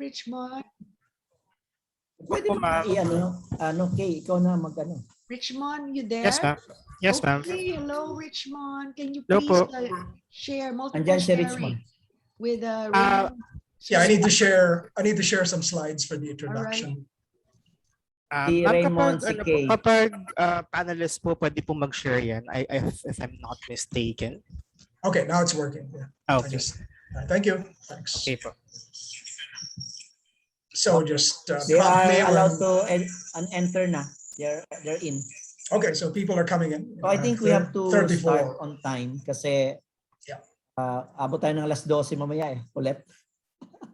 Richmond. Pwede ba Kay, ikaw na mag-ano. Richmond, you there? Yes, ma'am. Yes, ma'am. Okay, hello, Richmond. Can you Hello please po. share multiple Andyan si sharing Richmond. with Raymond? Yeah, I need to share some slides for the introduction. Si Ma'am, Raymond, si Kay. kapag panelist po, pwede po mag-share yan, if I'm not mistaken. Okay, now it's working. Yeah. Okay. Thank you. Thanks. Okay po. So just They prompt me are allowed when- to enter na. They're in. Okay, so people are coming in. So I think we have to 34. start on time kasi Yeah. abot tayo ng alas 12 mamaya ulit.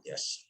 Yes.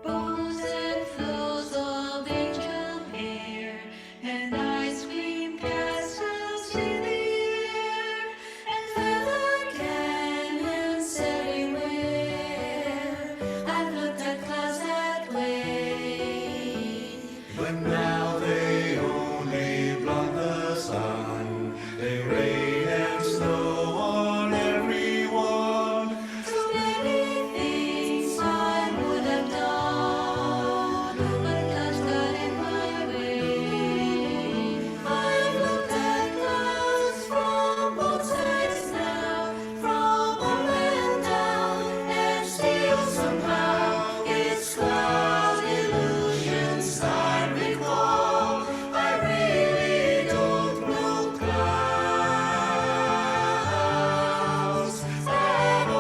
Bows and flows of angel hair and ice cream castles in the air and feather canyons everywhere. I've looked at clouds that way, but now they only block the sun. They rain and snow on everyone. so many things I would have done, but clouds got in my way. I've looked at clouds from both sides now, from up and down, and still somehow it's cloud illusions I recall. I really don't know clouds at all.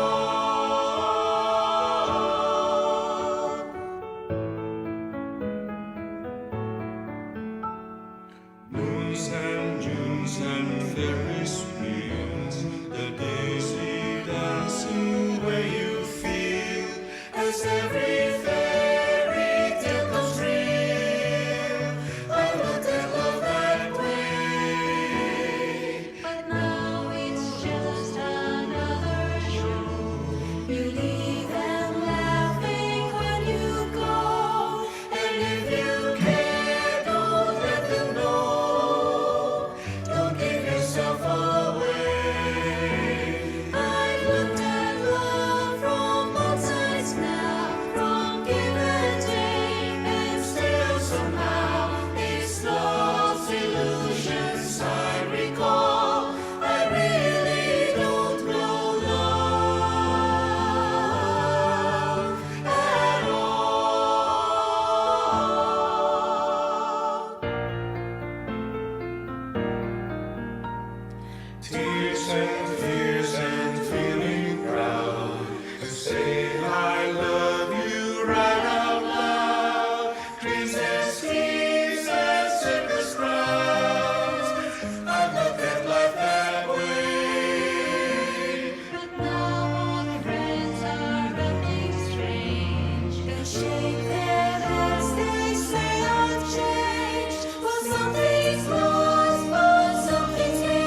Moons and Junes and Ferris wheels, the daisy dancing where you feel as every fairy tale comes real. I look at love that way. But now it's just another show. You leave them laughing when you go, and if you care, don't let them know. Don't give yourself away. I've looked at love from both sides now, from give and take, and still somehow it's love's illusions I recall. I really don't know love at all. Tears and fears and feeling proud to say I love you right out loud. Dreams and schemes and circus crowds. I look at life that way. But now all friends are acting strange. They shake their heads, they say I've changed. Well, something's lost, but something's gained.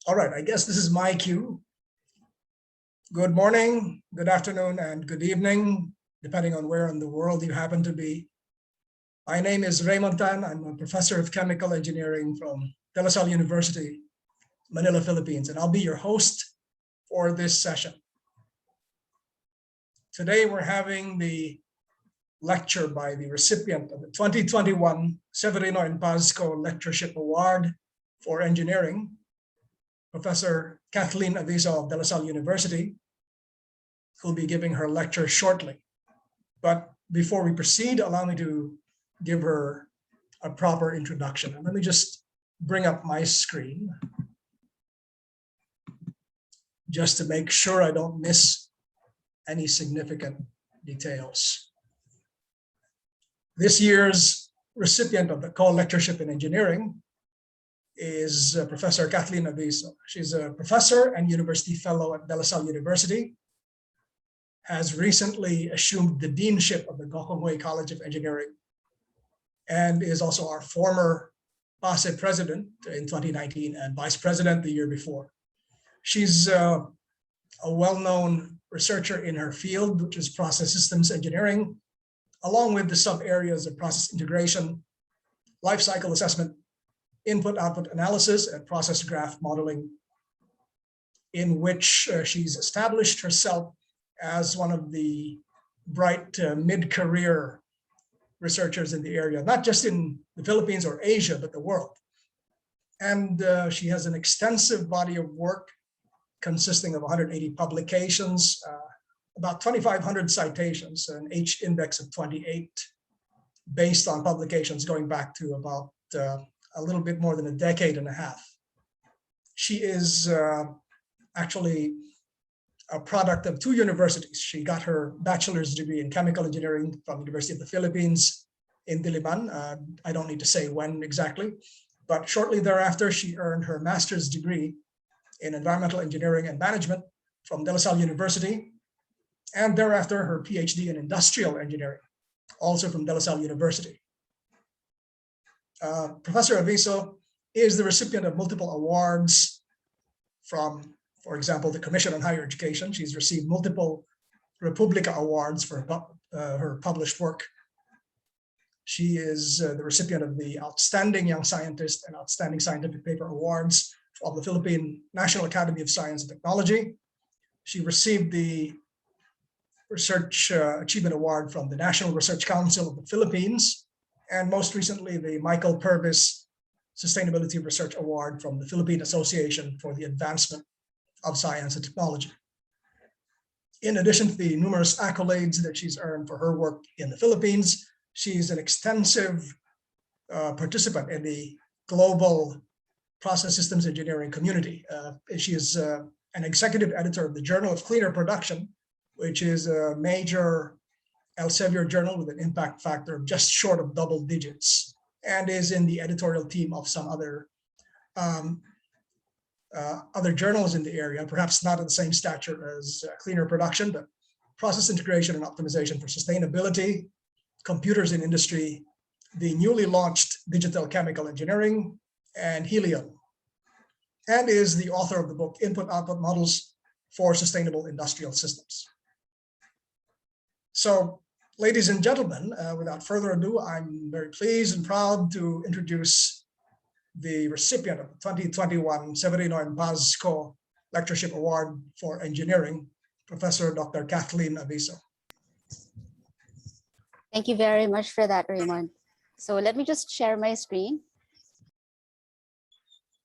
All right, I guess this is my cue. Good morning, good afternoon, and good evening, depending on where in the world you happen to be. My name is Raymond Tan. I'm a professor of chemical engineering from De La Salle University, Manila, Philippines, and I'll be your host for this session. Today, we're having the lecture by the recipient of the 2021 Severino and Pazco Lectureship Award for Engineering, Professor Kathleen Aviso of De La Salle University, who'll be giving her lecture shortly. But before we proceed, allow me to give her a proper introduction. And let me just bring up my screen just to make sure I don't miss any significant details. This year's recipient of the co-lectureship in engineering is Professor Kathleen Aviso. She's a professor and university fellow at De La Salle University, has recently assumed the deanship of the Gokongwei College of Engineering, and is also our former PASE president in 2019 and vice president the year before. She's a well-known researcher in her field, which is process systems engineering, along with the sub-areas of process integration, life cycle assessment, input-output analysis, and process graph modeling, in which she's established herself as one of the bright mid-career researchers in the area, not just in the Philippines or Asia, but the world. And she has an extensive body of work consisting of 180 publications, about 2,500 citations, an H index of 28, based on publications going back to about a little bit more than a decade and a half. She is actually a product of two universities. She got her bachelor's degree in chemical engineering from the University of the Philippines in Diliman. I don't need to say when exactly, but shortly thereafter, she earned her master's degree in environmental engineering and management from De La Salle University, and thereafter her PhD in industrial engineering, also from De La Salle University. Professor Aviso is the recipient of multiple awards from, for example, the Commission on Higher Education. She's received multiple Republica Awards for her published work. She is the recipient of the Outstanding Young Scientist and Outstanding Scientific Paper Awards from the Philippine National Academy of Science and Technology. She received the Research Achievement Award from the National Research Council of the Philippines, and most recently, the Michael Purvis Sustainability Research Award from the Philippine Association for the Advancement of Science and Technology. In addition to the numerous accolades that she's earned for her work in the Philippines, she's an extensive participant in the global process systems engineering community. She is an executive editor of the Journal of Cleaner Production, which is a major Elsevier journal with an impact factor of just short of double digits, and is in the editorial team of some other journals in the area, perhaps not of the same stature as Cleaner Production, but Process Integration and Optimization for Sustainability, Computers in Industry, the newly launched Digital Chemical Engineering, and Helium, and is the author of the book Input-Output Models for Sustainable Industrial Systems. So, ladies and gentlemen, without further ado, I'm very pleased and proud to introduce the recipient of the 2021 Severino and Pazco Lectureship Award for Engineering, Professor Dr. Kathleen Aviso. Thank you very much for that, Raymond. So let me just share my screen.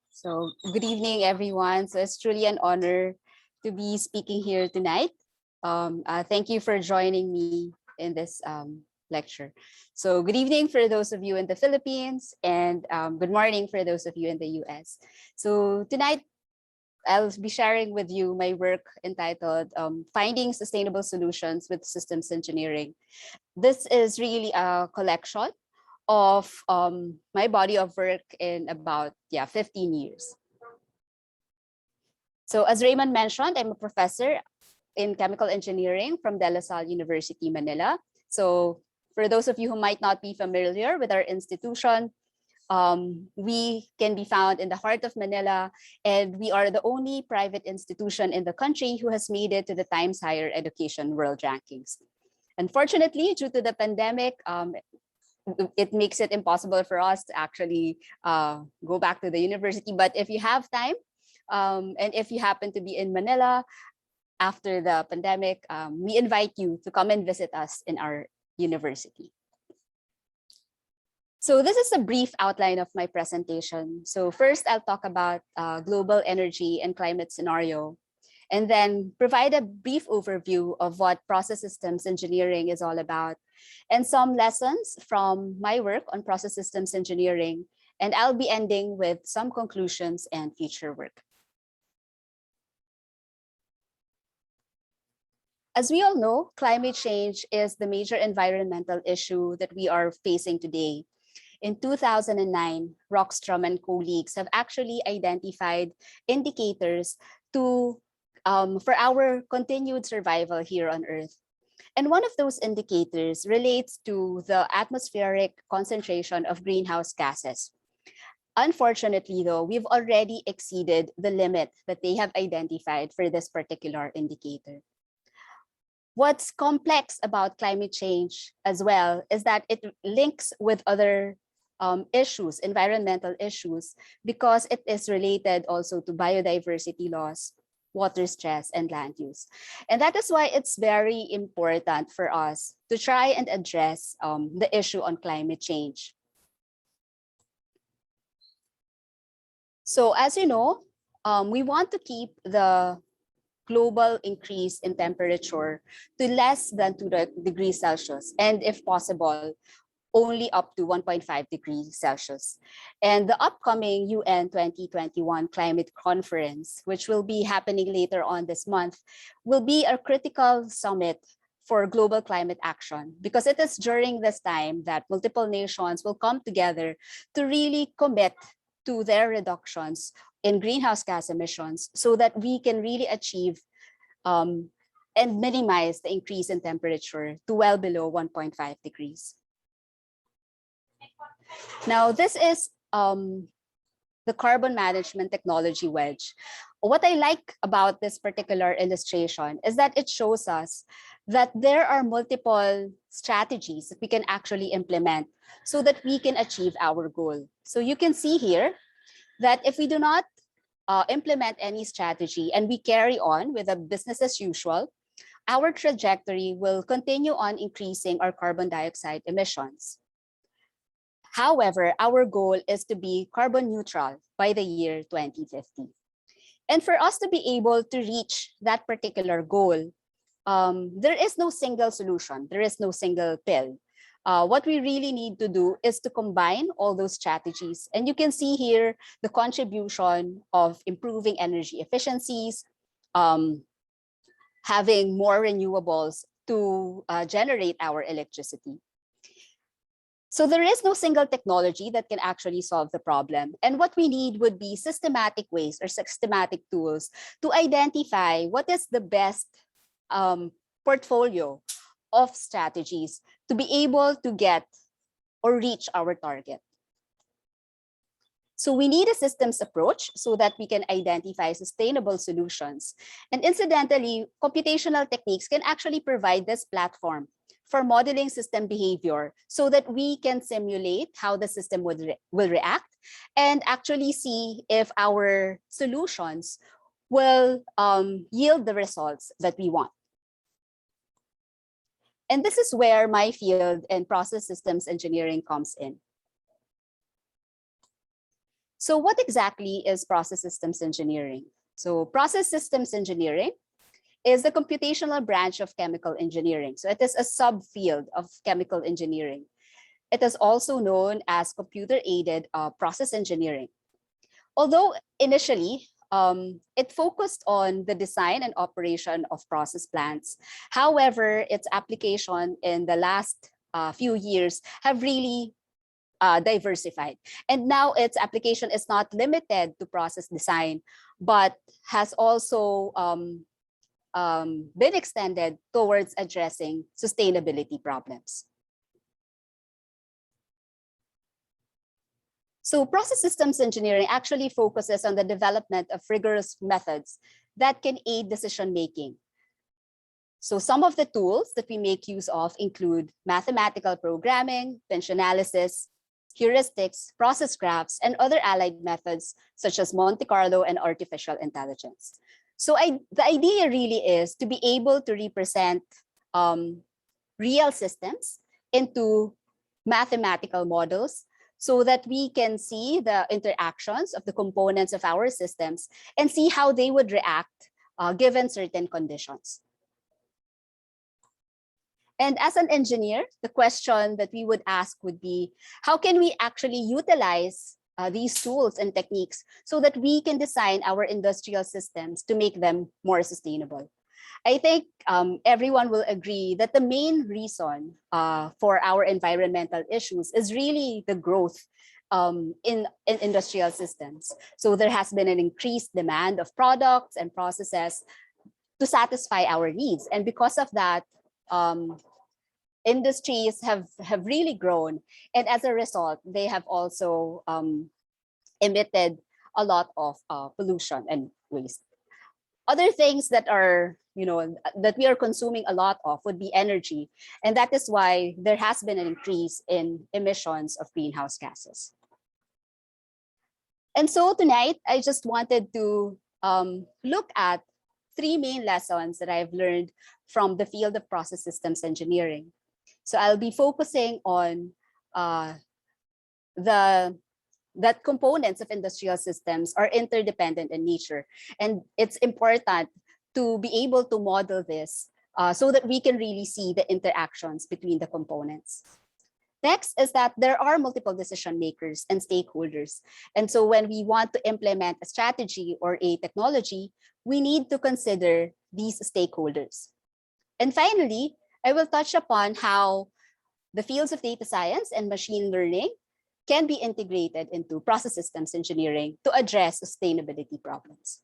So good evening, everyone. So it's truly an honor to be speaking here tonight. Thank you for joining me in this lecture. So good evening for those of you in the Philippines, and good morning for those of you in the US. So tonight, I'll be sharing with you my work entitled Finding Sustainable Solutions with Systems Engineering. This is really a collection of my body of work in about 15 years. So as Raymond mentioned, I'm a professor in chemical engineering from De La Salle University, Manila. So for those of you who might not be familiar with our institution, We can be found in the heart of Manila, and we are the only private institution in the country who has made it to the Times Higher Education World Rankings. Unfortunately, due to the pandemic, it makes it impossible for us to actually go back to the university. But if you have time, and if you happen to be in Manila after the pandemic, we invite you to come and visit us in our university. So this is a brief outline of my presentation. So first, I'll talk about global energy and climate scenario, and then provide a brief overview of what process systems engineering is all about, and some lessons from my work on process systems engineering. And I'll be ending with some conclusions and future work. As we all know, climate change is the major environmental issue that we are facing today. In 2009, Rockstrom and colleagues have actually identified indicators for our continued survival here on Earth. And one of those indicators relates to the atmospheric concentration of greenhouse gases. Unfortunately, though, we've already exceeded the limit that they have identified for this particular indicator. What's complex about climate change as well is that it links with other issues, environmental issues, because it is related also to biodiversity loss, water stress, and land use. And that is why it's very important for us to try and address the issue on climate change. So as you know, we want to keep the global increase in temperature to less than 2 degrees Celsius, and if possible, only up to 1.5 degrees Celsius. And the upcoming UN 2021 Climate Conference, which will be happening later on this month, will be a critical summit for global climate action, because it is during this time that multiple nations will come together to really commit to their reductions in greenhouse gas emissions so that we can really achieve and minimize the increase in temperature to well below 1.5 degrees. Now, this is the carbon management technology wedge. What I like about this particular illustration is that it shows us that there are multiple strategies that we can actually implement so that we can achieve our goal. So you can see here that if we do not implement any strategy and we carry on with a business as usual, our trajectory will continue on increasing our carbon dioxide emissions. However, our goal is to be carbon neutral by the year 2050. And for us to be able to reach that particular goal, there is no single solution. There is no single pill. What we really need to do is to combine all those strategies. And you can see here the contribution of improving energy efficiencies, having more renewables to generate our electricity. So there is no single technology that can actually solve the problem. And what we need would be systematic ways or systematic tools to identify what is the best portfolio of strategies to be able to get or reach our target. So we need a systems approach so that we can identify sustainable solutions. And incidentally, computational techniques can actually provide this platform for modeling system behavior so that we can simulate how the system will react and actually see if our solutions will yield the results that we want. And this is where my field in process systems engineering comes in. So what exactly is process systems engineering? So process systems engineering is the computational branch of chemical engineering. So it is a subfield of chemical engineering. It is also known as computer-aided process engineering. Although initially, it focused on the design and operation of process plants. However, its application in the last few years have really diversified. And now its application is not limited to process design, but has also been extended towards addressing sustainability problems. So process systems engineering actually focuses on the development of rigorous methods that can aid decision-making. So some of the tools that we make use of include mathematical programming, pinch analysis, heuristics, process graphs, and other allied methods such as Monte Carlo and artificial intelligence. So the idea really is to be able to represent real systems into mathematical models so that we can see the interactions of the components of our systems and see how they would react given certain conditions. And as an engineer, the question that we would ask would be, how can we actually utilize these tools and techniques so that we can design our industrial systems to make them more sustainable? I think everyone will agree that the main reason for our environmental issues is really the growth in industrial systems. So there has been an increased demand of products and processes to satisfy our needs. And because of that, industries have really grown. And as a result, they have also emitted a lot of pollution and waste. Other things that are, that we are consuming a lot of would be energy. And that is why there has been an increase in emissions of greenhouse gases. And so tonight, I just wanted to look at three main lessons that I've learned from the field of process systems engineering. So I'll be focusing on that components of industrial systems are interdependent in nature. And it's important to be able to model this so that we can really see the interactions between the components. Next is that there are multiple decision makers and stakeholders. And so when we want to implement a strategy or a technology, we need to consider these stakeholders. And finally, I will touch upon how the fields of data science and machine learning can be integrated into process systems engineering to address sustainability problems.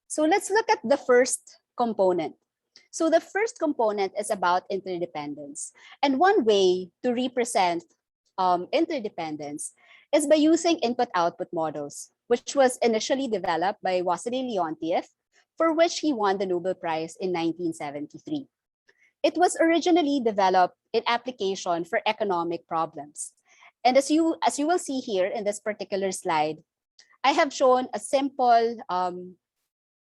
So let's look at the first component. So the first component is about interdependence. And one way to represent interdependence is by using input-output models, which was initially developed by Wassily Leontief, for which he won the Nobel Prize in 1973. It was originally developed in application for economic problems. And as you will see here in this particular slide, I have shown a simple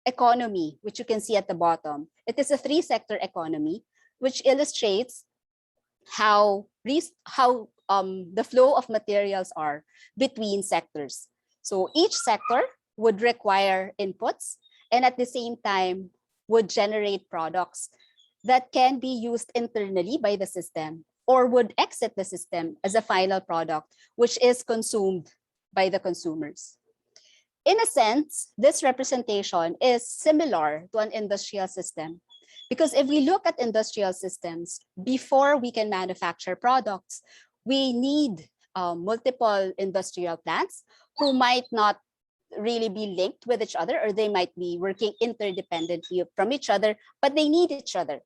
economy, which you can see at the bottom. It is a three-sector economy, which illustrates how the flow of materials are between sectors. So each sector would require inputs and at the same time would generate products that can be used internally by the system or would exit the system as a final product, which is consumed by the consumers. In a sense, this representation is similar to an industrial system, because if we look at industrial systems, before we can manufacture products, we need multiple industrial plants who might not really be linked with each other, or they might be working interdependently from each other, but they need each other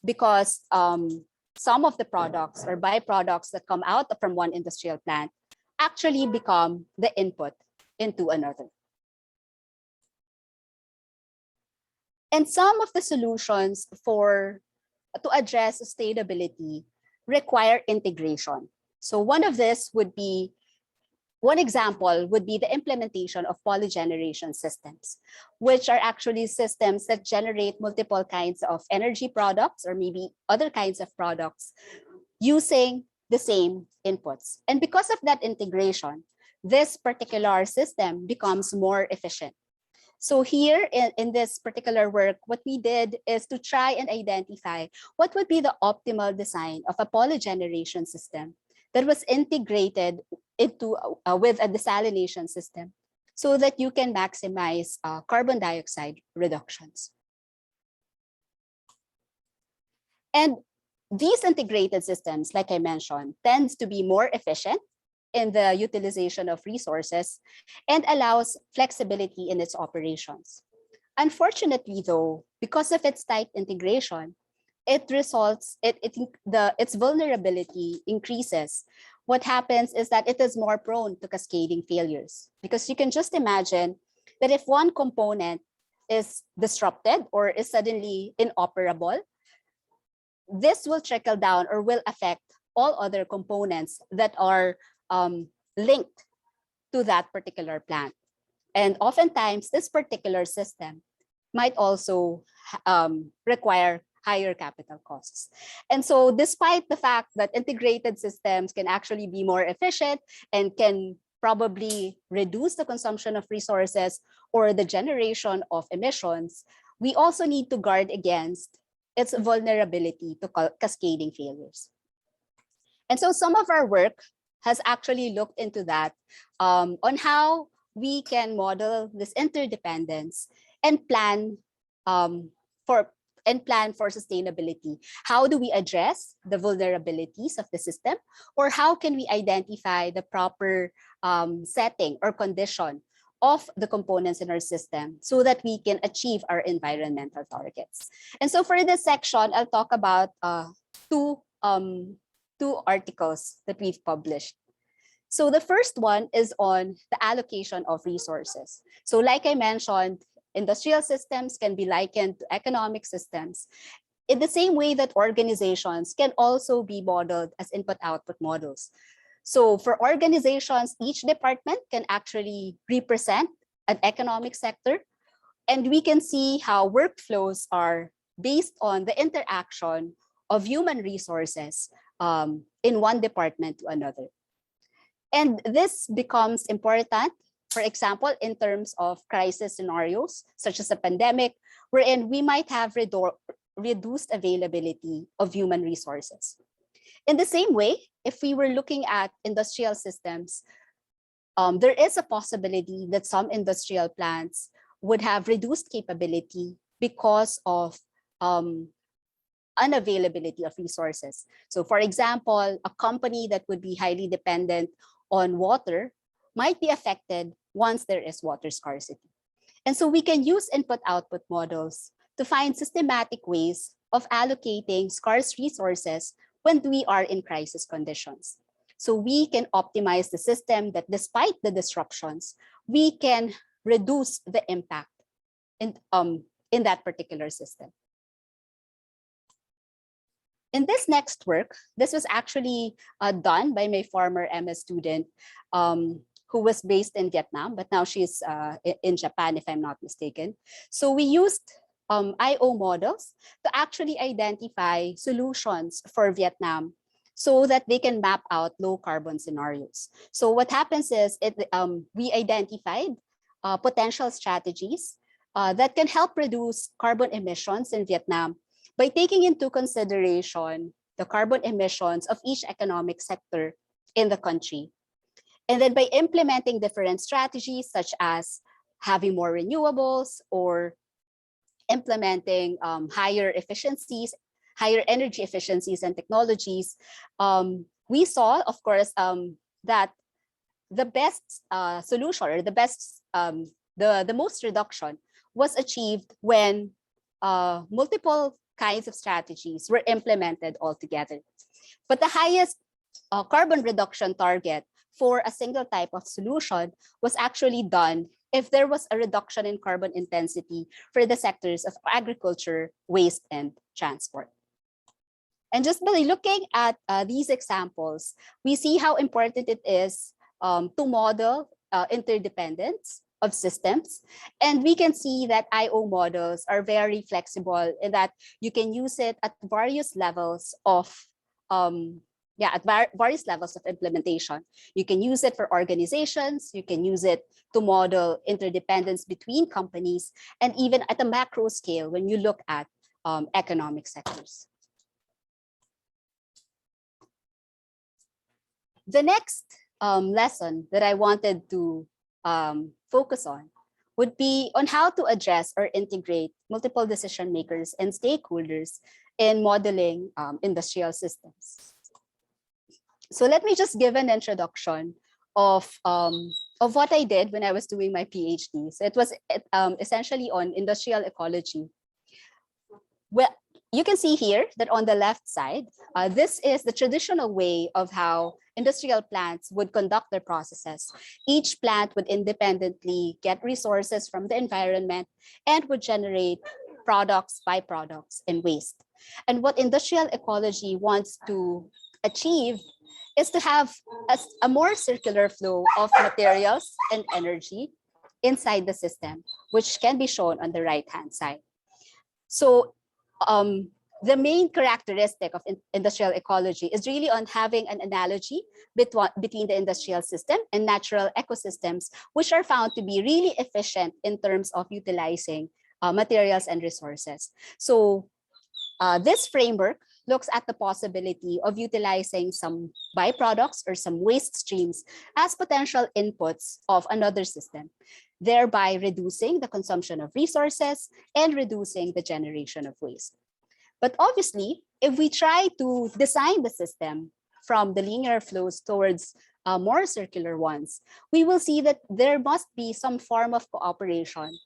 because some of the products or byproducts that come out from one industrial plant actually become the input into another. And some of the solutions to address sustainability require integration. So one example would be the implementation of polygeneration systems, which are actually systems that generate multiple kinds of energy products or maybe other kinds of products using the same inputs. And because of that integration, this particular system becomes more efficient. So here in this particular work, what we did is to try and identify what would be the optimal design of a polygeneration system that was integrated into with a desalination system so that you can maximize carbon dioxide reductions. And these integrated systems, like I mentioned, tends to be more efficient in the utilization of resources and allows flexibility in its operations. Unfortunately, though, because of its tight integration, its vulnerability increases, what happens is that it is more prone to cascading failures. Because you can just imagine that if one component is disrupted or is suddenly inoperable, this will trickle down or will affect all other components that are linked to that particular plant. And oftentimes, this particular system might also require higher capital costs. And so despite the fact that integrated systems can actually be more efficient and can probably reduce the consumption of resources or the generation of emissions, we also need to guard against its vulnerability to cascading failures. And so some of our work has actually looked into that on how we can model this interdependence and plan for sustainability. How do we address the vulnerabilities of the system, or how can we identify the proper setting or condition of the components in our system so that we can achieve our environmental targets? And so for this section, I'll talk about two articles that we've published. So the first one is on the allocation of resources. So like I mentioned, industrial systems can be likened to economic systems in the same way that organizations can also be modeled as input-output models. So for organizations, each department can actually represent an economic sector, and we can see how workflows are based on the interaction of human resources in one department to another. And this becomes important, for example, in terms of crisis scenarios, such as a pandemic, wherein we might have reduced availability of human resources. In the same way, if we were looking at industrial systems, there is a possibility that some industrial plants would have reduced capability because of unavailability of resources. So for example, a company that would be highly dependent on water might be affected once there is water scarcity. And so we can use input-output models to find systematic ways of allocating scarce resources when we are in crisis conditions. So we can optimize the system that despite the disruptions, we can reduce the impact in that particular system. In this next work, this was actually done by my former MS student who was based in Vietnam, but now she's in Japan, if I'm not mistaken. So we used IO models to actually identify solutions for Vietnam so that they can map out low carbon scenarios. So what happens is we identified potential strategies that can help reduce carbon emissions in Vietnam by taking into consideration the carbon emissions of each economic sector in the country. And then by implementing different strategies such as having more renewables or implementing higher efficiencies, higher energy efficiencies and technologies, we saw, of course, that the best solution or the most reduction was achieved when multiple kinds of strategies were implemented all together. But the highest carbon reduction target for a single type of solution was actually done if there was a reduction in carbon intensity for the sectors of agriculture, waste, and transport. And just by looking at these examples, we see how important it is to model interdependence of systems. And we can see that IO models are very flexible in that you can use it at various levels of various levels of implementation. You can use it for organizations, you can use it to model interdependence between companies, and even at a macro scale when you look at economic sectors. The next lesson that I wanted to focus on would be on how to address or integrate multiple decision makers and stakeholders in modeling industrial systems. So let me just give an introduction of what I did when I was doing my PhD. So it was essentially on industrial ecology. Well, you can see here that on the left side, this is the traditional way of how industrial plants would conduct their processes. Each plant would independently get resources from the environment and would generate products, byproducts, and waste. And what industrial ecology wants to achieve is to have a more circular flow of materials and energy inside the system, which can be shown on the right-hand side. So the main characteristic of industrial ecology is really on having an analogy between the industrial system and natural ecosystems, which are found to be really efficient in terms of utilizing materials and resources. So this framework looks at the possibility of utilizing some byproducts or some waste streams as potential inputs of another system, thereby reducing the consumption of resources and reducing the generation of waste. But obviously, if we try to design the system from the linear flows towards more circular ones, we will see that there must be some form of cooperation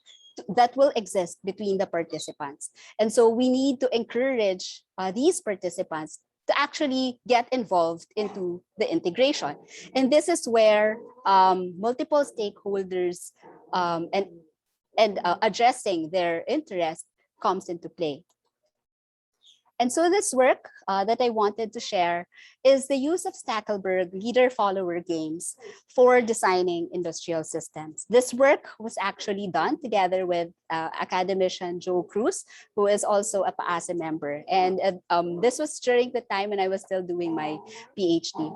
that will exist between the participants. And so we need to encourage these participants to actually get involved into the integration. And this is where multiple stakeholders and addressing their interest comes into play. And so this work that I wanted to share is the use of Stackelberg leader-follower games for designing industrial systems. This work was actually done together with academician Joe Cruz, who is also a PAASE member. And this was during the time when I was still doing my PhD.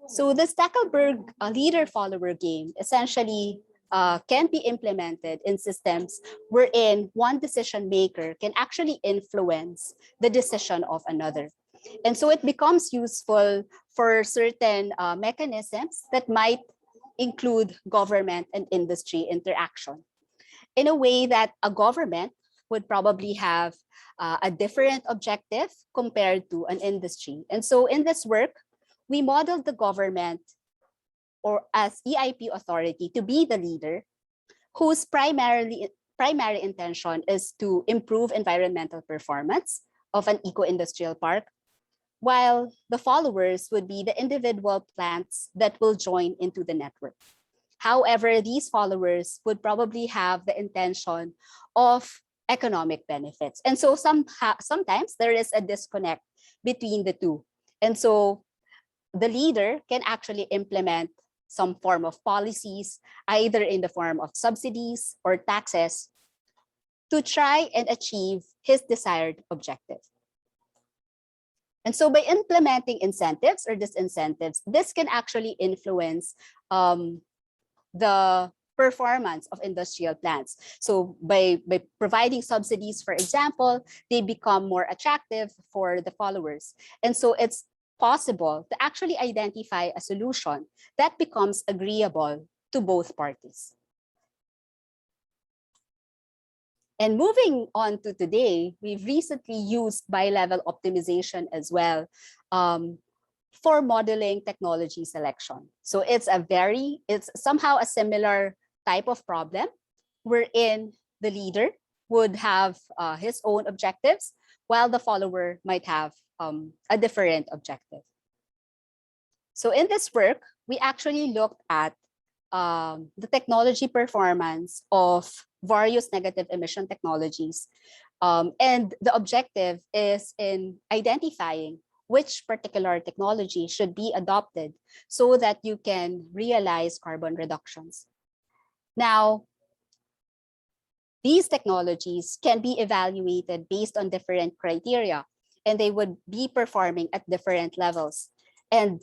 So the Stackelberg leader-follower game essentially can be implemented in systems wherein one decision maker can actually influence the decision of another. And so it becomes useful for certain mechanisms that might include government and industry interaction, in a way that a government would probably have a different objective compared to an industry. And so in this work, we modeled the government or as EIP authority to be the leader, whose primary intention is to improve environmental performance of an eco-industrial park, while the followers would be the individual plants that will join into the network. However, these followers would probably have the intention of economic benefits. And so sometimes there is a disconnect between the two. And so the leader can actually implement some form of policies, either in the form of subsidies or taxes, to try and achieve his desired objective. And so by implementing incentives or disincentives, this can actually influence the performance of industrial plants. So by providing subsidies, for example, they become more attractive for the followers. And so it's possible to actually identify a solution that becomes agreeable to both parties. And moving on to today, we've recently used bi-level optimization as well for modeling technology selection. So it's somehow a similar type of problem wherein the leader would have his own objectives, while the follower might have a different objective. So in this work, we actually looked at the technology performance of various negative emission technologies. And the objective is in identifying which particular technology should be adopted so that you can realize carbon reductions. Now, these technologies can be evaluated based on different criteria, and they would be performing at different levels. And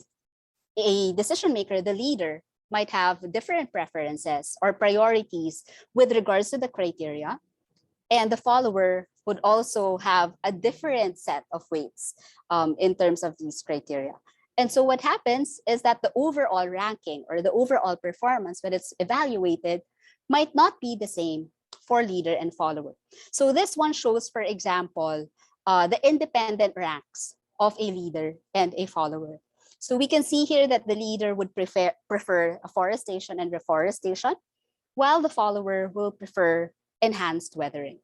a decision maker, the leader, might have different preferences or priorities with regards to the criteria. And the follower would also have a different set of weights in terms of these criteria. And so what happens is that the overall ranking or the overall performance, when it's evaluated, might not be the same for leader and follower. So this one shows, for example, the independent ranks of a leader and a follower. So we can see here that the leader would prefer afforestation and reforestation, while the follower will prefer enhanced weathering.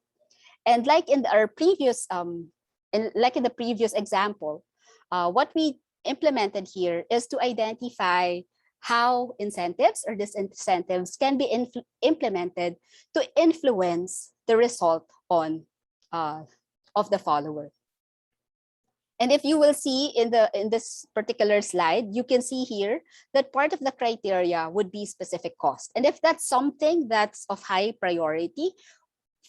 And like in our previous And like in the previous example, what we implemented here is to identify how incentives or disincentives can be implemented to influence the result on of the follower. And if you will see in this particular slide, you can see here that part of the criteria would be specific cost. And if that's something that's of high priority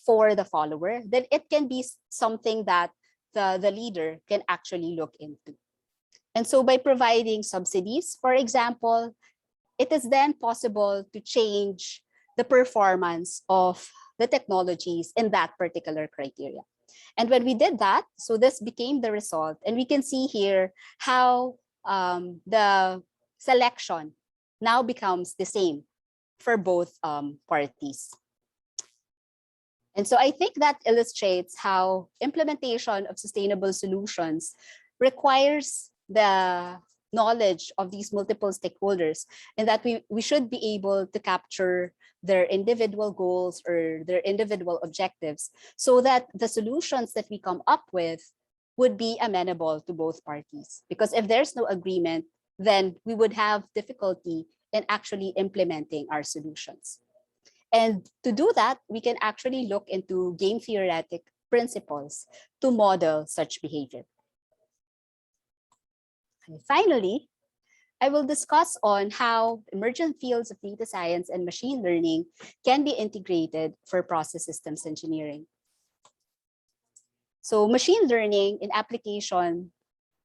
for the follower, then it can be something that the leader can actually look into. And so by providing subsidies, for example, it is then possible to change the performance of the technologies in that particular criteria. And when we did that, so this became the result. And we can see here how the selection now becomes the same for both parties. And so I think that illustrates how implementation of sustainable solutions requires the knowledge of these multiple stakeholders, and that we should be able to capture their individual goals or their individual objectives so that the solutions that we come up with would be amenable to both parties. Because if there's no agreement, then we would have difficulty in actually implementing our solutions. And to do that, we can actually look into game theoretic principles to model such behavior. And finally, I will discuss on how emergent fields of data science and machine learning can be integrated for process systems engineering. So machine learning in application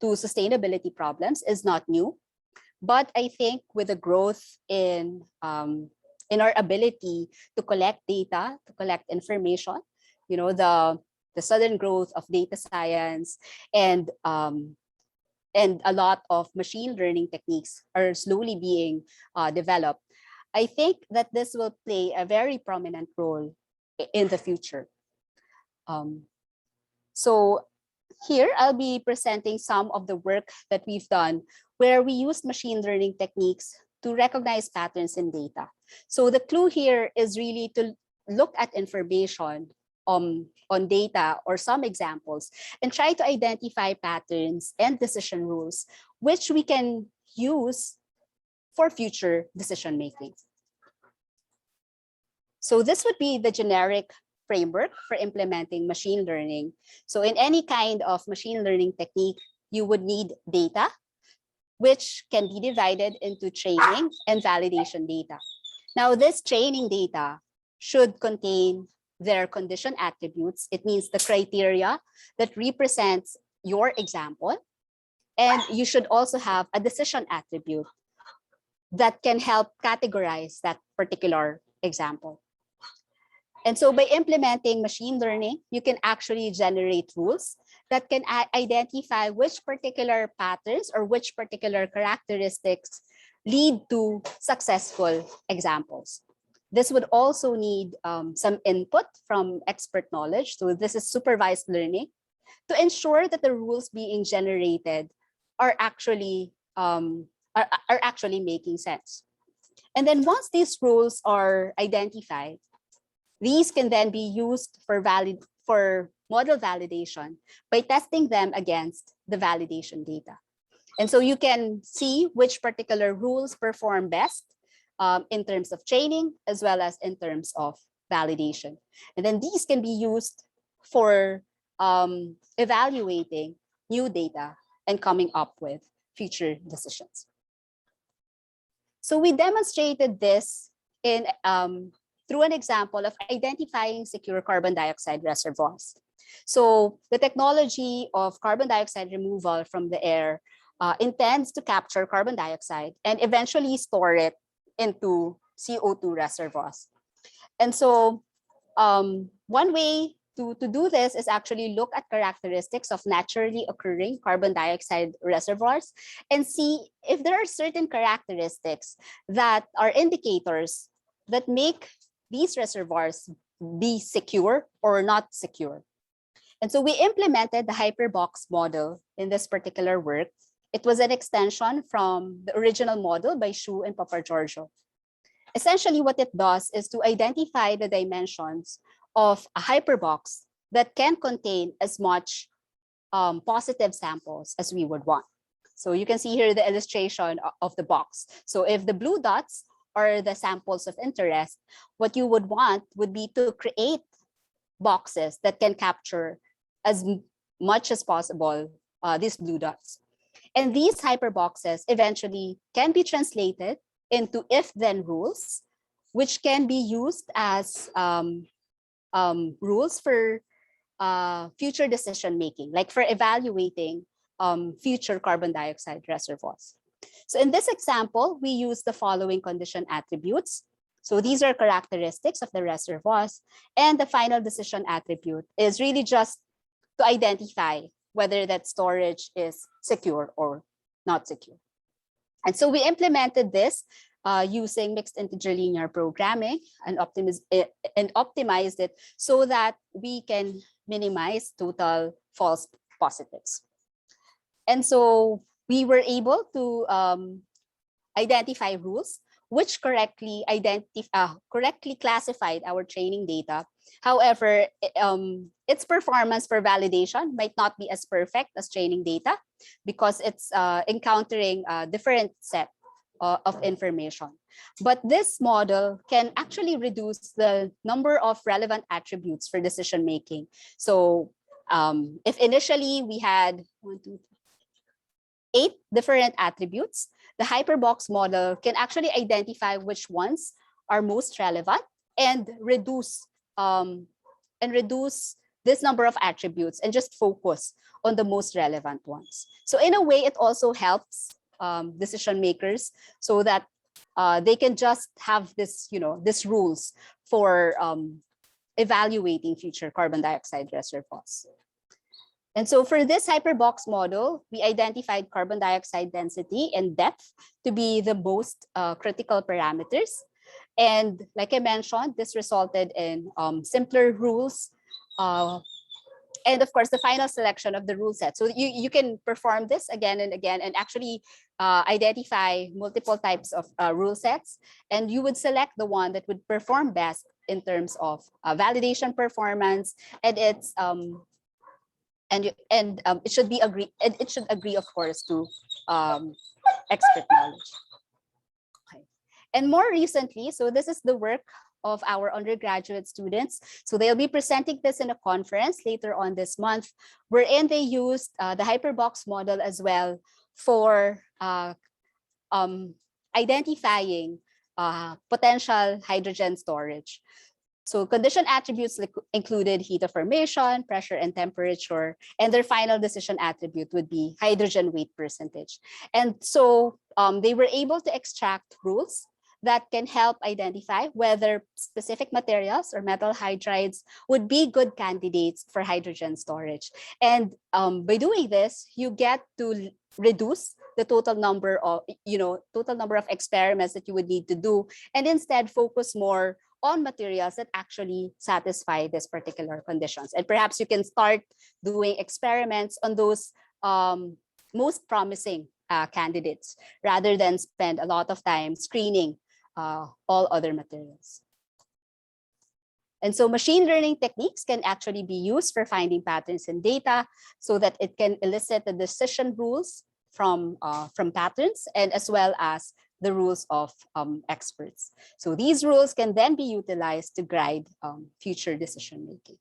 to sustainability problems is not new, but I think with the growth in our ability to collect data, to collect information, you know, the sudden growth of data science and a lot of machine learning techniques are slowly being developed, I think that this will play a very prominent role in the future. So here I'll be presenting some of the work that we've done where we use machine learning techniques to recognize patterns in data. So the clue here is really to look at information on data or some examples and try to identify patterns and decision rules which we can use for future decision making. So this would be the generic framework for implementing machine learning. So in any kind of machine learning technique, you would need data, which can be divided into training and validation data. Now, this training data should contain their condition attributes. It means the criteria that represents your example. And you should also have a decision attribute that can help categorize that particular example. And so by implementing machine learning, you can actually generate rules that can identify which particular patterns or which particular characteristics lead to successful examples. This would also need some input from expert knowledge. So this is supervised learning to ensure that the rules being generated are actually making sense. And then once these rules are identified, these can then be used for model validation by testing them against the validation data. And so you can see which particular rules perform best in terms of training as well as in terms of validation. And then these can be used for evaluating new data and coming up with future decisions. So we demonstrated this in through an example of identifying secure carbon dioxide reservoirs. So the technology of carbon dioxide removal from the air intends to capture carbon dioxide and eventually store it into CO2 reservoirs. And so one way to do this is actually look at characteristics of naturally occurring carbon dioxide reservoirs and see if there are certain characteristics that are indicators that make these reservoirs be secure or not secure. And so we implemented the Hyperbox model in this particular work. It was an extension from the original model by Xu and Papagiorgio. Essentially what it does is to identify the dimensions of a hyperbox that can contain as much positive samples as we would want. So you can see here the illustration of the box. So if the blue dots are the samples of interest, what you would want would be to create boxes that can capture as much as possible these blue dots. And these hyperboxes eventually can be translated into if-then rules, which can be used as rules for future decision making, like for evaluating future carbon dioxide reservoirs. So in this example, we use the following condition attributes. So these are characteristics of the reservoirs, and the final decision attribute is really just to identify whether that storage is secure or not secure. And so we implemented this using mixed integer linear programming and optimized it so that we can minimize total false positives. And so we were able to identify rules which correctly classified our training data. However, its performance for validation might not be as perfect as training data because it's encountering a different set of information. But this model can actually reduce the number of relevant attributes for decision making. So if initially we had 8 different attributes, the hyperbox model can actually identify which ones are most relevant and reduce this number of attributes and just focus on the most relevant ones. So in a way, it also helps decision makers so that they can just have this, these rules for evaluating future carbon dioxide reservoirs. And so for this hyperbox model, we identified carbon dioxide density and depth to be the most critical parameters. And like I mentioned, this resulted in simpler rules and of course, the final selection of the rule set. So you can perform this again and again and actually identify multiple types of rule sets. And you would select the one that would perform best in terms of validation performance and its it should be it should agree, of course, to expert knowledge. Okay. And more recently, so this is the work of our undergraduate students. So they'll be presenting this in a conference later on this month, wherein they used the hyperbox model as well for identifying potential hydrogen storage. So condition attributes included heat of formation, pressure and temperature, and their final decision attribute would be hydrogen weight percentage. And so they were able to extract rules that can help identify whether specific materials or metal hydrides would be good candidates for hydrogen storage. And by doing this, you get to reduce the total number of experiments that you would need to do, and instead focus more on materials that actually satisfy this particular conditions. And perhaps you can start doing experiments on those most promising candidates rather than spend a lot of time screening all other materials. And so machine learning techniques can actually be used for finding patterns in data so that it can elicit the decision rules from patterns and as well as the rules of experts. So these rules can then be utilized to guide future decision making.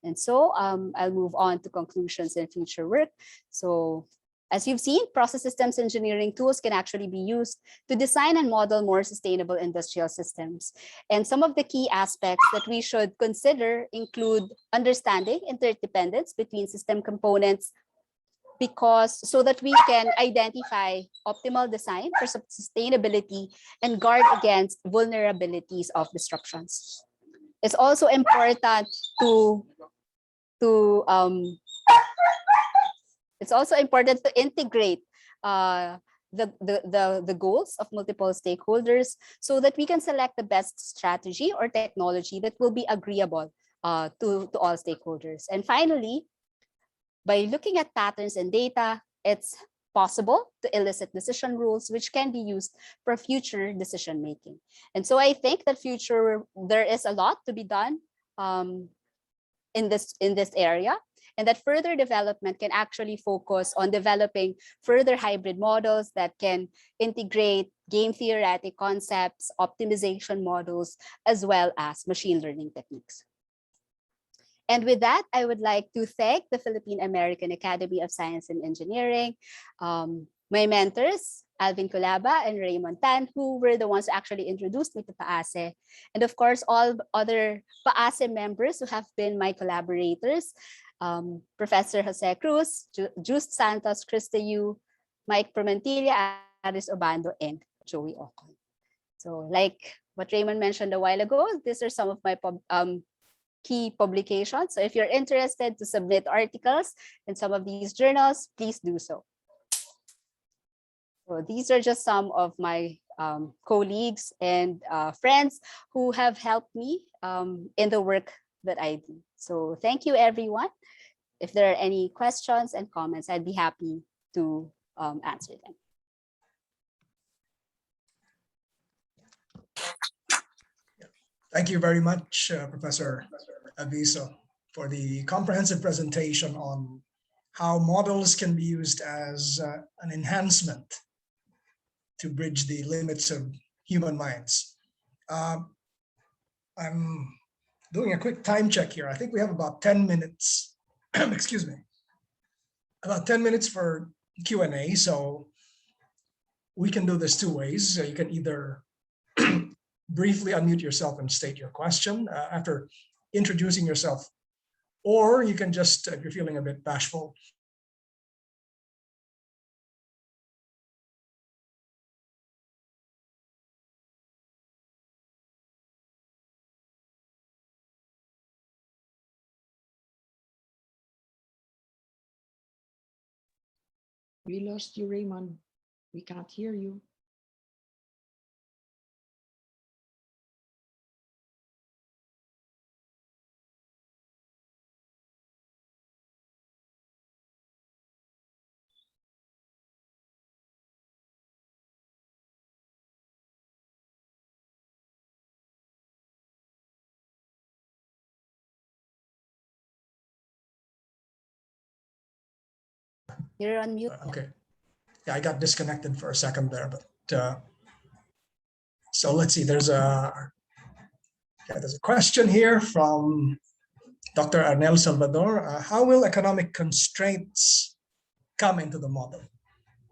And so I'll move on to conclusions and future work. So as you've seen, process systems engineering tools can actually be used to design and model more sustainable industrial systems. And some of the key aspects that we should consider include understanding interdependence between system components, so that we can identify optimal design for sustainability and guard against vulnerabilities of disruptions. It's also important to integrate the goals of multiple stakeholders so that we can select the best strategy or technology that will be agreeable to all stakeholders. And finally, by looking at patterns and data, it's possible to elicit decision rules which can be used for future decision making. And so I think that there is a lot to be done in this area. and that further development can actually focus on developing further hybrid models that can integrate game theoretic concepts, optimization models, as well as machine learning techniques. And with that, I would like to thank the Philippine American Academy of Science and Engineering, my mentors, Alvin Colaba and Raymond Tan, who were the ones who actually introduced me to PAASE. And of course, all other PAASE members who have been my collaborators, Professor Jose Cruz, Just Santos, Krista Yu, Mike Promentilla, Aris Obando, and Joey Ocon. So like what Raymond mentioned a while ago, these are some of my key publications. So if you're interested to submit articles in some of these journals, please do so. So these are just some of my colleagues and friends who have helped me in the work that I do. So thank you, everyone. If there are any questions and comments, I'd be happy to answer them. Thank you very much, Professor Aviso, for the comprehensive presentation on how models can be used as an enhancement to bridge the limits of human minds. I'm doing a quick time check here. I think we have about 10 minutes, excuse me, about 10 minutes for Q&A. So we can do this two ways. You can either briefly unmute yourself and state your question after introducing yourself, or you can just, if you're feeling a bit bashful, We lost you, Raymond. We can't hear you. You're on mute. okay. Yeah, I got disconnected for a second there, but so let's see. There's a question here from Dr. Arnel Salvador. How will economic constraints come into the model?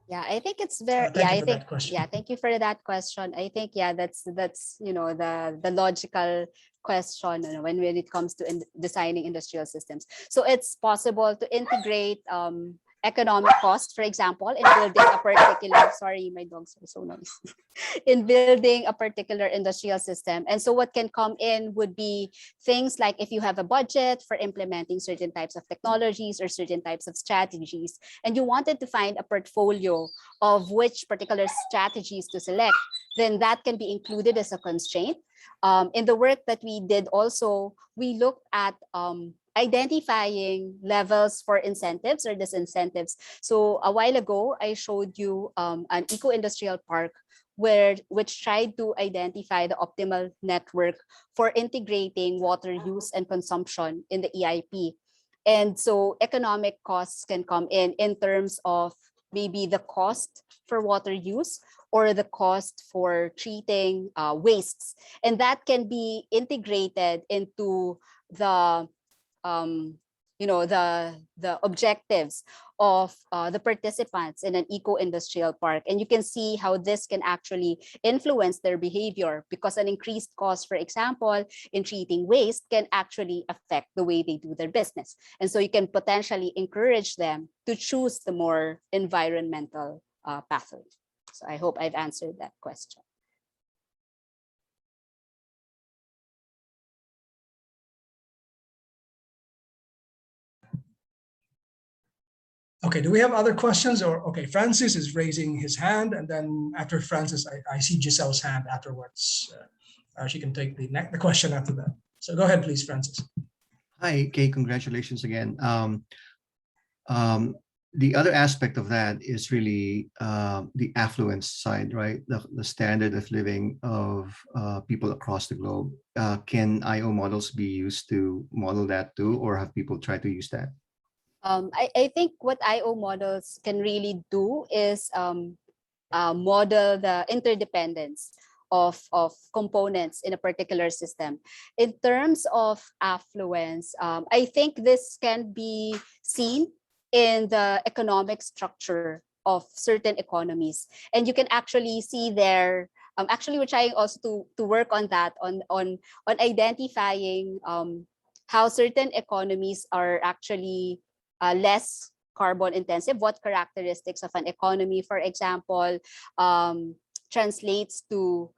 Yeah, I think it's very thank you for that question. I think that's the logical question, when it comes to designing industrial systems. So it's possible to integrate economic cost, for example, in building a particular, sorry, my dogs are so noisy, in building a particular industrial system. And so what can come in would be things like if you have a budget for implementing certain types of technologies or certain types of strategies, and you wanted to find a portfolio of which particular strategies to select, then that can be included as a constraint. In the work that we did also, we looked at identifying levels for incentives or disincentives. So a while ago, I showed you an eco-industrial park which tried to identify the optimal network for integrating water use and consumption in the EIP. And so economic costs can come in terms of maybe the cost for water use or the cost for treating wastes. And that can be integrated into the the objectives of the participants in an eco-industrial park. And you can see how this can actually influence their behavior, because an increased cost, for example, in treating waste can actually affect the way they do their business. And so you can potentially encourage them to choose the more environmental pathway. So I hope I've answered that question. Okay, do we have other questions? Or okay, Francis is raising his hand, and then after Francis, I see Giselle's hand afterwards. She can take the question after that. So go ahead, please, Francis. Hi, Kay, congratulations again. The other aspect of that is really the affluence side, right? The standard of living of people across the globe. Can IO models be used to model that too, or have people tried to use that? I think what IO models can really do is model the interdependence of components in a particular system. In terms of affluence, I think this can be seen in the economic structure of certain economies. And you can actually see there, actually we're trying also to work on that, on identifying how certain economies are actually less carbon intensive, what characteristics of an economy, for example, translates to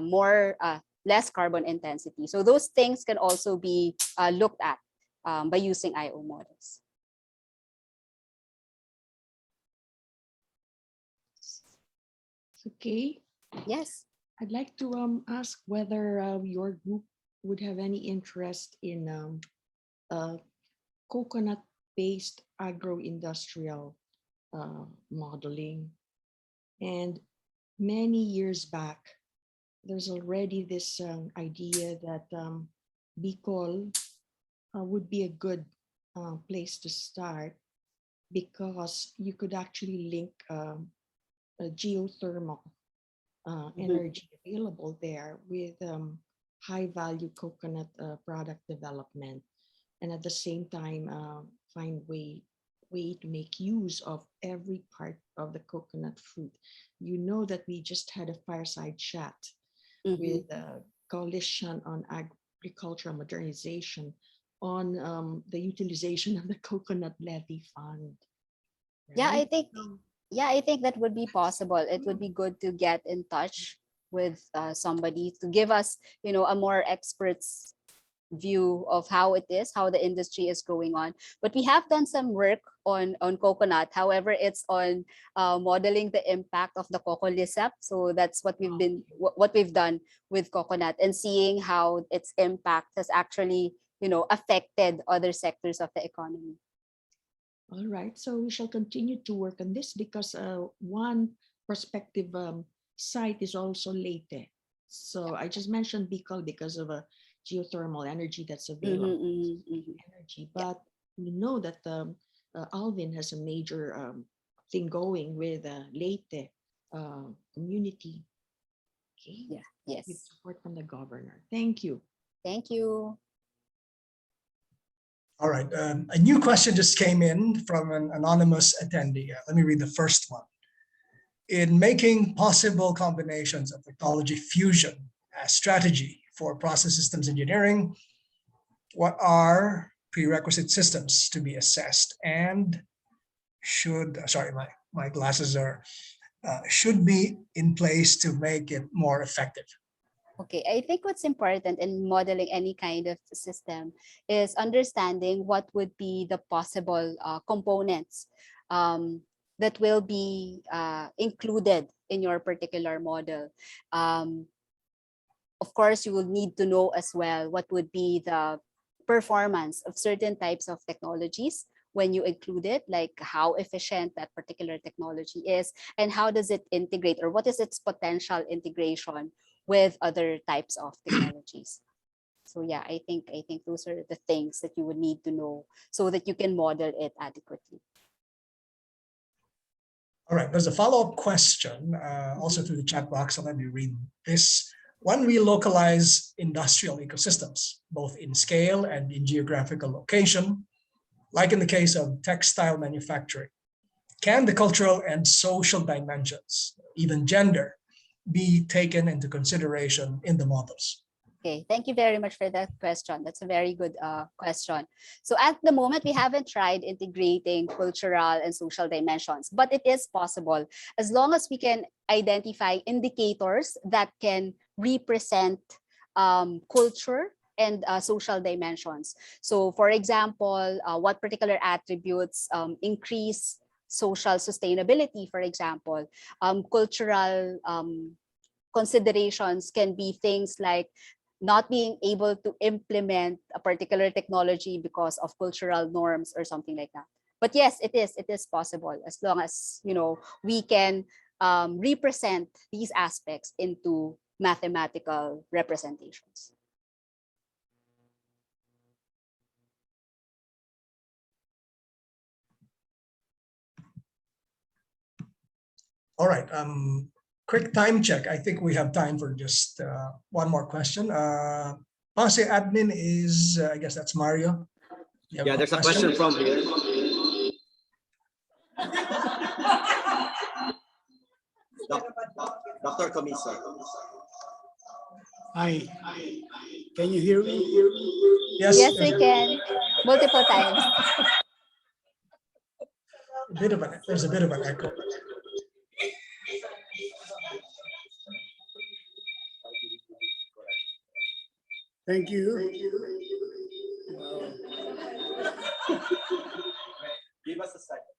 more less carbon intensity. So those things can also be looked at by using IO models. Okay. Yes. I'd like to ask whether your group would have any interest in coconut-based agro-industrial modeling. And many years back, there's already this idea that Bicol would be a good place to start, because you could actually link a geothermal energy available there with high value coconut product development, and at the same time find way to make use of every part of the coconut fruit. You know that we just had a fireside chat with the Coalition on Agricultural Modernization on the utilization of the coconut levy fund. Yeah, I right? think I think that would be possible. It would be good to get in touch with somebody to give us, a more expert's view of how it is, how the industry is going on. But we have done some work on coconut. However, it's on modeling the impact of the coco lysap. So that's what what we've done with coconut, and seeing how its impact has actually, affected other sectors of the economy. All right, so we shall continue to work on this, because one prospective site is also Leyte. So I just mentioned Bicol because of a geothermal energy that's available. Energy, but we know that Alvin has a major thing going with Leyte community. Okay. Yeah. With Yes. support from the governor. Thank you. Thank you. All right, a new question just came in from an anonymous attendee. Let me read the first one. In making possible combinations of technology fusion as strategy for process systems engineering, what are prerequisite systems to be assessed and my glasses are, should be in place to make it more effective? Okay, I think what's important in modeling any kind of system is understanding what would be the possible components that will be included in your particular model. Of course, you will need to know as well what would be the performance of certain types of technologies when you include it, like how efficient that particular technology is, and how does it integrate, or what is its potential integration with other types of technologies. So yeah, I think those are the things that you would need to know so that you can model it adequately. All right, there's a follow-up question also through the chat box, so let me read this. When we localize industrial ecosystems, both in scale and in geographical location, like in the case of textile manufacturing, can the cultural and social dimensions, even gender, be taken into consideration in the models? Okay, thank you very much for that question. That's a very good question. So at the moment, we haven't tried integrating cultural and social dimensions, but it is possible as long as we can identify indicators that can represent culture and social dimensions. So for example, what particular attributes increase social sustainability, for example, cultural considerations can be things like not being able to implement a particular technology because of cultural norms or something like that. But yes, it is possible as long as we can represent these aspects into mathematical representations. All right. Quick time check. I think we have time for just one more question. Policy admin is, I guess that's Mario. You have Yeah, there's a question from here. Dr. Comisa. Hi, can you hear me? Yes, Yes, there's we can. Multiple times. there's a bit of an echo. Thank you. Give us a second.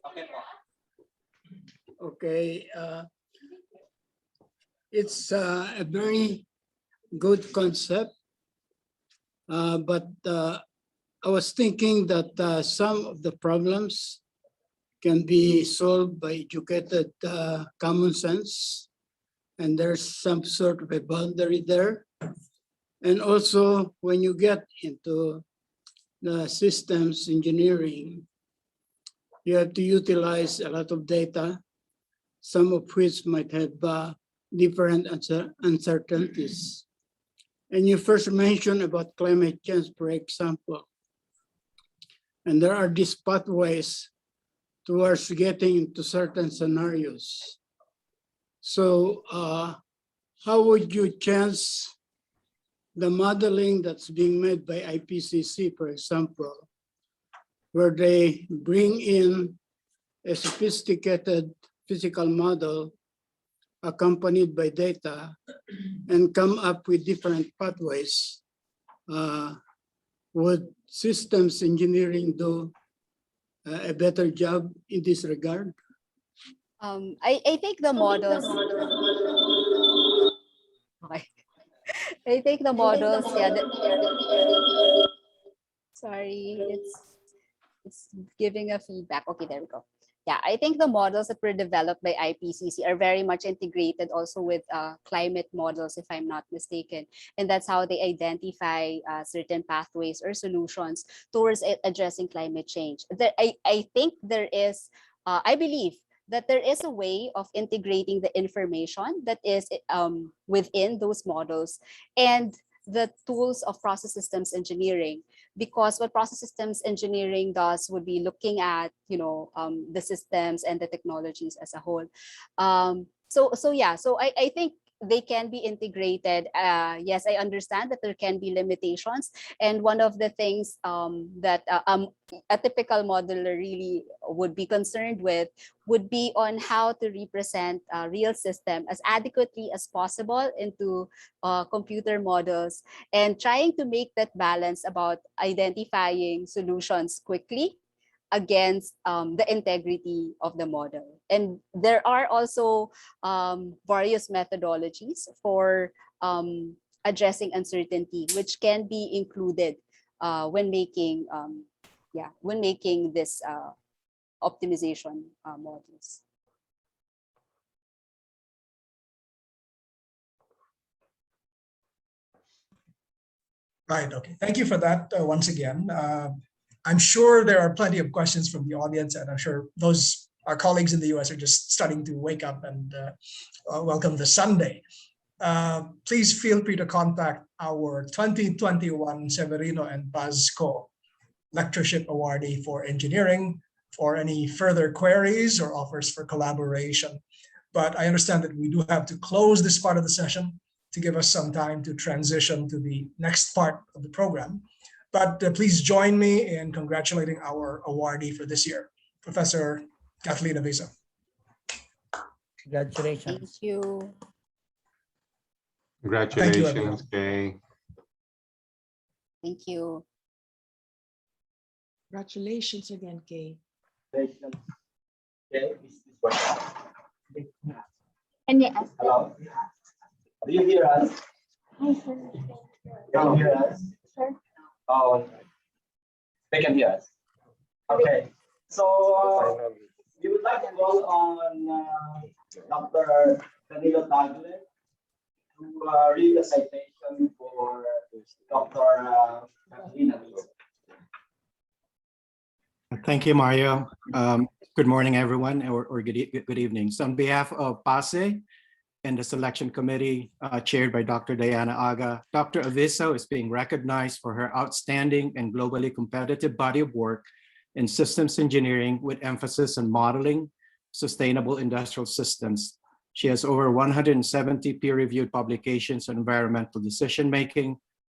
Okay po. Okay, it's a very good concept, but I was thinking that some of the problems can be solved by educated common sense, and there's some sort of a boundary there. And also, when you get into the systems engineering, you have to utilize a lot of data, some of which might have different uncertainties. And you first mentioned about climate change, for example. And there are these pathways towards getting into certain scenarios. So how would you change the modeling that's being made by IPCC, for example, where they bring in a sophisticated physical model accompanied by data and come up with different pathways? Would systems engineering do a better job in this regard? I think the models. Okay. I think the models, yeah. Sorry, it's giving a feedback. Okay, there we go. Yeah, I think the models that were developed by IPCC are very much integrated also with climate models, if I'm not mistaken. And that's how they identify certain pathways or solutions towards addressing climate change. I think there is, I believe that there is a way of integrating the information that is within those models and the tools of process systems engineering, because what process systems engineering does would be looking at the systems and the technologies as a whole. So I think they can be integrated. Yes, I understand that there can be limitations, and one of the things that a typical modeler really would be concerned with would be on how to represent a real system as adequately as possible into computer models, and trying to make that balance about identifying solutions quickly against the integrity of the model. And there are also various methodologies for addressing uncertainty, which can be included when making this optimization models. Right. Okay. Thank you for that once again. I'm sure there are plenty of questions from the audience, and I'm sure our colleagues in the US are just starting to wake up and welcome the Sunday. Please feel free to contact our 2021 Severino and Pazco Lectureship Awardee for Engineering for any further queries or offers for collaboration. But I understand that we do have to close this part of the session to give us some time to transition to the next part of the program. But please join me in congratulating our awardee for this year, Professor Kathleen Avisa. Congratulations. Thank you. Congratulations, Kay. Thank you. Congratulations again, Kay. And yes. Hello? Do you hear us? Hi, sir. Can you hear us? Sir. Oh, they can hear us. Okay. So we would like to call on Dr. Danilo Tagle to read the citation for Dr. Kathleen Avisa. Thank you, Mario. Good morning, everyone, or good evening. So on behalf of PASE and the selection committee chaired by Dr. Diana Aga, Dr. Aviso is being recognized for her outstanding and globally competitive body of work in systems engineering with emphasis on modeling sustainable industrial systems. She has over 170 peer-reviewed publications on environmental decision-making,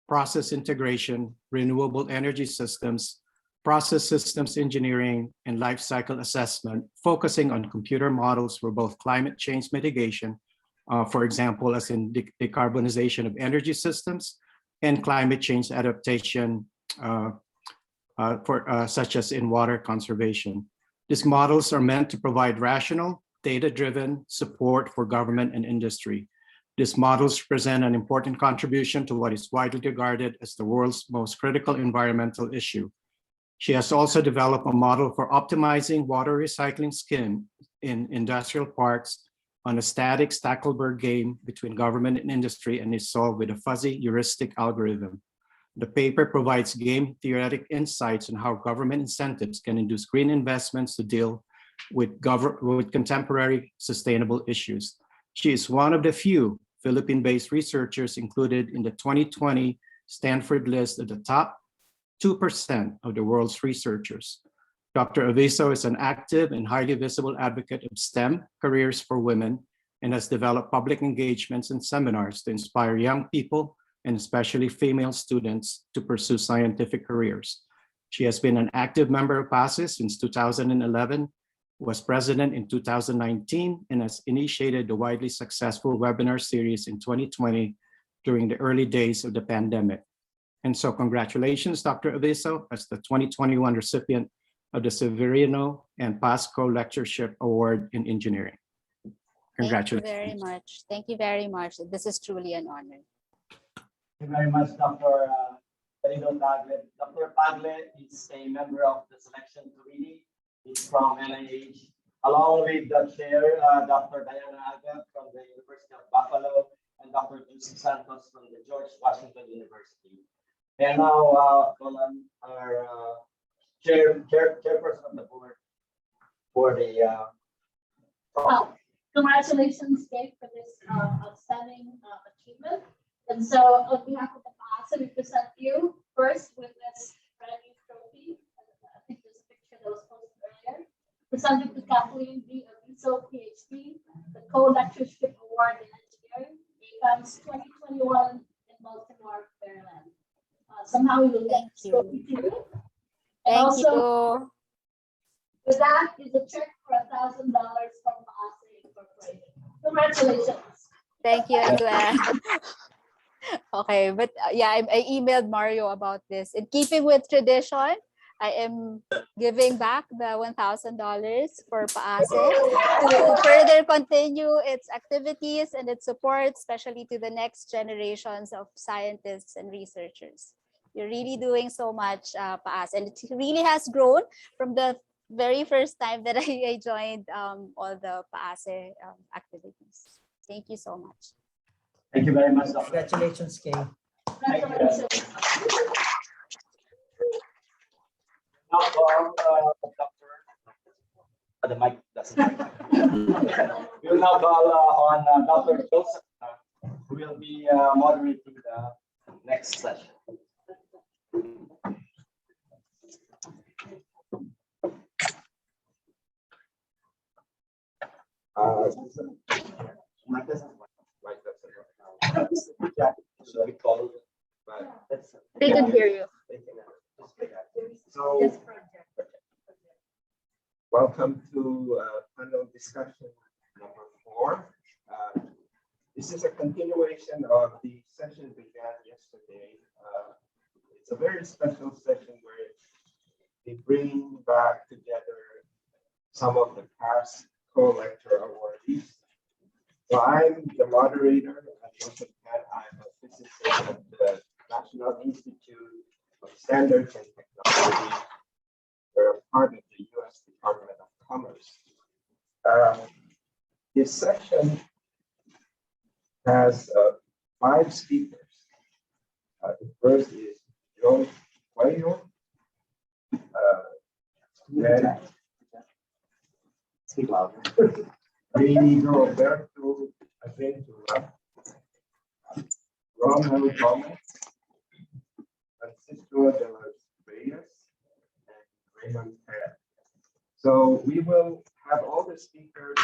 process integration, renewable energy systems, process systems engineering, and life cycle assessment, focusing on computer models for both climate change mitigation, for example, as in decarbonization of energy systems, and climate change adaptation, such as in water conservation. These models are meant to provide rational, data-driven support for government and industry. These models present an important contribution to what is widely regarded as the world's most critical environmental issue. She has also developed a model for optimizing water recycling scheme in industrial parks on a static Stackelberg game between government and industry, and is solved with a fuzzy heuristic algorithm. The paper provides game theoretic insights on how government incentives can induce green investments to deal with contemporary sustainable issues. She is one of the few Philippine-based researchers included in the 2020 Stanford list of the top 2% of the world's researchers. Dr. Aviso is an active and highly visible advocate of STEM careers for women and has developed public engagements and seminars to inspire young people and especially female students to pursue scientific careers. She has been an active member of PASE since 2011, was president in 2019, and has initiated the widely successful webinar series in 2020 during the early days of the pandemic. And so congratulations, Dr. Aviso, as the 2021 recipient of the Severino and Pasco Lectureship Award in Engineering. Congratulations. Thank you very much. Thank you very much. This is truly an honor. Thank you very much, Dr. Tagle. Dr. Tagle is a member of the selection committee. He's from NIH, along with the chair, Dr. Diana Aga from the University of Buffalo, and Dr. Lucy Santos from the George Washington University. And now, our chairperson of the board for the. Congratulations, Dave, for this outstanding achievement. And so, on behalf of the PASE, we present you first with this brand new trophy. I think there's a picture that was posted earlier. Presented to Kathleen B. Aviso, PhD, the Co-Lectureship Award in Engineering, APAMS 2021 in Baltimore, Maryland. Somehow we will get this trophy to you. And Thank also, you. with that is a check for $1,000 from PASE Incorporated. Congratulations. Thank you, Glenn. Okay, but yeah, I emailed Mario about this. In keeping with tradition, I am giving back the $1,000 for PASE to further continue its activities and its support, especially to the next generations of scientists and researchers. You're really doing so much, PASE, and it really has grown from the very first time that I joined all the PASE activities. Thank you so much. Thank you very much, Dr. Congratulations, Kay. Congratulations. Now, the mic doesn't work. We will now call on Dr. Joseph, who will be moderating the next session. Should we call? They can hear you. So, welcome to panel discussion number 4. This is a continuation of the session began yesterday. It's a very special session where we bring back together some of the past co-lecture awardees. So I'm the moderator, Joseph Cat. I'm a physicist at the National Institute of Standards and Technology. We're a part of the U.S. Department of Commerce. This session has 5 speakers. The first is Joe Cuello, Speak louder. Di Roberto Aventura, Romel Gomez, Francisco de los Reyes, and Raymond Perez. So we will have all the speakers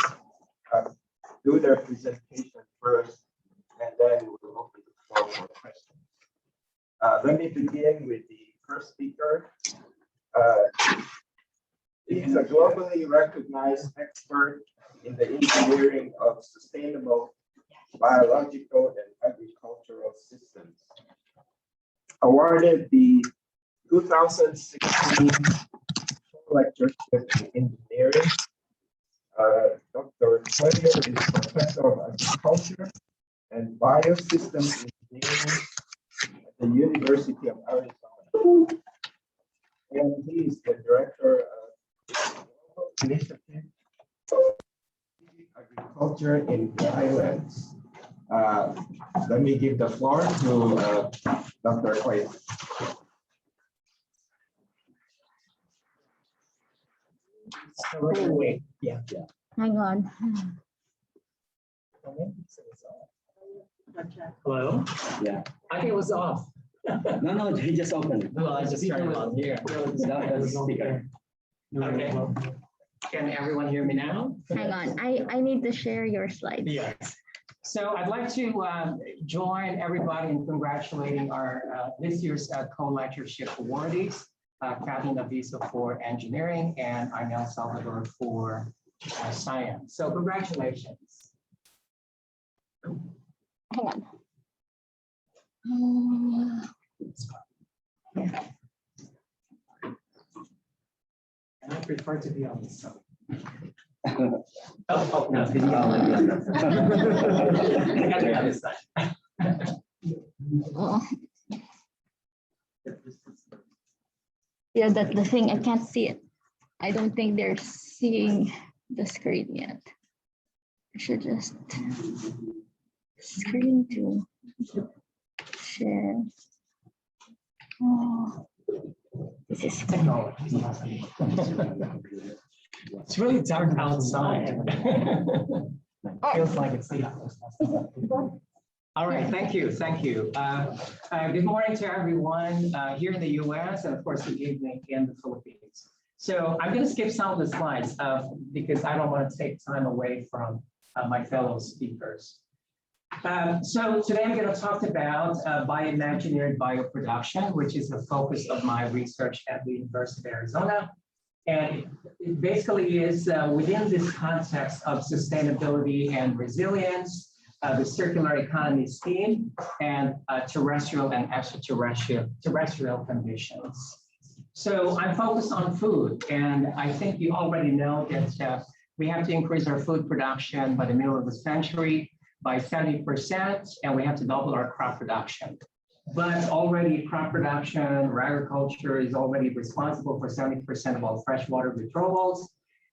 do their presentation first, and then we'll open the floor for questions. Let me begin with the first speaker. He is a globally recognized expert in the engineering of sustainable biological and agricultural systems. Awarded the 2016 Lectureship in Engineering. Dr. Cuellar is Professor of Agriculture and Biosystems Engineering at the University of Arizona. And he is the Director of the Global Initiative of Agriculture in Highlands. Let me give the floor to Dr. Cuellar. Wait, yeah. Hang on. Hello? Yeah. I think it was off. No, he just opened. Well, I just turned it on here. That's the speaker. Okay. Can everyone hear me now? Hang on, I need to share your slides. Yes. So I'd like to join everybody in congratulating our this year's co-lectureship awardees, Kathleen Aviso for engineering and Arnel Salvador for science. So congratulations. Hang on. And I prefer to be on this side. Oh, no, video. I gotta be on this side. Yeah, that's the thing. I can't see it. I don't think they're seeing the screen yet. I should just screen to share. Oh, this is technology. It's really dark outside. Feels like it's the All right, thank you, thank you. Good morning to everyone here in the US and of course good evening in the Philippines. So I'm going to skip some of the slides because I don't want to take time away from my fellow speakers. So today I'm going to talk about bioengineered bioproduction, which is the focus of my research at the University of Arizona. And it basically is within this context of sustainability and resilience, the circular economy scheme, and terrestrial and extraterrestrial conditions. So I'm focused on food, and I think you already know that we have to increase our food production by the middle of the century by 70%, and we have to double our crop production. But already crop production or agriculture is already responsible for 70% of all freshwater withdrawals,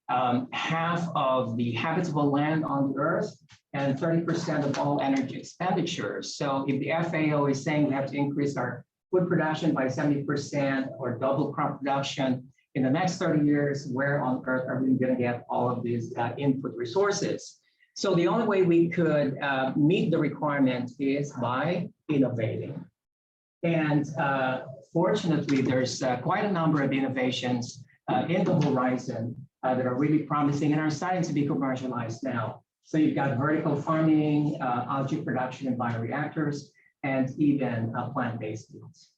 half of the habitable land on the earth, and 30% of all energy expenditures. So if the FAO is saying we have to increase our food production by 70% or double crop production in the next 30 years, where on earth are we going to get all of these input resources? So the only way we could meet the requirement is by innovating. And fortunately, there's quite a number of innovations in the horizon that are really promising and are starting to be commercialized now. So you've got vertical farming, algae production in bioreactors, and even plant-based foods.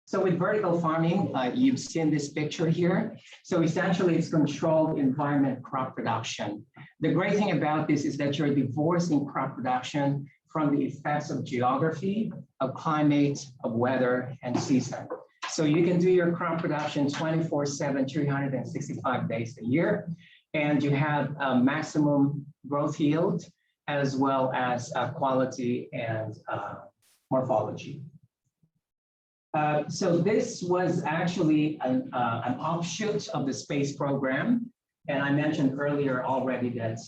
So with vertical farming, you've seen this picture here. So essentially, it's controlled environment crop production. The great thing about this is that you're divorcing crop production from the effects of geography, of climate, of weather, and season. So you can do your crop production 24/7, 365 days a year, and you have a maximum growth yield, as well as quality and morphology. So this was actually an offshoot of the space program. And I mentioned earlier already that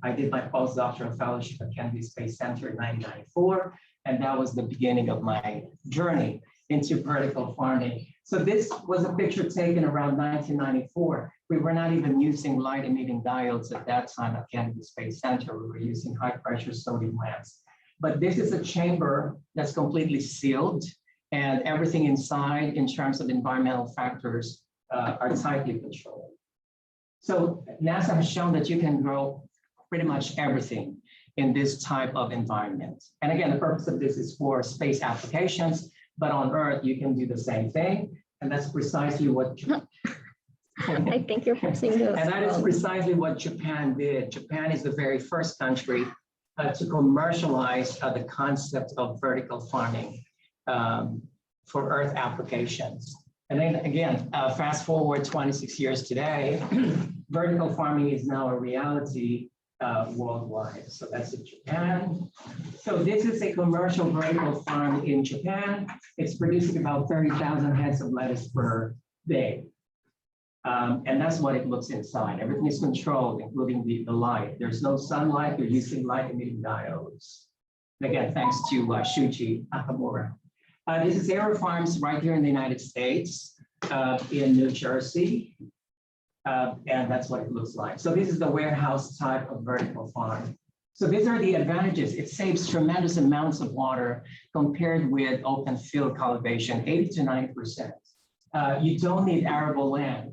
I did my postdoctoral fellowship at Kennedy Space Center in 1994, and that was the beginning of my journey into vertical farming. So this was a picture taken around 1994. We were not even using light emitting diodes at that time at Kennedy Space Center. We were using high pressure sodium lamps. But this is a chamber that's completely sealed, and everything inside in terms of environmental factors are tightly controlled. So NASA has shown that you can grow pretty much everything in this type of environment. And again, the purpose of this is for space applications, but on Earth, you can do the same thing. And that's precisely what I think you're pressing the. and that is precisely what Japan did. Japan is the very first country to commercialize the concept of vertical farming for Earth applications. And then again, fast forward 26 years today, vertical farming is now a reality worldwide. So that's in Japan. So this is a commercial vertical farm in Japan. It's producing about 30,000 heads of lettuce per day. And that's what it looks inside. Everything is controlled, including the light. There's no sunlight. They're using light emitting diodes. And again, thanks to Shuji Nakamura. This is Aero Farms right here in the United States, in New Jersey. And that's what it looks like. So this is the warehouse type of vertical farm. So these are the advantages. It saves tremendous amounts of water compared with open field cultivation, 80 to 90%. You don't need arable land.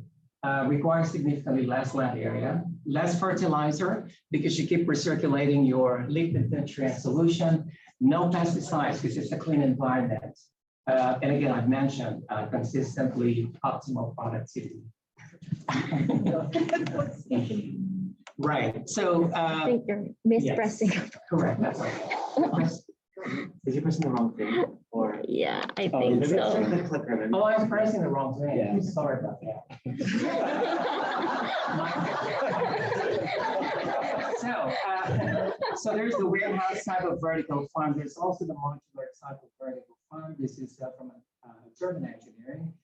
Requires significantly less land area, less fertilizer because you keep recirculating your liquid nutrient solution, no pesticides because it's a clean environment. And again, I've mentioned consistently optimal productivity. Right. So I think you're mispressing. Yes, correct. That's right. Is he pressing the wrong thing? Or yeah, I think so. Oh, I'm pressing the wrong thing. Yeah. Sorry about that. So there's the warehouse type of vertical farm. There's also the modular type of vertical farm. This is from a German engineering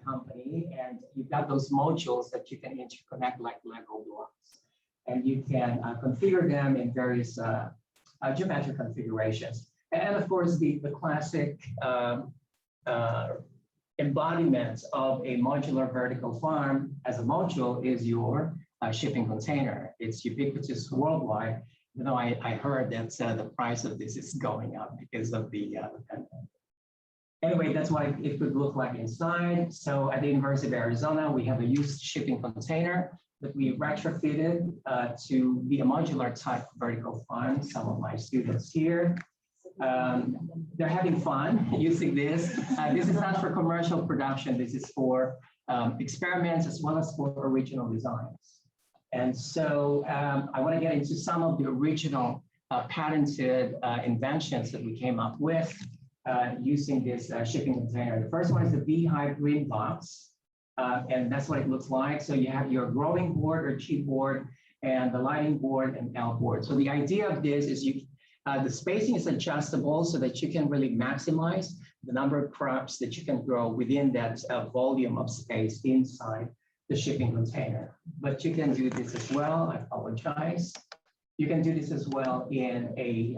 company, and you've got those modules that you can interconnect like Lego blocks, and you can configure them in various geometric configurations. And of course, the classic embodiment of a modular vertical farm as a module is your shipping container. It's ubiquitous worldwide, even though I heard that the price of this is going up because of the pandemic. Anyway, that's what it could look like inside. So at the University of Arizona, we have a used shipping container that we retrofitted to be a modular type vertical farm. Some of my students here, they're having fun using this. This is not for commercial production. This is for experiments as well as for original designs. And so I want to get into some of the original patented inventions that we came up with using this shipping container. The first one is the beehive green box. And that's what it looks like. So you have your growing board or G board and the lighting board and L board. So the idea of this is the spacing is adjustable so that you can really maximize the number of crops that you can grow within that volume of space inside the shipping container. But you can do this as well. I apologize. You can do this as well in a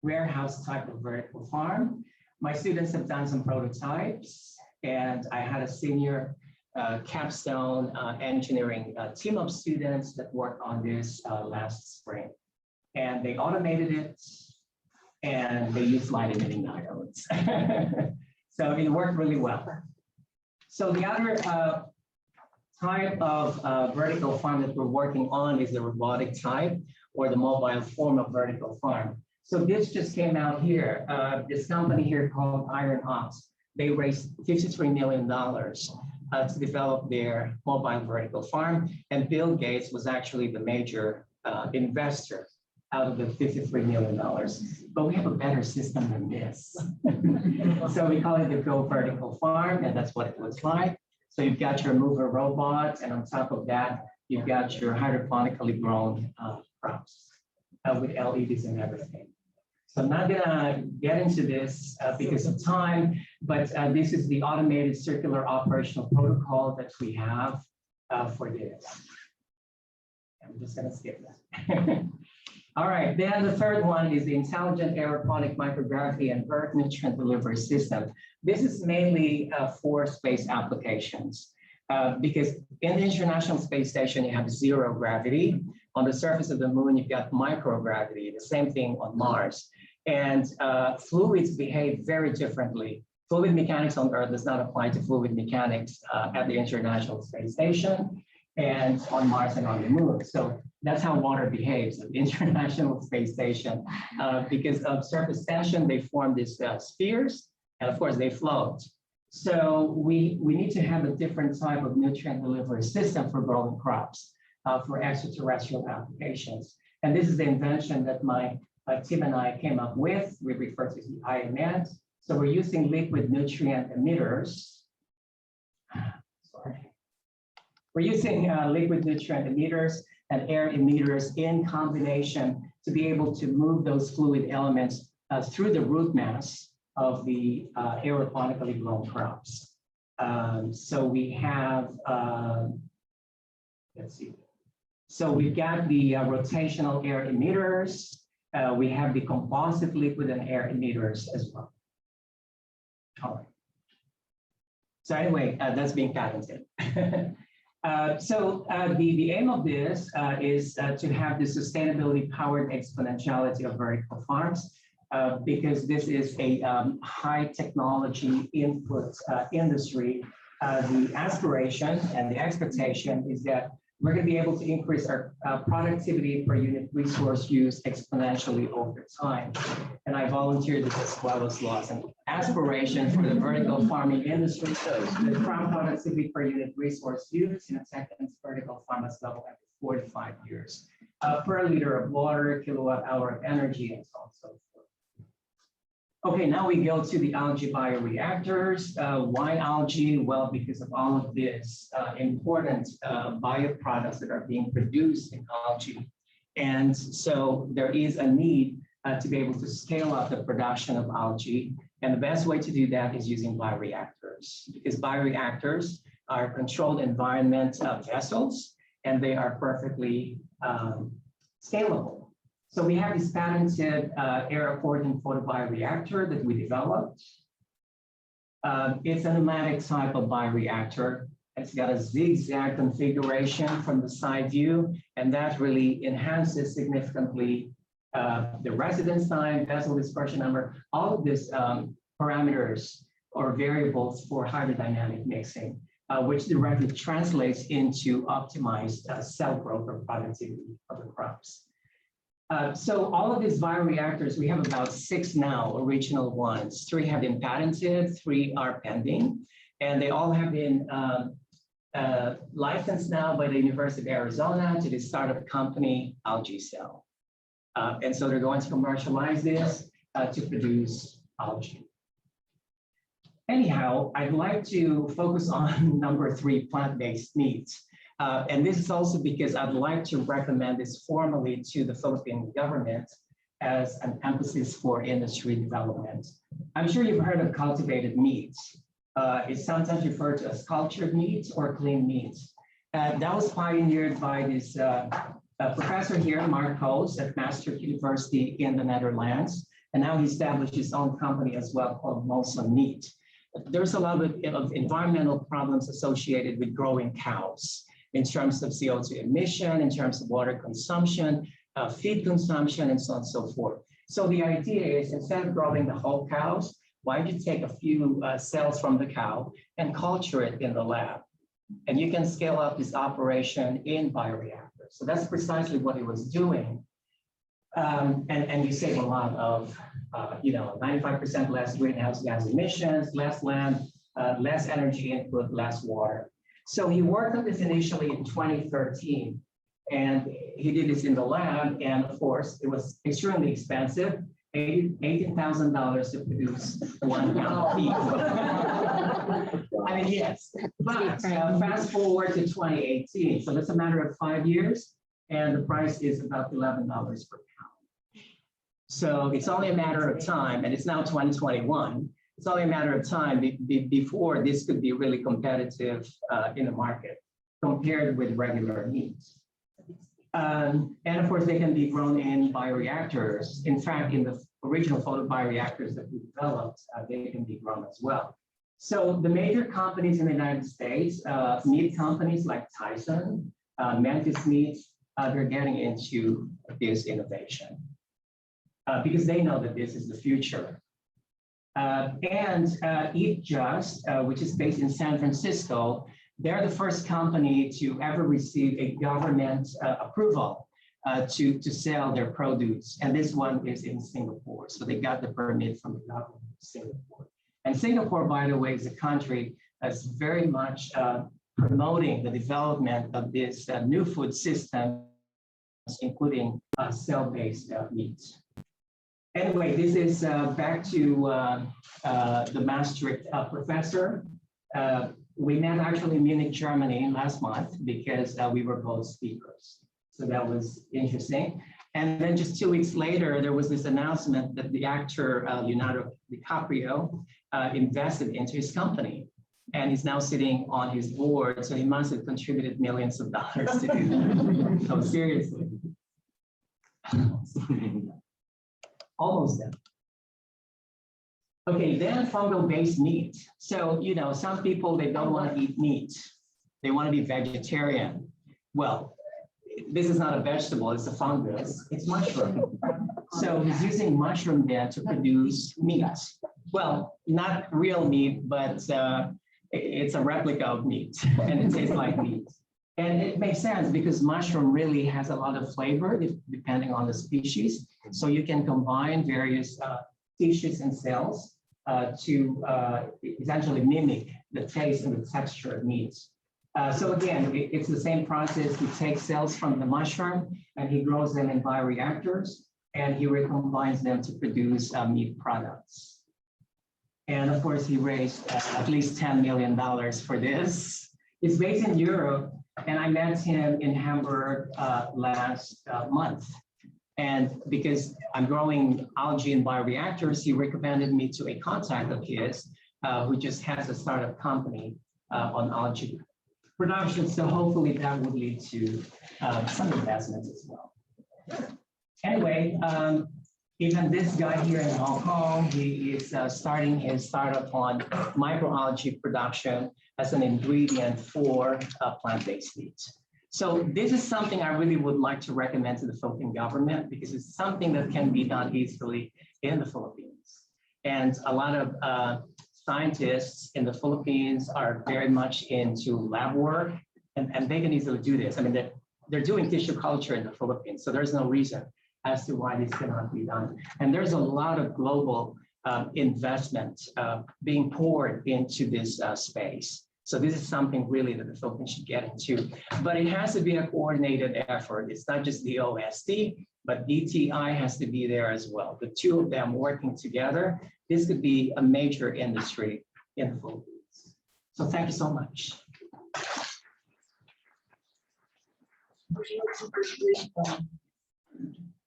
warehouse type of vertical farm. My students have done some prototypes, and I had a senior capstone engineering team of students that worked on this last spring. And they automated it, and they used light emitting diodes. So it worked really well. So the other type of vertical farm that we're working on is the robotic type or the mobile form of vertical farm. So this just came out here. This company here called Iron Ox, they raised $53 million to develop their mobile vertical farm. And Bill Gates was actually the major investor out of the $53 million. But we have a better system than this. So we call it the Go Vertical Farm, and that's what it looks like. So you've got your mover robot, and on top of that, you've got your hydroponically grown crops with LEDs and everything. So I'm not gonna get into this because of time, but this is the automated circular operational protocol that we have for this. I'm just gonna skip that. All right, then the third one is the Intelligent Aeroponic Microgravity and Earth Nutrient Delivery System. This is mainly for space applications because in the International Space Station, you have zero gravity. On the surface of the moon, you've got microgravity, the same thing on Mars. And fluids behave very differently. Fluid mechanics on Earth does not apply to fluid mechanics at the International Space Station and on Mars and on the moon. So that's how water behaves at the International Space Station. Because of surface tension, they form these spheres, and of course they float. So we need to have a different type of nutrient delivery system for growing crops, for extraterrestrial applications. And this is the invention that my team and I came up with. We refer to as the IMN. So we're using liquid nutrient emitters. Sorry. We're using liquid nutrient emitters and air emitters in combination to be able to move those fluid elements through the root mass of the aeroponically grown crops. So we have, let's see. So we've got the rotational air emitters. We have the composite liquid and air emitters as well. All right. So anyway, that's being patented. The aim of this is to have the sustainability powered exponentiality of vertical farms because this is a high technology input industry. The aspiration and the expectation is that we're going to be able to increase our productivity per unit resource use exponentially over time. And I volunteered this as well as loss and aspiration for the vertical farming industry. So the crop productivity per unit resource use in a Texas vertical farm must level every 4 to 5 years per liter of water, kilowatt hour of energy, and so on and so forth. Okay, now we go to the algae bioreactors. Why algae? Well, because of all of this important bioproducts that are being produced in algae. And so there is a need to be able to scale up the production of algae. And the best way to do that is using bioreactors, because bioreactors are controlled environment vessels, and they are perfectly scalable. So we have this patented air-accordant photobioreactor that we developed. It's a pneumatic type of bioreactor. It's got a zigzag configuration from the side view, and that really enhances significantly the residence time, vessel dispersion number, all of these parameters or variables for hydrodynamic mixing, which directly translates into optimized cell growth or productivity of the crops. So all of these bioreactors, we have about 6 now, original ones. 3 have been patented, 3 are pending, and they all have been licensed now by the University of Arizona to the startup company AlgaeCell. And so they're going to commercialize this to produce algae. Anyhow, I'd like to focus on number 3, plant-based meat. And this is also because I'd like to recommend this formally to the Philippine government as an emphasis for industry development. I'm sure you've heard of cultivated meats. It's sometimes referred to as cultured meats or clean meats. That was pioneered by this professor here, Mark Koos at Maastricht University in the Netherlands. And now he established his own company as well called Molson Meat. There's a lot of environmental problems associated with growing cows, in terms of CO2 emission, in terms of water consumption, feed consumption, and so on and so forth. So the idea is, instead of growing the whole cows, why don't you take a few cells from the cow and culture it in the lab? And you can scale up this operation in bioreactors. So that's precisely what he was doing. And you save a lot of, 95% less greenhouse gas emissions, less land, less energy input, less water. So he worked on this initially in 2013, and he did this in the lab. And of course, it was extremely expensive, $18,000 to produce 1 pound of beef. I mean, yes, but fast forward to 2018. So that's a matter of 5 years, and the price is about $11 per pound. So it's only a matter of time, and it's now 2021. It's only a matter of time before this could be really competitive in the market compared with regular meat. And of course, they can be grown in bioreactors. In fact, in the original photobioreactors that we developed, they can be grown as well. So the major companies in the United States, meat companies like Tyson, Memphis Meats, they're getting into this innovation because they know that this is the future. And Eat Just, which is based in San Francisco, they're the first company to ever receive a government approval to sell their produce. And this one is in Singapore. So they got the permit from the government of Singapore. And Singapore, by the way, is a country that's very much promoting the development of this new food system, including cell-based meats. Anyway, this is back to the Maastricht professor. We met actually in Munich, Germany last month because we were both speakers. So that was interesting. And then just 2 weeks later, there was this announcement that the actor Leonardo DiCaprio invested into his company. And he's now sitting on his board. So he must have contributed millions of dollars to do that. So seriously. Almost there. Okay, then fungal-based meat. So, you know, some people, they don't want to eat meat. They want to be vegetarian. Well, this is not a vegetable, it's a fungus. It's mushroom. So he's using mushroom then to produce meat. Well, not real meat, but it's a replica of meat and it tastes like meat. And it makes sense because mushroom really has a lot of flavor depending on the species. So you can combine various tissues and cells to essentially mimic the taste and the texture of meat. So again, it's the same process. He takes cells from the mushroom and he grows them in bioreactors and he recombines them to produce meat products. And of course, he raised at least $10 million for this. It's based in Europe. And I met him in Hamburg last month. And because I'm growing algae in bioreactors, he recommended me to a contact of his who just has a startup company on algae production. So hopefully that would lead to some investments as well. Anyway, even this guy here in Hong Kong, he is starting his startup on microalgae production as an ingredient for plant-based meat. So this is something I really would like to recommend to the Philippine government because it's something that can be done easily in the Philippines. And a lot of scientists in the Philippines are very much into lab work and they can easily do this. I mean, they're doing tissue culture in the Philippines, so there's no reason as to why this cannot be done. And there's a lot of global investment being poured into this space. So this is something really that the Philippines should get into, but it has to be a coordinated effort. It's not just the OSD, but DTI has to be there as well. The two of them working together, this could be a major industry in the Philippines. So thank you so much.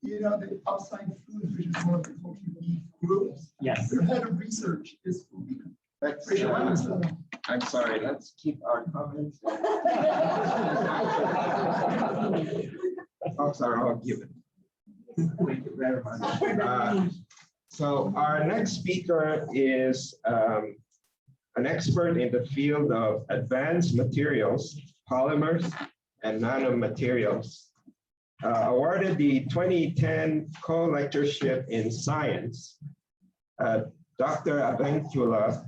You know, the outside foods, which is more of the culture beef groups. Yes. Their head of research is Filipino. I'm sorry, let's keep our comments. Talks are all given. Thank you very much. So our next speaker is an expert in the field of advanced materials, polymers, and nanomaterials. Awarded the 2010 co-lectureship in science, Dr. Abencula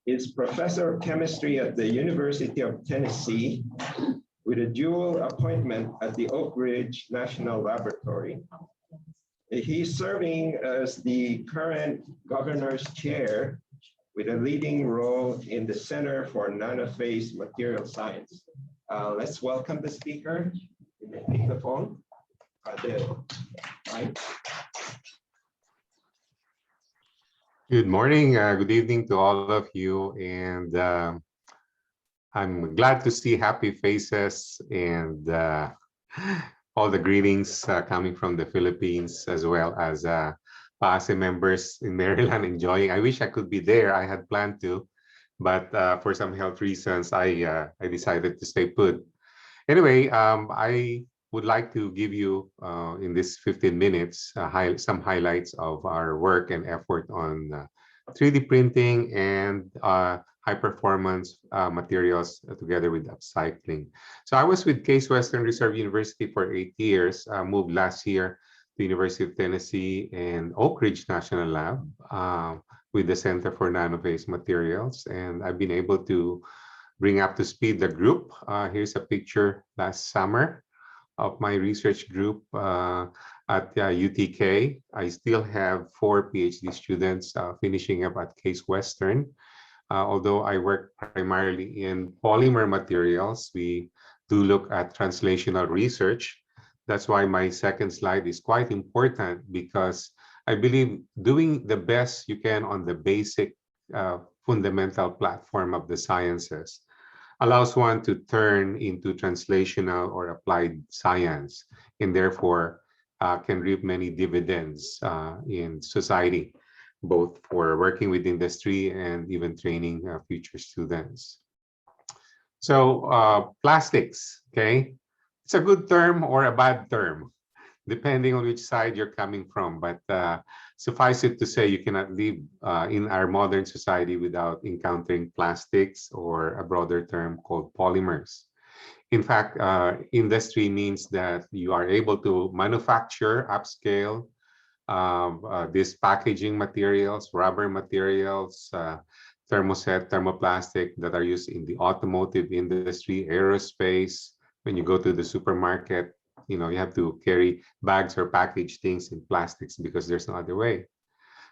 is professor of chemistry at the University of Tennessee with a dual appointment at the Oak Ridge National Laboratory. He's serving as the current governor's chair with a leading role in the Center for Nanophase Material Science. Let's welcome the speaker. You may take the phone. Good morning, good evening to all of you, and I'm glad to see happy faces and all the greetings coming from the Philippines, as well as PASE members in Maryland enjoying. I wish I could be there. I had planned to, but for some health reasons, I decided to stay put. Anyway, I would like to give you in this 15 minutes some highlights of our work and effort on 3D printing and high performance materials together with upcycling. So I was with Case Western Reserve University for 8 years, moved last year to University of Tennessee and Oak Ridge National Lab with the Center for Nanophase Materials. And I've been able to bring up to speed the group. Here's a picture last summer of my research group at UTK. I still have 4 PhD students finishing up at Case Western. Although I work primarily in polymer materials, we do look at translational research. That's why my second slide is quite important, because I believe doing the best you can on the basic fundamental platform of the sciences allows one to turn into translational or applied science, and therefore can reap many dividends in society, both for working with industry and even training future students. So plastics, okay? It's a good term or a bad term, depending on which side you're coming from. But suffice it to say, you cannot live in our modern society without encountering plastics, or a broader term called polymers. In fact, industry means that you are able to manufacture, upscale these packaging materials, rubber materials, thermoset, thermoplastic that are used in the automotive industry, aerospace. When you go to the supermarket, you have to carry bags or package things in plastics because there's no other way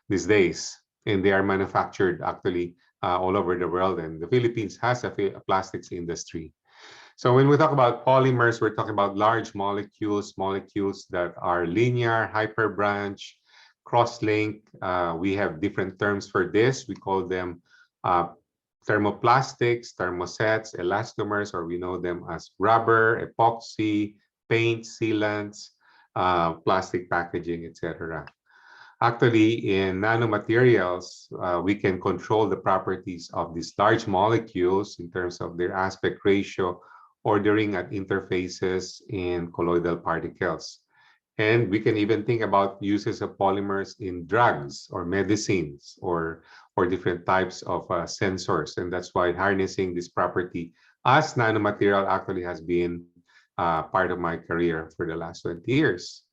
these days. And they are manufactured actually all over the world. And the Philippines has a plastics industry. So when we talk about polymers, we're talking about large molecules that are linear, hyperbranch, cross-link. We have different terms for this. We call them thermoplastics, thermosets, elastomers, or we know them as rubber, epoxy, paint, sealants, plastic packaging, etc. Actually, in nanomaterials, we can control the properties of these large molecules in terms of their aspect ratio, ordering at interfaces in colloidal particles. And we can even think about uses of polymers in drugs or medicines or different types of sensors. And that's why harnessing this property as nanomaterial actually has been part of my career for the last 20 years.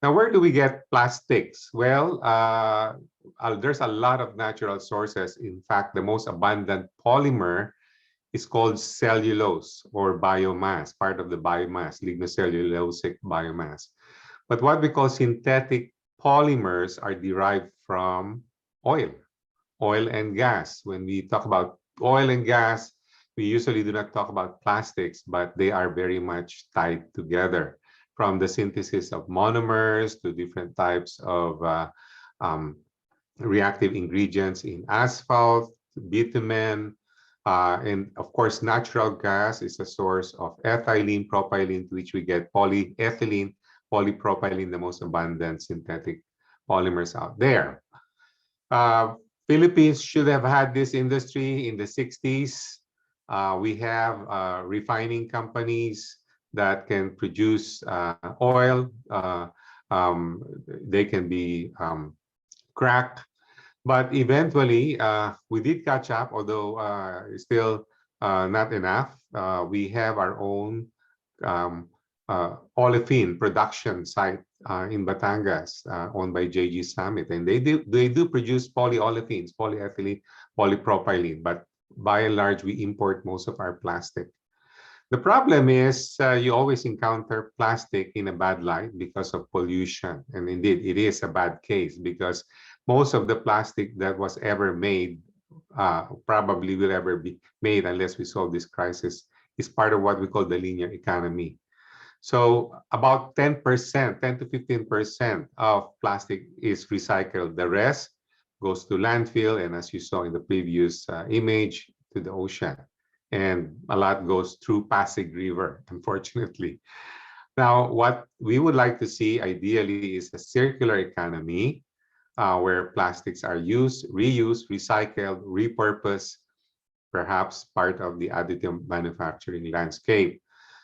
Now, where do we get plastics? Well, there's a lot of natural sources. In fact, the most abundant polymer is called cellulose or biomass, part of the biomass, lignocellulosic biomass. But what we call synthetic polymers are derived from oil and gas. When we talk about oil and gas, we usually do not talk about plastics, but they are very much tied together, from the synthesis of monomers to different types of reactive ingredients in asphalt, bitumen, and of course, natural gas is a source of ethylene, propylene, to which we get polyethylene, polypropylene, the most abundant synthetic polymers out there. Philippines should have had this industry in the 60s. We have refining companies that can produce oil. They can be cracked. But eventually, we did catch up, although still not enough. We have our own olefin production site in Batangas, owned by JG Summit, and they do produce polyolefins, polyethylene, polypropylene. But by and large, we import most of our plastic. The problem is you always encounter plastic in a bad light because of pollution, and indeed, it is a bad case because most of the plastic that was ever made, probably will ever be made unless we solve this crisis, is part of what we call the linear economy. So about 10%, 10 to 15% of plastic is recycled. The rest goes to landfill, and as you saw in the previous image, to the ocean. And a lot goes through Pasig River, unfortunately. Now, what we would like to see ideally is a circular economy, where plastics are used, reused, recycled, repurposed, perhaps part of the additive manufacturing landscape.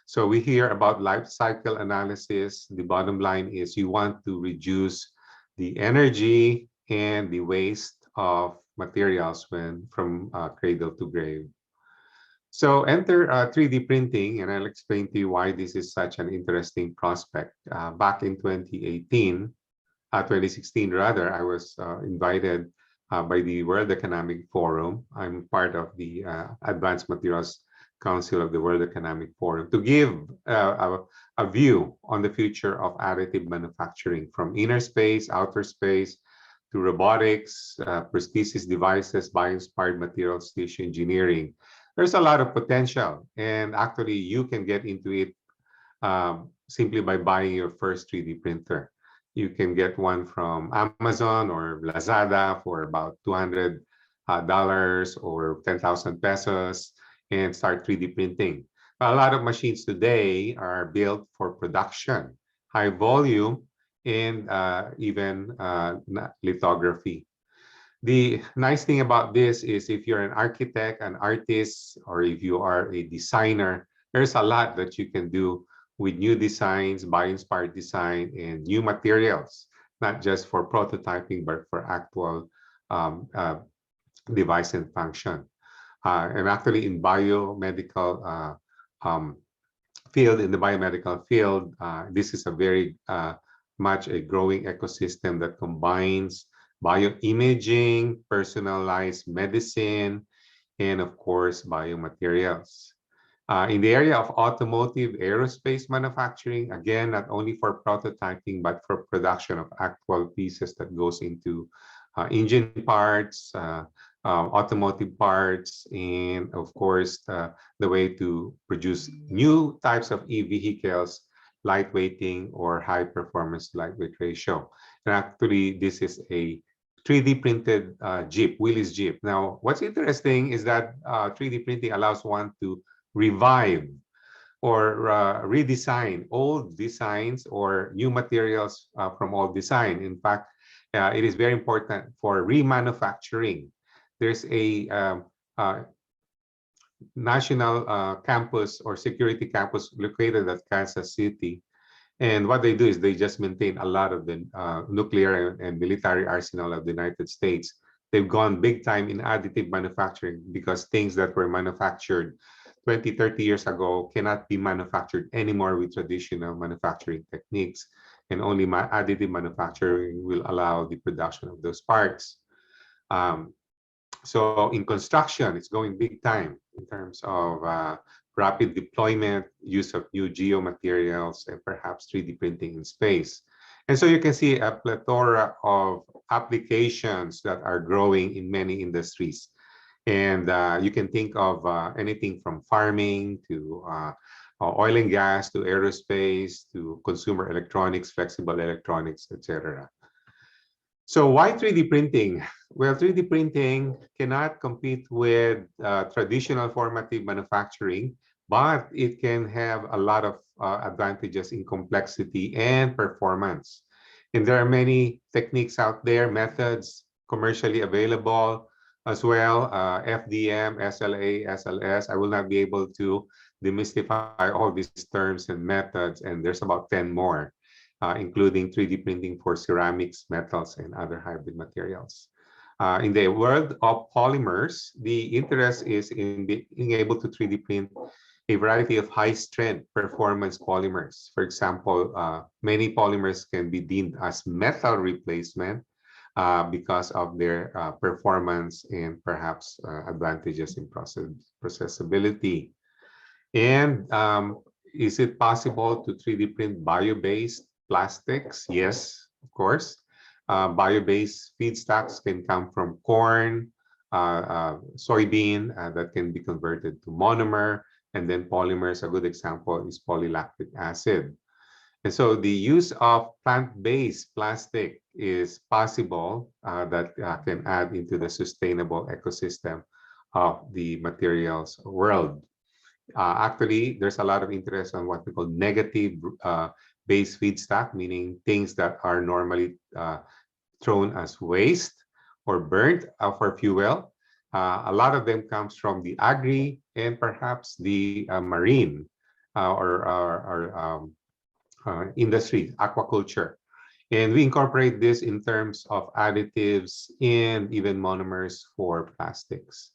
So we hear about life cycle analysis. The bottom line is you want to reduce the energy and the waste of materials when from cradle to grave. So enter 3D printing, and I'll explain to you why this is such an interesting prospect. Back in 2018, 2016 rather, I was invited by the World Economic Forum. I'm part of the Advanced Materials Council of the World Economic Forum to give a view on the future of additive manufacturing, from inner space, outer space, to robotics, prosthesis devices, bio-inspired materials, tissue engineering. There's a lot of potential, and actually you can get into it simply by buying your first 3D printer. You can get one from Amazon or Lazada for about $200 or 10,000 pesos and start 3D printing. A lot of machines today are built for production, high volume, and even lithography. The nice thing about this is if you're an architect, an artist, or if you are a designer, there's a lot that you can do with new designs, bio-inspired design, and new materials, not just for prototyping, but for actual device and function. And actually in biomedical field, in the biomedical field, this is a very much a growing ecosystem that combines bioimaging, personalized medicine, and of course, biomaterials. In the area of automotive aerospace manufacturing, again, not only for prototyping, but for production of actual pieces that goes into engine parts, automotive parts, and of course, the way to produce new types of e-vehicles, lightweighting or high performance lightweight ratio. And actually, this is a 3D printed Jeep, Willys Jeep. Now, what's interesting is that 3D printing allows one to revive or redesign old designs or new materials from old design. In fact, it is very important for remanufacturing. There's a national campus or security campus located at Kansas City. And what they do is they just maintain a lot of the nuclear and military arsenal of the United States. They've gone big time in additive manufacturing because things that were manufactured 20, 30 years ago cannot be manufactured anymore with traditional manufacturing techniques. And only additive manufacturing will allow the production of those parts. So in construction, it's going big time in terms of rapid deployment, use of new geomaterials, and perhaps 3D printing in space. And so you can see a plethora of applications that are growing in many industries. And you can think of anything from farming to oil and gas to aerospace to consumer electronics, flexible electronics, etc. So why 3D printing? Well, 3D printing cannot compete with traditional formative manufacturing, but it can have a lot of advantages in complexity and performance. And there are many techniques out there, methods commercially available as well, FDM, SLA, SLS. I will not be able to demystify all these terms and methods, and there's about 10 more. Including 3D printing for ceramics, metals, and other hybrid materials. In the world of polymers, the interest is in being able to 3D print a variety of high-strength performance polymers. For example, many polymers can be deemed as metal replacement because of their performance and perhaps advantages in processability. And is it possible to 3D print bio-based plastics? Yes, of course. Bio-based feedstocks can come from corn, soybean that can be converted to monomer, and then polymers. A good example is polylactic acid. And so the use of plant-based plastic is possible that can add into the sustainable ecosystem of the materials world. Actually, there's a lot of interest on what we call negative base feedstock, meaning things that are normally thrown as waste or burnt for fuel. A lot of them comes from the agri and perhaps the marine our industry, aquaculture. And we incorporate this in terms of additives and even monomers for plastics.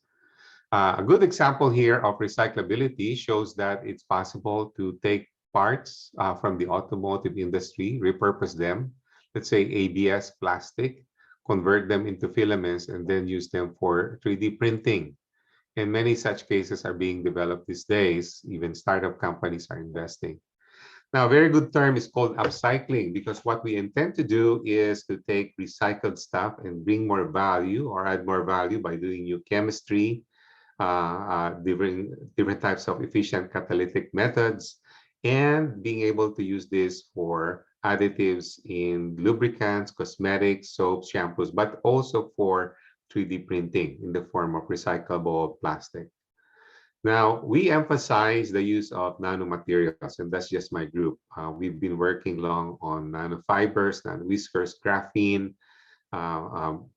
A good example here of recyclability shows that it's possible to take parts from the automotive industry, repurpose them, let's say ABS plastic, convert them into filaments, and then use them for 3D printing. And many such cases are being developed these days. Even startup companies are investing. Now, a very good term is called upcycling, because what we intend to do is to take recycled stuff and bring more value or add more value by doing new chemistry, different types of efficient catalytic methods, and being able to use this for additives in lubricants, cosmetics, soaps, shampoos, but also for 3D printing in the form of recyclable plastic. Now, we emphasize the use of nanomaterials, and that's just my group. We've been working long on nanofibers, nanowhiskers, graphene,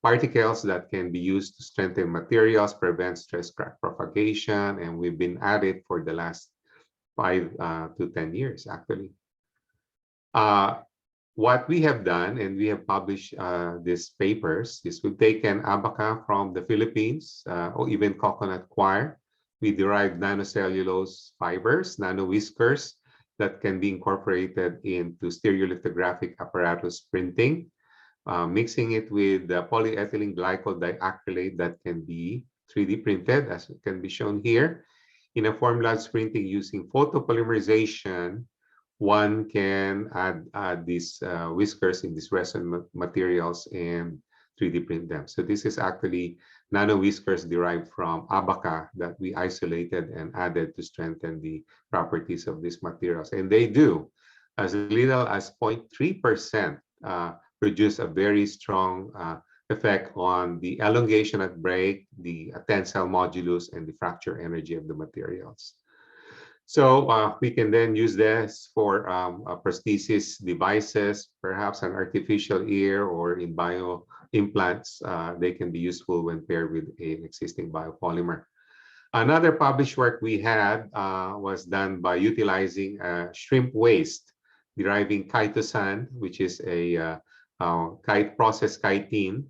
particles that can be used to strengthen materials, prevent stress crack propagation, and we've been at it for the last 5 to 10 years, actually. What we have done, and we have published these papers, is we've taken abaca from the Philippines, or even coconut coir. We derived nanocellulose fibers, nanowhiskers that can be incorporated into stereolithographic apparatus printing, mixing it with the polyethylene glycol diacrylate that can be 3D printed, as it can be shown here. In a formalized printing using photopolymerization, one can add these whiskers in these resin materials and 3D print them. So this is actually nano whiskers derived from abaca that we isolated and added to strengthen the properties of these materials. And they do, as little as 0.3%, produce a very strong effect on the elongation at break, the tensile modulus, and the fracture energy of the materials. So we can then use this for prosthesis devices, perhaps an artificial ear, or in bio implants. They can be useful when paired with an existing biopolymer. Another published work we had was done by utilizing shrimp waste, deriving chitosan, which is a processed chitin,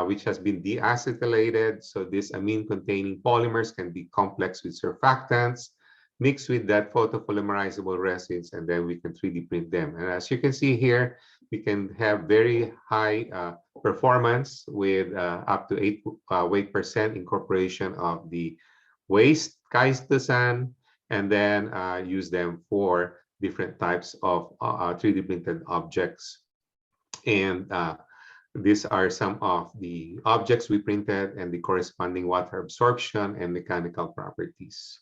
which has been deacetylated. So these amine-containing polymers can be complex with surfactants, mixed with that photopolymerizable resins, and then we can 3D print them. And as you can see here, we can have very high performance with up to 8% incorporation of the waste chitosan, and then use them for different types of 3D printed objects. And these are some of the objects we printed and the corresponding water absorption and mechanical properties.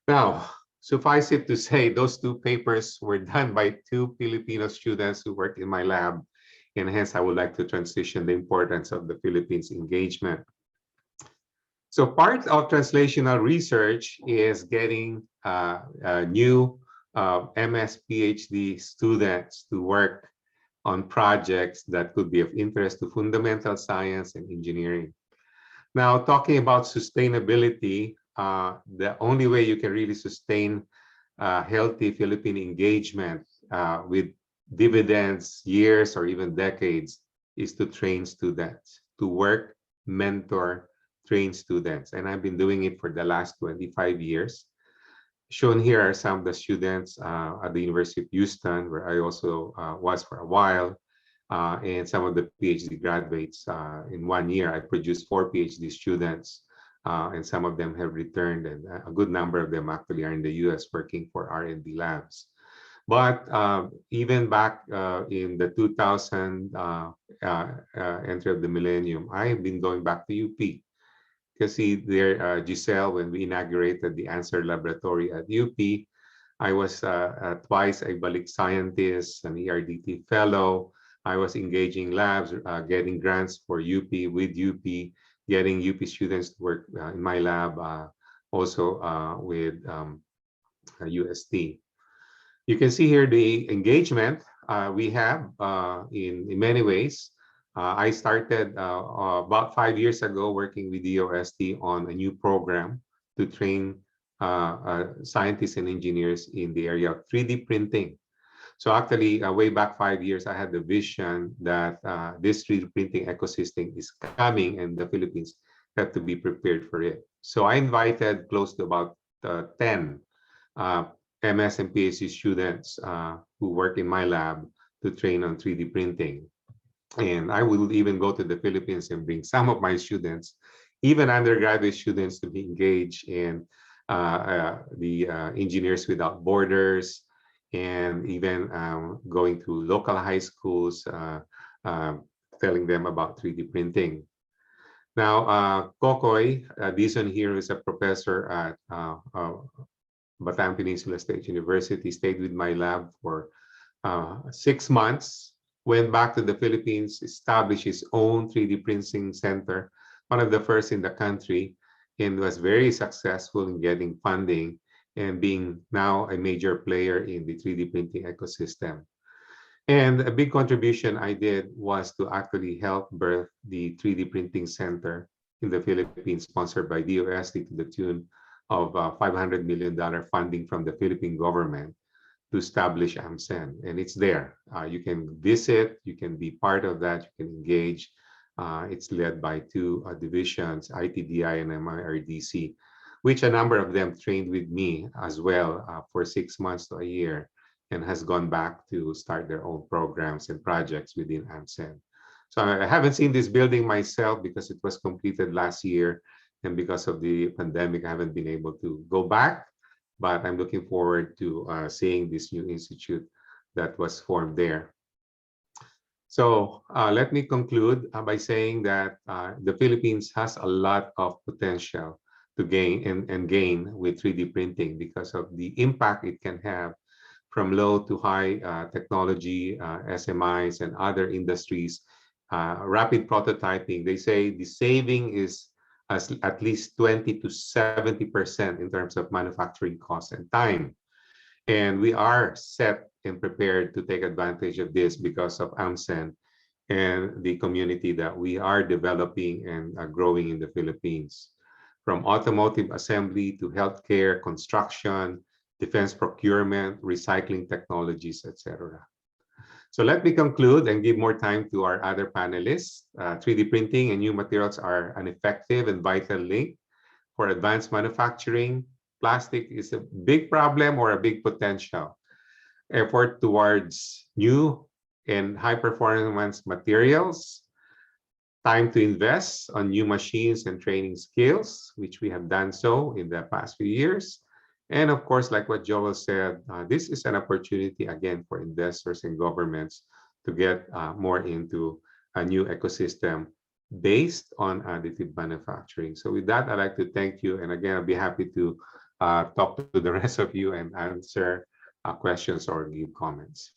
Now, suffice it to say, those two papers were done by 2 Filipino students who worked in my lab, and hence I would like to transition the importance of the Philippines engagement. So part of translational research is getting new MS, PhD students to work on projects that could be of interest to fundamental science and engineering. Now, talking about sustainability, the only way you can really sustain healthy Philippine engagement with dividends, years, or even decades is to train students, to work, mentor, train students. And I've been doing it for the last 25 years. Shown here are some of the students at the University of Houston, where I also was for a while, and some of the PhD graduates. In 1 year, I produced 4 PhD students, and some of them have returned, and a good number of them actually are in the US working for R&D labs. But even back in the 2000 entry of the millennium, I have been going back to UP. Because see there, Giselle, when we inaugurated the Answer Laboratory at UP, I was twice a Balik scientist, an ERDT fellow. I was engaging labs, getting grants for UP, with UP, getting UP students to work in my lab, also with UST. You can see here the engagement we have in many ways. I started about 5 years ago working with DOST on a new program to train scientists and engineers in the area of 3D printing. So actually, way back 5 years, I had the vision that this 3D printing ecosystem is coming and the Philippines have to be prepared for it. So I invited close to about 10 MS and PhD students who work in my lab to train on 3D printing. And I will even go to the Philippines and bring some of my students, even undergraduate students, to be engaged in the Engineers Without Borders, and even going to local high schools, telling them about 3D printing. Now, Kokoy, this one here is a professor at Bataan Peninsula State University, stayed with my lab for 6 months, went back to the Philippines, established his own 3D printing center, one of the first in the country, and was very successful in getting funding and being now a major player in the 3D printing ecosystem. And a big contribution I did was to actually help birth the 3D printing center in the Philippines, sponsored by DOST to the tune of $500 million funding from the Philippine government to establish AMSEN. And it's there. You can visit, you can be part of that, you can engage. It's led by two divisions, ITDI and MIRDC, which a number of them trained with me as well for 6 months to a year, and has gone back to start their own programs and projects within AMSEN. So I haven't seen this building myself because it was completed last year, and because of the pandemic, I haven't been able to go back, but I'm looking forward to seeing this new institute that was formed there. So let me conclude by saying that the Philippines has a lot of potential to gain and gain with 3D printing because of the impact it can have from low to high technology, SMIs and other industries, rapid prototyping. They say the saving is at least 20 to 70% in terms of manufacturing costs and time. And we are set and prepared to take advantage of this because of AMSEN and the community that we are developing and growing in the Philippines. From automotive assembly to healthcare, construction, defense procurement, recycling technologies, etc. So let me conclude and give more time to our other panelists. 3D printing and new materials are an effective and vital link for advanced manufacturing. Plastic is a big problem or a big potential. Effort towards new and high performance materials, time to invest on new machines and training skills, which we have done so in the past few years. And of course, like what Joel said, this is an opportunity again for investors and governments to get more into a new ecosystem based on additive manufacturing. So with that, I'd like to thank you. And again, I'll be happy to talk to the rest of you and answer questions or give comments.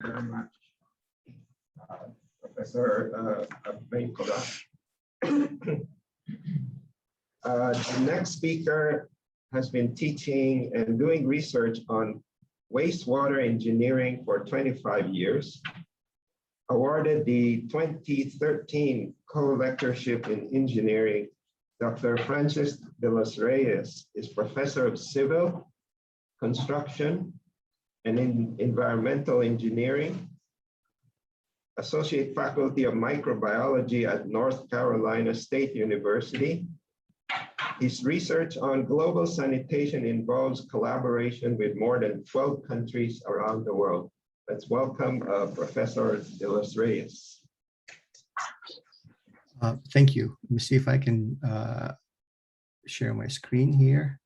Very much, Professor Benkola. The next speaker has been teaching and doing research on wastewater engineering for 25 years, awarded the 2013 co-lectureship in engineering. Dr. Francis de los Reyes is professor of civil, construction, and environmental engineering, associate faculty of microbiology at North Carolina State University. His research on global sanitation involves collaboration with more than 12 countries around the world. Let's welcome Professor de los Reyes. Thank you. Let me see if I can share my screen here.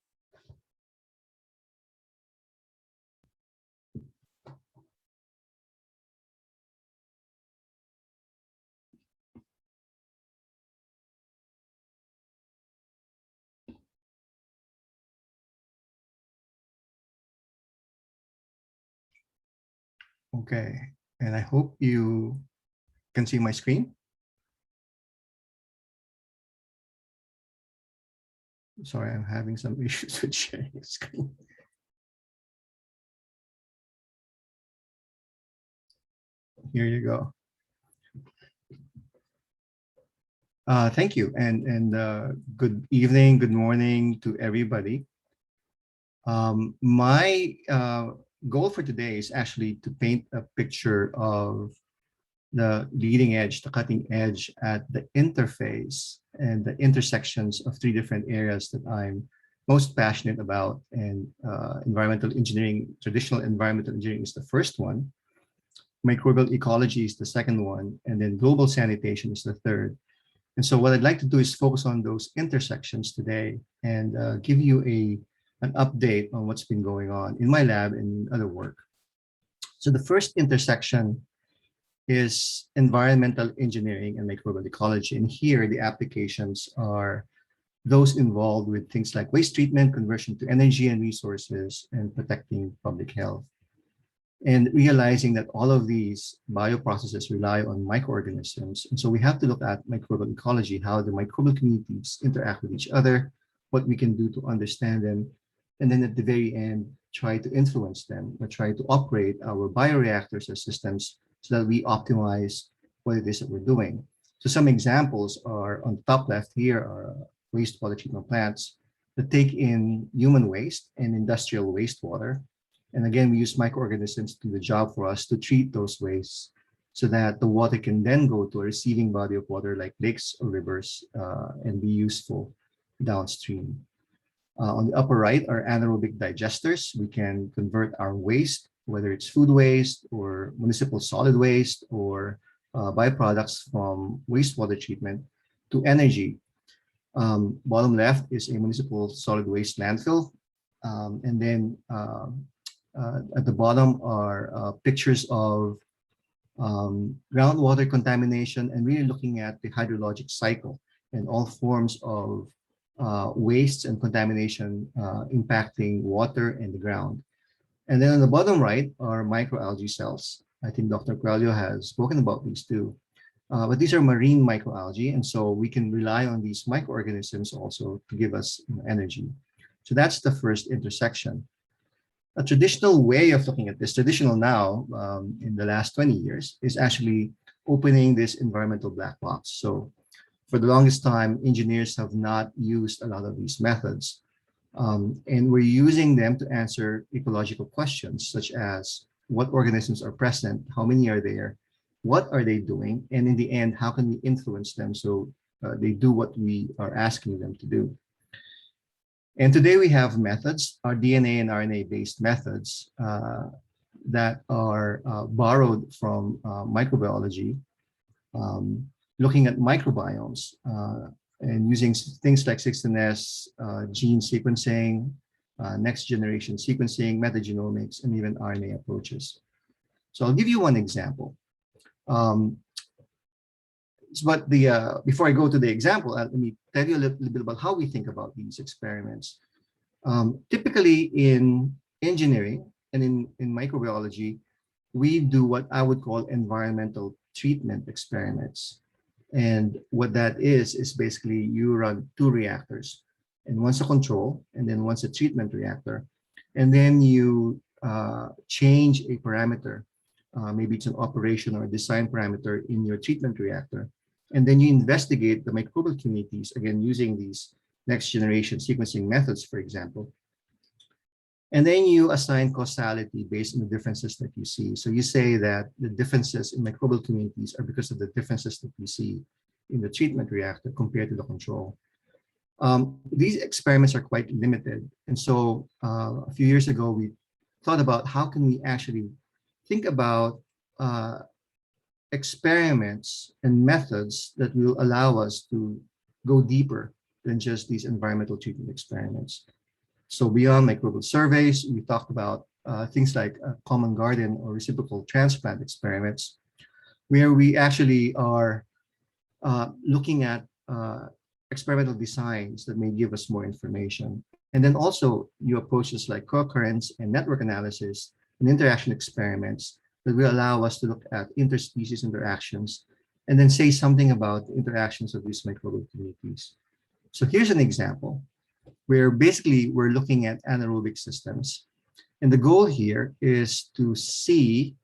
Okay, and I hope you can see my screen. Sorry, I'm having some issues with sharing the screen. Here you go. Thank you, and good evening, good morning to everybody. My goal for today is actually to paint a picture of the leading edge, the cutting edge at the interface and the intersections of three different areas that I'm most passionate about. And environmental engineering, traditional environmental engineering is the first one. Microbial ecology is the second one. And then global sanitation is the third. And so what I'd like to do is focus on those intersections today and give you an update on what's been going on in my lab and in other work. So the first intersection is environmental engineering and microbial ecology. And here the applications are those involved with things like waste treatment, conversion to energy and resources, and protecting public health. And realizing that all of these bioprocesses rely on microorganisms. And so we have to look at microbial ecology, how the microbial communities interact with each other, what we can do to understand them, and then at the very end, try to influence them or try to operate our bioreactors as systems so that we optimize what it is that we're doing. So some examples are on the top left here are wastewater treatment plants that take in human waste and industrial wastewater. And again, we use microorganisms to do the job for us to treat those wastes so that the water can then go to a receiving body of water like lakes or rivers and be useful downstream. On the upper right are anaerobic digesters. We can convert our waste, whether it's food waste or municipal solid waste or byproducts from wastewater treatment to energy. Bottom left is a municipal solid waste landfill. And then at the bottom are pictures of groundwater contamination and really looking at the hydrologic cycle and all forms of wastes and contamination impacting water and the ground. And then on the bottom right are microalgae cells. I think Dr. Coelho has spoken about these too. But these are marine microalgae, and so we can rely on these microorganisms also to give us energy. So that's the first intersection. A traditional way of looking at this, traditional now in the last 20 years, is actually opening this environmental black box. So for the longest time, engineers have not used a lot of these methods. And we're using them to answer ecological questions, such as what organisms are present, how many are there, what are they doing, and in the end, how can we influence them so they do what we are asking them to do. And today we have methods, our DNA and RNA-based methods that are borrowed from microbiology, looking at microbiomes and using things like 16S, gene sequencing, next generation sequencing, metagenomics, and even RNA approaches. So I'll give you one example. But before I go to the example, let me tell you a little bit about how we think about these experiments. Typically in engineering and in microbiology, we do what I would call environmental treatment experiments. And what that is basically you run two reactors, and one's a control, and then one's a treatment reactor. And then you change a parameter. Maybe it's an operation or a design parameter in your treatment reactor. And then you investigate the microbial communities, again, using these next generation sequencing methods, for example. And then you assign causality based on the differences that you see. So you say that the differences in microbial communities are because of the differences that we see in the treatment reactor compared to the control. These experiments are quite limited. And so a few years ago, we thought about how can we actually think about experiments and methods that will allow us to go deeper than just these environmental treatment experiments. So beyond microbial surveys, we talked about things like common garden or reciprocal transplant experiments, where we actually are looking at experimental designs that may give us more information. And then also new approaches like co-occurrence and network analysis and interaction experiments that will allow us to look at interspecies interactions and then say something about the interactions of these microbial communities. So here's an example where basically we're looking at anaerobic systems. And the goal here is to see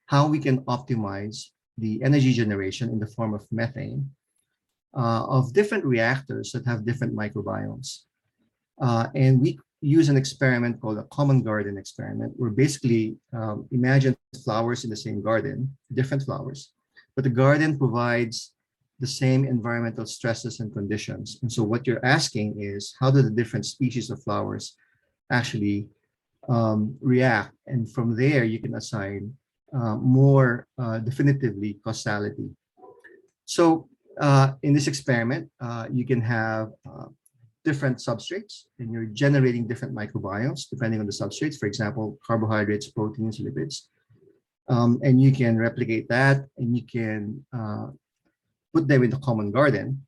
how we can optimize the energy generation in the form of methane of different reactors that have different microbiomes. And we use an experiment called a common garden experiment, where basically imagine flowers in the same garden, different flowers, but the garden provides the same environmental stresses and conditions. And so what you're asking is, how do the different species of flowers actually react? And from there, you can assign more definitively causality. So in this experiment, you can have different substrates, and you're generating different microbiomes depending on the substrates, for example, carbohydrates, proteins, lipids. And you can replicate that, and you can put them in the common garden,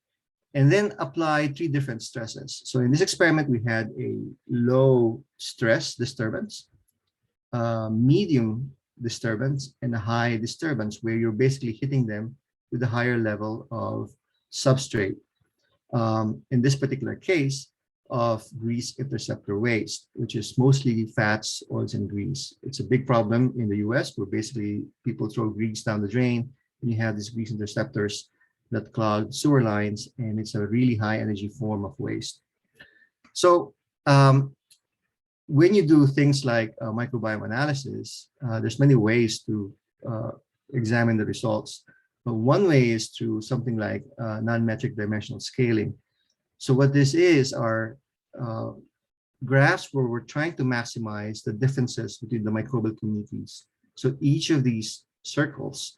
and then apply 3 different stresses. So in this experiment, we had a low stress disturbance, medium disturbance, and a high disturbance, where you're basically hitting them with a higher level of substrate. In this particular case, of grease interceptor waste, which is mostly fats, oils, and grease. It's a big problem in the US, where basically people throw grease down the drain, and you have these grease interceptors that clog sewer lines, and it's a really high energy form of waste. So when you do things like microbiome analysis, there's many ways to examine the results. But one way is through something like non-metric dimensional scaling. So what this is are graphs where we're trying to maximize the differences between the microbial communities. So each of these circles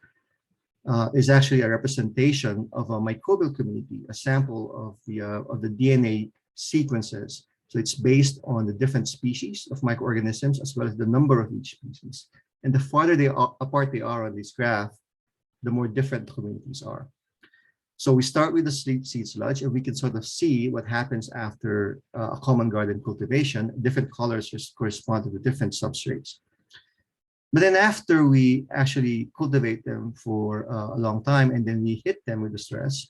is actually a representation of a microbial community, a sample of the DNA sequences. So it's based on the different species of microorganisms, as well as the number of each species. And the farther apart they are on this graph, the more different the communities are. So we start with the seed sludge, and we can sort of see what happens after a common garden cultivation. Different colors just correspond to the different substrates. But then after we actually cultivate them for a long time, and then we hit them with the stress,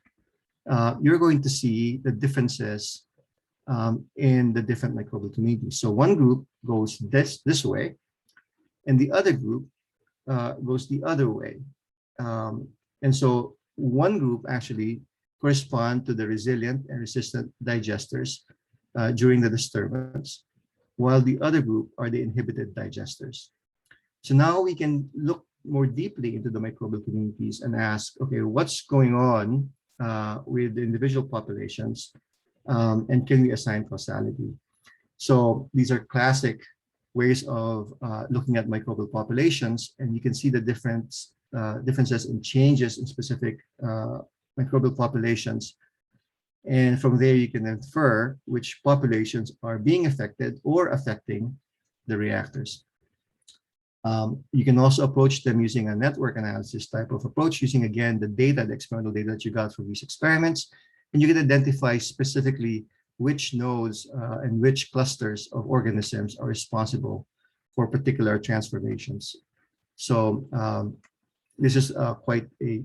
you're going to see the differences in the different microbial communities. So one group goes this way, and the other group goes the other way. And so one group actually correspond to the resilient and resistant digesters during the disturbance, while the other group are the inhibited digesters. So now we can look more deeply into the microbial communities and ask, okay, what's going on with the individual populations, and can we assign causality? So these are classic ways of looking at microbial populations, and you can see the differences in changes in specific microbial populations. And from there, you can infer which populations are being affected or affecting the reactors. You can also approach them using a network analysis type of approach, using, again, the data, the experimental data that you got from these experiments. And you can identify specifically which nodes and which clusters of organisms are responsible for particular transformations. So this is quite a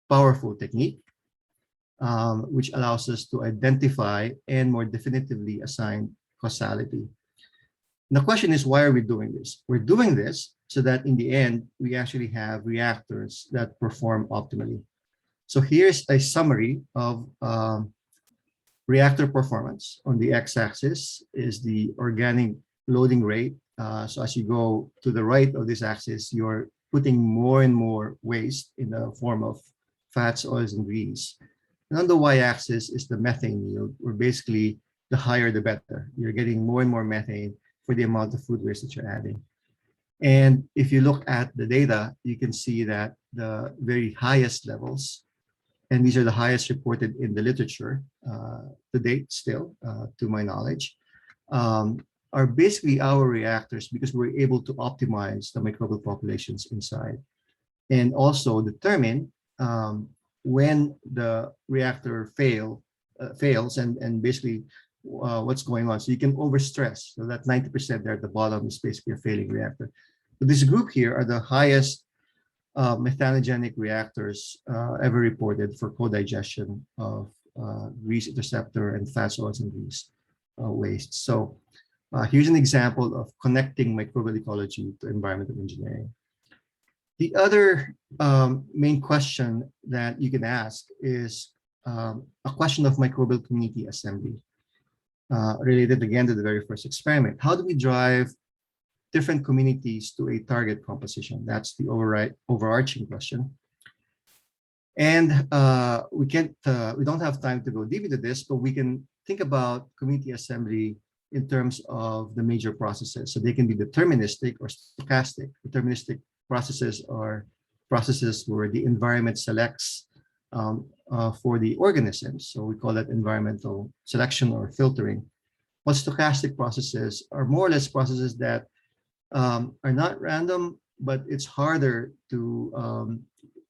powerful technique, which allows us to identify and more definitively assign causality. And the question is, why are we doing this? We're doing this so that in the end, we actually have reactors that perform optimally. So here's a summary of reactor performance. On the x-axis is the organic loading rate. So as you go to the right of this axis, you're putting more and more waste in the form of fats, oils, and grease. And on the y-axis is the methane yield, where basically the higher the better. You're getting more and more methane for the amount of food waste that you're adding. And if you look at the data, you can see that the very highest levels, and these are the highest reported in the literature to date still, to my knowledge, are basically our reactors, because we're able to optimize the microbial populations inside and also determine when the reactor fails and basically what's going on. So you can overstress. So that 90% there at the bottom is basically a failing reactor. But this group here are the highest methanogenic reactors ever reported for co-digestion of grease interceptor and fats, oils, and grease waste. So here's an example of connecting microbial ecology to environmental engineering. The other main question that you can ask is, a question of microbial community assembly, related again to the very first experiment. How do we drive different communities to a target composition? That's the overarching question. And we don't have time to go deep into this, but we can think about community assembly in terms of the major processes. So they can be deterministic or stochastic. Deterministic processes are processes where the environment selects for the organisms. So we call that environmental selection or filtering. While stochastic processes are more or less processes that are not random, but it's harder to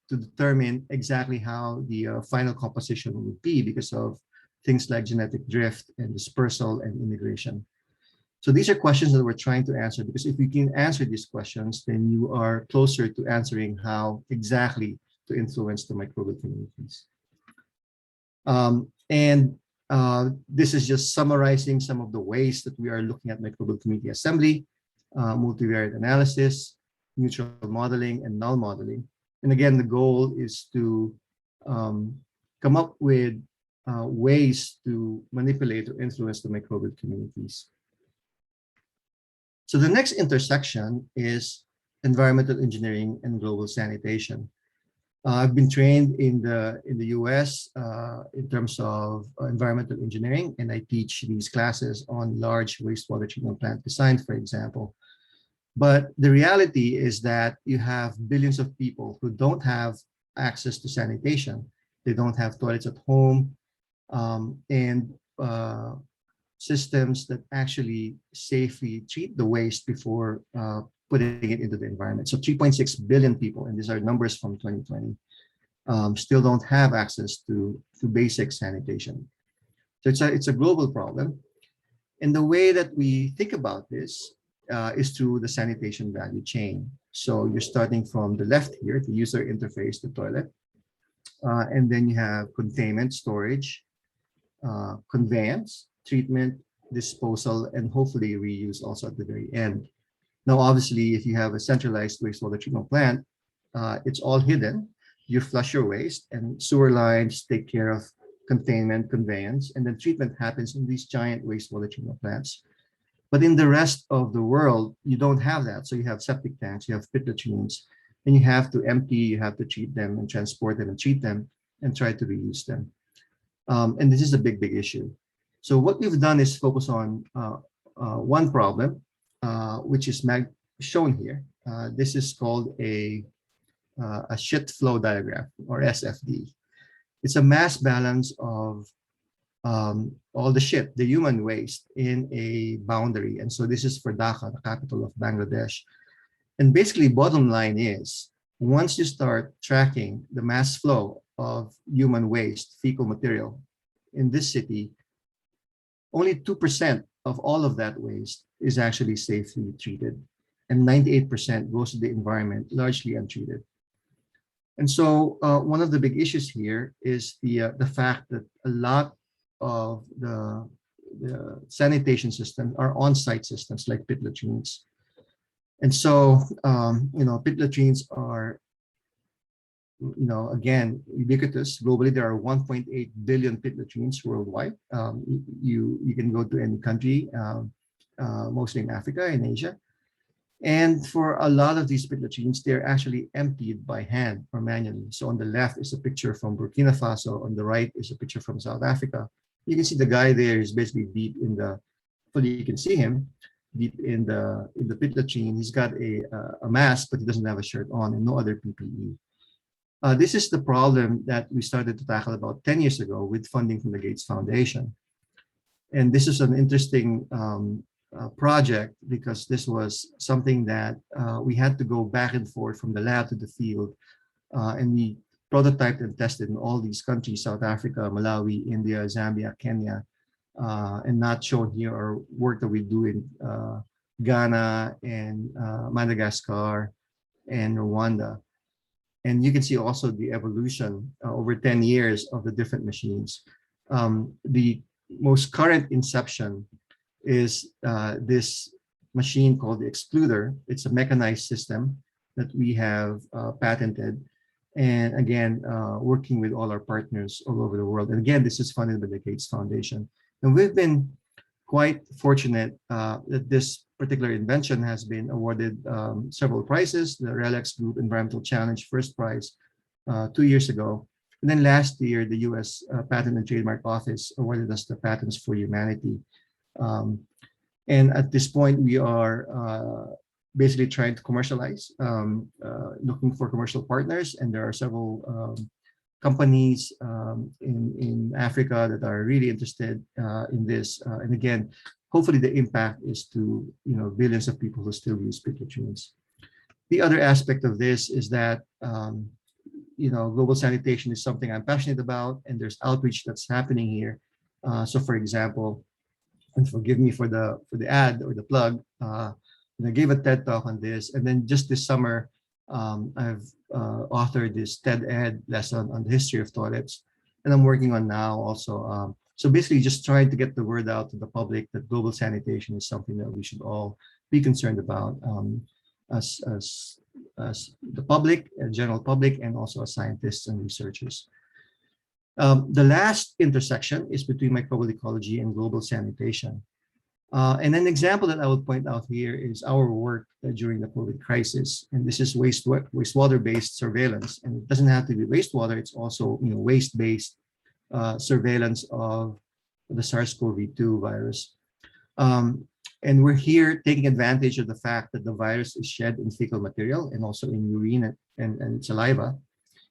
determine exactly how the final composition would be because of things like genetic drift and dispersal and immigration. So these are questions that we're trying to answer, because if we can answer these questions, then you are closer to answering how exactly to influence the microbial communities. This is just summarizing some of the ways that we are looking at microbial community assembly, multivariate analysis, neutral modeling, and null modeling. And again, the goal is to come up with ways to manipulate or influence the microbial communities. So the next intersection is environmental engineering and global sanitation. I've been trained in the US in terms of environmental engineering, and I teach these classes on large wastewater treatment plant design, for example. But the reality is that you have billions of people who don't have access to sanitation. They don't have toilets at home, and systems that actually safely treat the waste before putting it into the environment. So 3.6 billion people, and these are numbers from 2020, still don't have access to basic sanitation. So it's a global problem. And the way that we think about this is through the sanitation value chain. So you're starting from the left here, the user interface, the toilet. And then you have containment, storage, conveyance, treatment, disposal, and hopefully reuse also at the very end. Now, obviously, if you have a centralized wastewater treatment plant, it's all hidden. You flush your waste, and sewer lines take care of containment, conveyance, and then treatment happens in these giant wastewater treatment plants. But in the rest of the world, you don't have that. So you have septic tanks, you have pit latrines, and you have to empty, you have to treat them and transport them and treat them and try to reuse them. And this is a big, big issue. So what we've done is focus on one problem, which is shown here. This is called a shit flow diagram, or SFD. It's a mass balance of all the shit, the human waste, in a boundary. And so this is for Dhaka, the capital of Bangladesh. And basically, bottom line is, once you start tracking the mass flow of human waste, fecal material in this city, only 2% of all of that waste is actually safely treated, and 98% goes to the environment, largely untreated. And so one of the big issues here is the fact that a lot of the sanitation systems are on-site systems like pit latrines. And so, pit latrines are, again, ubiquitous. Globally, there are 1.8 billion pit latrines worldwide. You can go to any country, mostly in Africa and Asia. And for a lot of these pit latrines, they're actually emptied by hand or manually. So on the left is a picture from Burkina Faso. On the right is a picture from South Africa. You can see the guy there is basically deep in the, well, you can see him deep in the pit latrine. He's got a mask, but he doesn't have a shirt on and no other PPE. This is the problem that we started to tackle about 10 years ago with funding from the Gates Foundation. And this is an interesting project, because this was something that we had to go back and forth from the lab to the field, and we prototyped and tested in all these countries: South Africa, Malawi, India, Zambia, Kenya, and not shown here are work that we do in Ghana and Madagascar and Rwanda. And you can see also the evolution over 10 years of the different machines. The most current inception is this machine called the excluder. It's a mechanized system that we have patented. And again, working with all our partners all over the world. And again, this is funded by the Gates Foundation. And we've been quite fortunate that this particular invention has been awarded several prizes. The RELX Group Environmental Challenge first prize 2 years ago. And then last year, the US Patent and Trademark Office awarded us the Patents for Humanity. And at this point, we are basically trying to commercialize, looking for commercial partners. And there are several companies in Africa that are really interested in this. And again, hopefully the impact is to billions of people who still use pit latrines. The other aspect of this is that global sanitation is something I'm passionate about, and there's outreach that's happening here. So, for example, and forgive me for the ad or the plug, I gave a TED talk on this, and then just this summer, I've authored this TED Ed lesson on the history of toilets, and I'm working on now also. So basically, just trying to get the word out to the public that global sanitation is something that we should all be concerned about, as the public, general public, and also as scientists and researchers. The last intersection is between microbial ecology and global sanitation. And an example that I would point out here is our work during the COVID crisis. And this is wastewater-based surveillance. And it doesn't have to be wastewater, it's also waste-based surveillance of the SARS-CoV-2 virus. And we're here taking advantage of the fact that the virus is shed in fecal material and also in urine and saliva,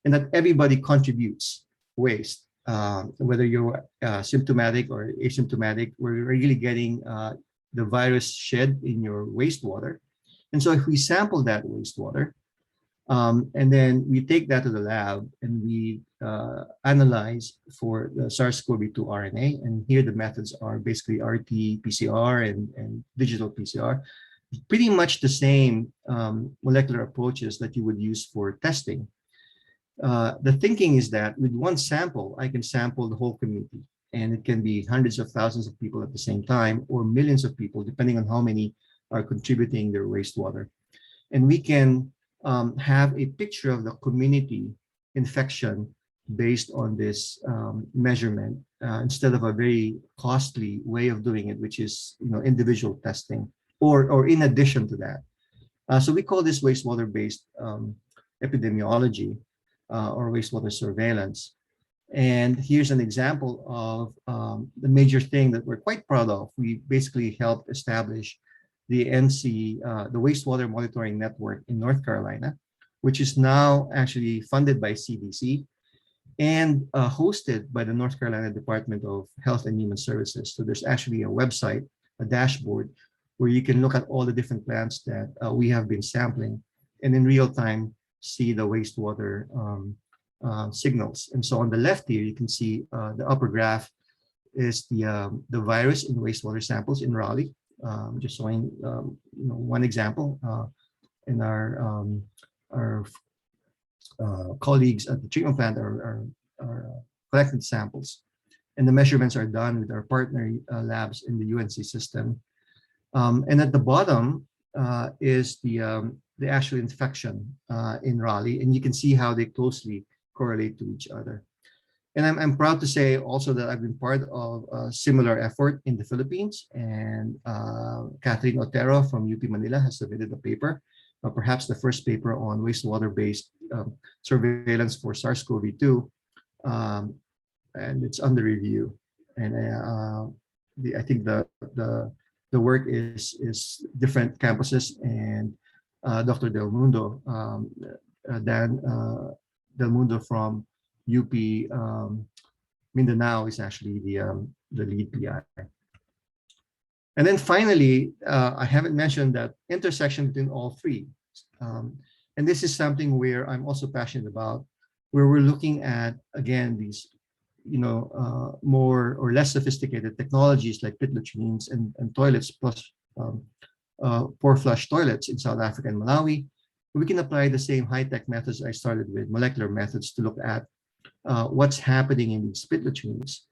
and that everybody contributes waste. Whether you're symptomatic or asymptomatic, we're really getting the virus shed in your wastewater. And so if we sample that wastewater, and then we take that to the lab and we analyze for the SARS-CoV-2 RNA, and here the methods are basically RT-PCR and digital PCR, pretty much the same molecular approaches that you would use for testing. The thinking is that with one sample, I can sample the whole community, and it can be hundreds of thousands of people at the same time, or millions of people, depending on how many are contributing their wastewater. And we can have a picture of the community infection based on this measurement, instead of a very costly way of doing it, which is individual testing, or in addition to that. So we call this wastewater-based epidemiology, or wastewater surveillance. And here's an example of the major thing that we're quite proud of. We basically helped establish the NC, the Wastewater Monitoring Network in North Carolina, which is now actually funded by CDC and hosted by the North Carolina Department of Health and Human Services. So there's actually a website, a dashboard, where you can look at all the different plants that we have been sampling, and in real time see the wastewater signals. And so on the left here, you can see the upper graph is the virus in wastewater samples in Raleigh. Just showing one example, and our colleagues at the treatment plant are collecting samples, and the measurements are done with our partner labs in the UNC system. And at the bottom is the actual infection in Raleigh, and you can see how they closely correlate to each other. And I'm proud to say also that I've been part of a similar effort in the Philippines, and Catherine Otero from UP Manila has submitted a paper, perhaps the first paper on wastewater-based surveillance for SARS-CoV-2, and it's under review. And I think the work is different campuses, and Dr. Del Mundo, Dan Del Mundo from UP Mindanao is actually the lead PI. And then finally, I haven't mentioned that intersection between all three. And this is something where I'm also passionate about, where we're looking at, again, these more or less sophisticated technologies like pit latrines and toilets, plus pour flush toilets in South Africa and Malawi. We can apply the same high-tech methods I started with, molecular methods, to look at what's happening in these pit latrines.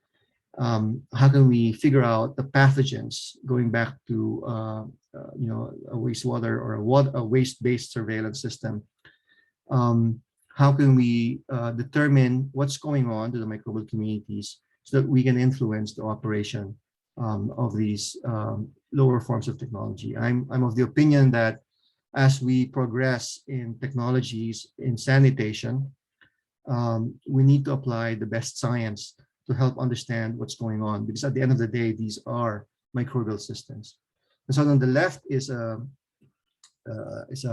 How can we figure out the pathogens, going back to a wastewater or a waste-based surveillance system? how can we determine what's going on to the microbial communities so that we can influence the operation of these lower forms of technology. I'm of the opinion that as we progress in technologies in sanitation, we need to apply the best science to help understand what's going on, because at the end of the day, these are microbial systems. And so on the left is a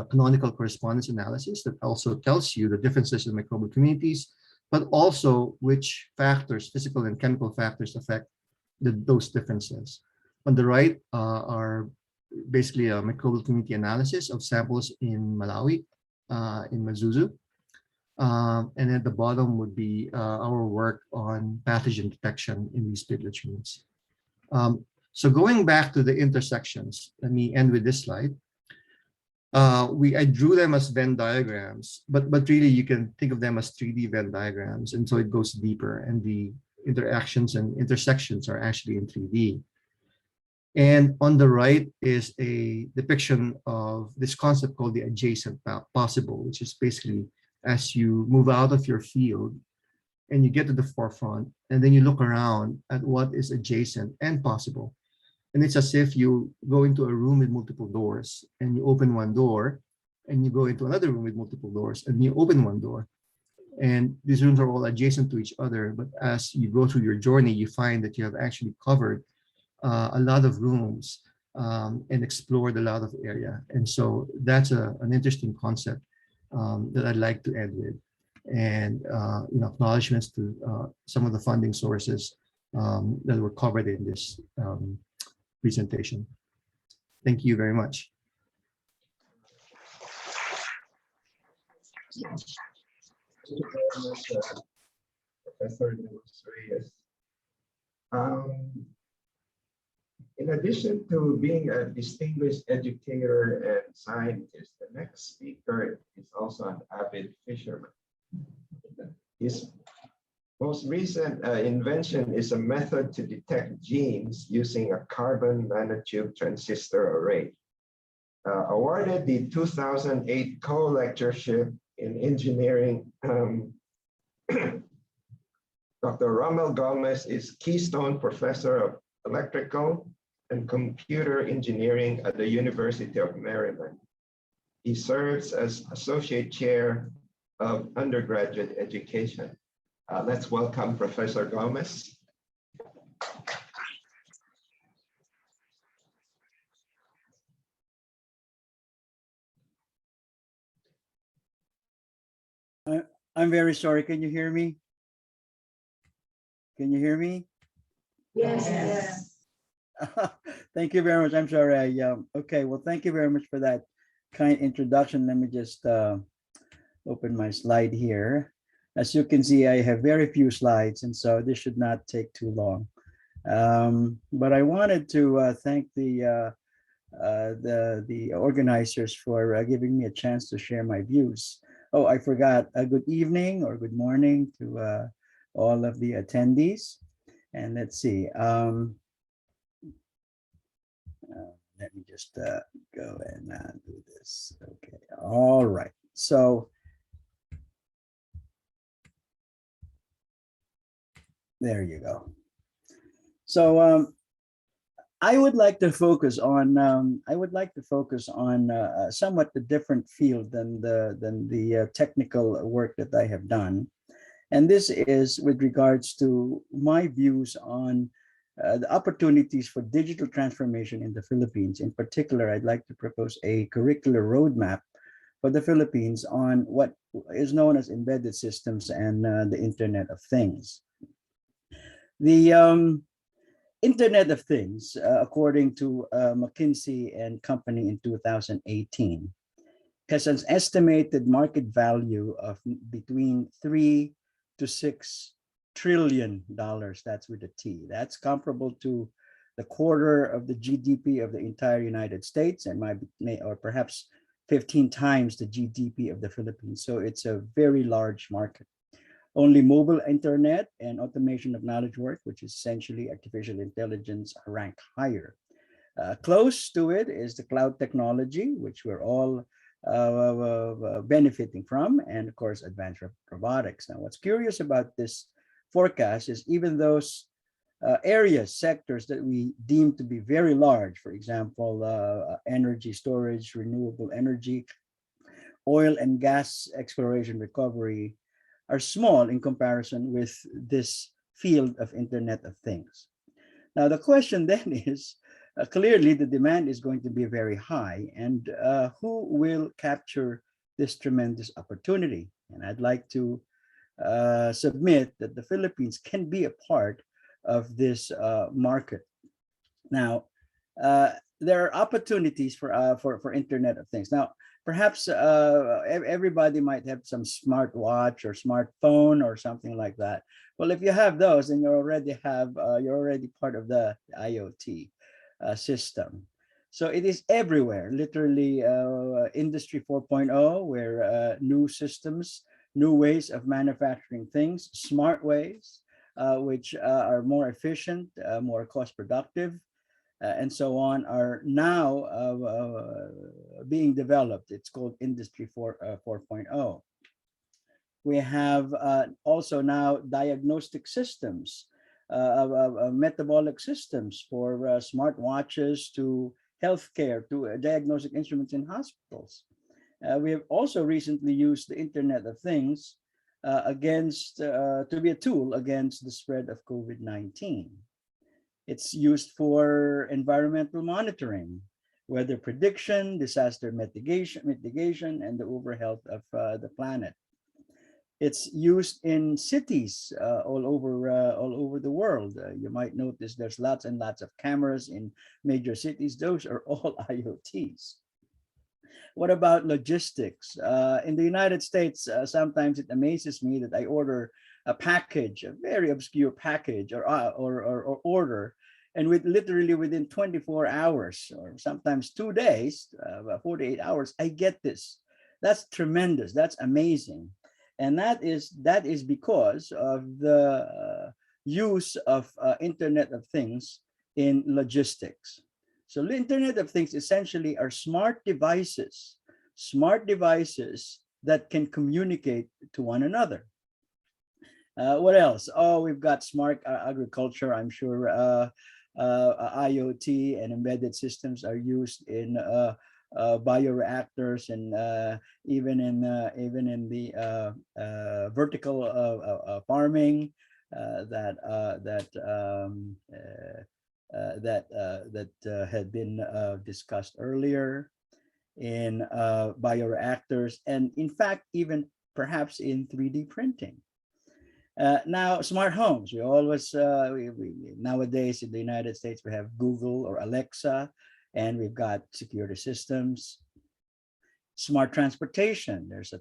canonical correspondence analysis that also tells you the differences in microbial communities, but also which factors, physical and chemical factors, affect those differences. On the right are basically a microbial community analysis of samples in Malawi, in Mazuzu. And at the bottom would be our work on pathogen detection in these pig latrines. So going back to the intersections, let me end with this slide. I drew them as Venn diagrams, but really you can think of them as 3D Venn diagrams, and so it goes deeper, and the interactions and intersections are actually in 3D. And on the right is a depiction of this concept called the adjacent possible, which is basically as you move out of your field and you get to the forefront, and then you look around at what is adjacent and possible. And it's as if you go into a room with multiple doors and you open one door, and you go into another room with multiple doors and you open one door. And these rooms are all adjacent to each other. But as you go through your journey, you find that you have actually covered a lot of rooms and explored a lot of area. And so that's an interesting concept that I'd like to end with. And acknowledgements to some of the funding sources that were covered in this presentation. Thank you very much. Thank you very much, Professor Reyes. In addition to being a distinguished educator and scientist, the next speaker is also an avid fisherman. His most recent invention is a method to detect genes using a carbon nanotube transistor array. Awarded the 2008 co-lectureship in engineering, Dr. Rommel Gomez is Keystone Professor of Electrical and Computer Engineering at the University of Maryland. He serves as Associate Chair of Undergraduate Education. Let's welcome Professor Gomez. I'm very sorry. Can you hear me? Can you hear me? Yes. Yes. Thank you very much. I'm sorry. Okay. Well, thank you very much for that kind introduction. Let me just open my slide here. As you can see, I have very few slides, and so this should not take too long. But I wanted to thank the organizers for giving me a chance to share my views. Oh, I forgot. Good evening or good morning to all of the attendees. And let's see. Let me just go and do this. Okay. All right. So there you go. So I would like to focus on somewhat the different field than the technical work that I have done, and this is with regards to my views on the opportunities for digital transformation in the Philippines. In particular, I'd like to propose a curricular roadmap for the Philippines on what is known as embedded systems and the Internet of Things. The Internet of Things, according to McKinsey and Company in 2018, has an estimated market value of between $3 to $6 trillion. That's with a T. That's comparable to the quarter of the GDP of the entire United States, and or perhaps 15 times the GDP of the Philippines. So it's a very large market. Only mobile internet and automation of knowledge work, which is essentially artificial intelligence, rank higher. Close to it is the cloud technology, which we're all benefiting from, and of course, advanced robotics. Now, what's curious about this forecast is even those areas, sectors that we deem to be very large, for example, energy storage, renewable energy, oil and gas exploration recovery, are small in comparison with this field of Internet of Things. Now, the question then is, clearly the demand is going to be very high, and who will capture this tremendous opportunity? And I'd like to submit that the Philippines can be a part of this market. Now, there are opportunities for Internet of Things. Now, perhaps everybody might have some smartwatch or smartphone or something like that. Well, if you have those, then you're already part of the IoT system. So it is everywhere, literally Industry 4.0, where new systems, new ways of manufacturing things, smart ways, which are more efficient, more cost productive, and so on, are now being developed. It's called Industry 4.0. We have also now diagnostic systems, metabolic systems for smartwatches to healthcare, to diagnostic instruments in hospitals. We have also recently used the Internet of Things to be a tool against the spread of COVID-19. It's used for environmental monitoring, weather prediction, disaster mitigation, and the overall health of the planet. It's used in cities all over the world. You might notice there's lots and lots of cameras in major cities. Those are all IoTs. What about logistics? In the United States, sometimes it amazes me that I order a package, a very obscure package or order, and literally within 24 hours or sometimes 2 days, 48 hours, I get this. That's tremendous. That's amazing. And that is because of the use of Internet of Things in logistics. So the Internet of Things essentially are smart devices that can communicate to one another. What else? Oh, we've got smart agriculture. I'm sure IoT and embedded systems are used in bioreactors and even in the vertical farming that had been discussed earlier, in bioreactors, and in fact even perhaps in 3D printing. Now, smart homes. We always nowadays in the United States we have Google or Alexa, and we've got security systems. Smart transportation. There's a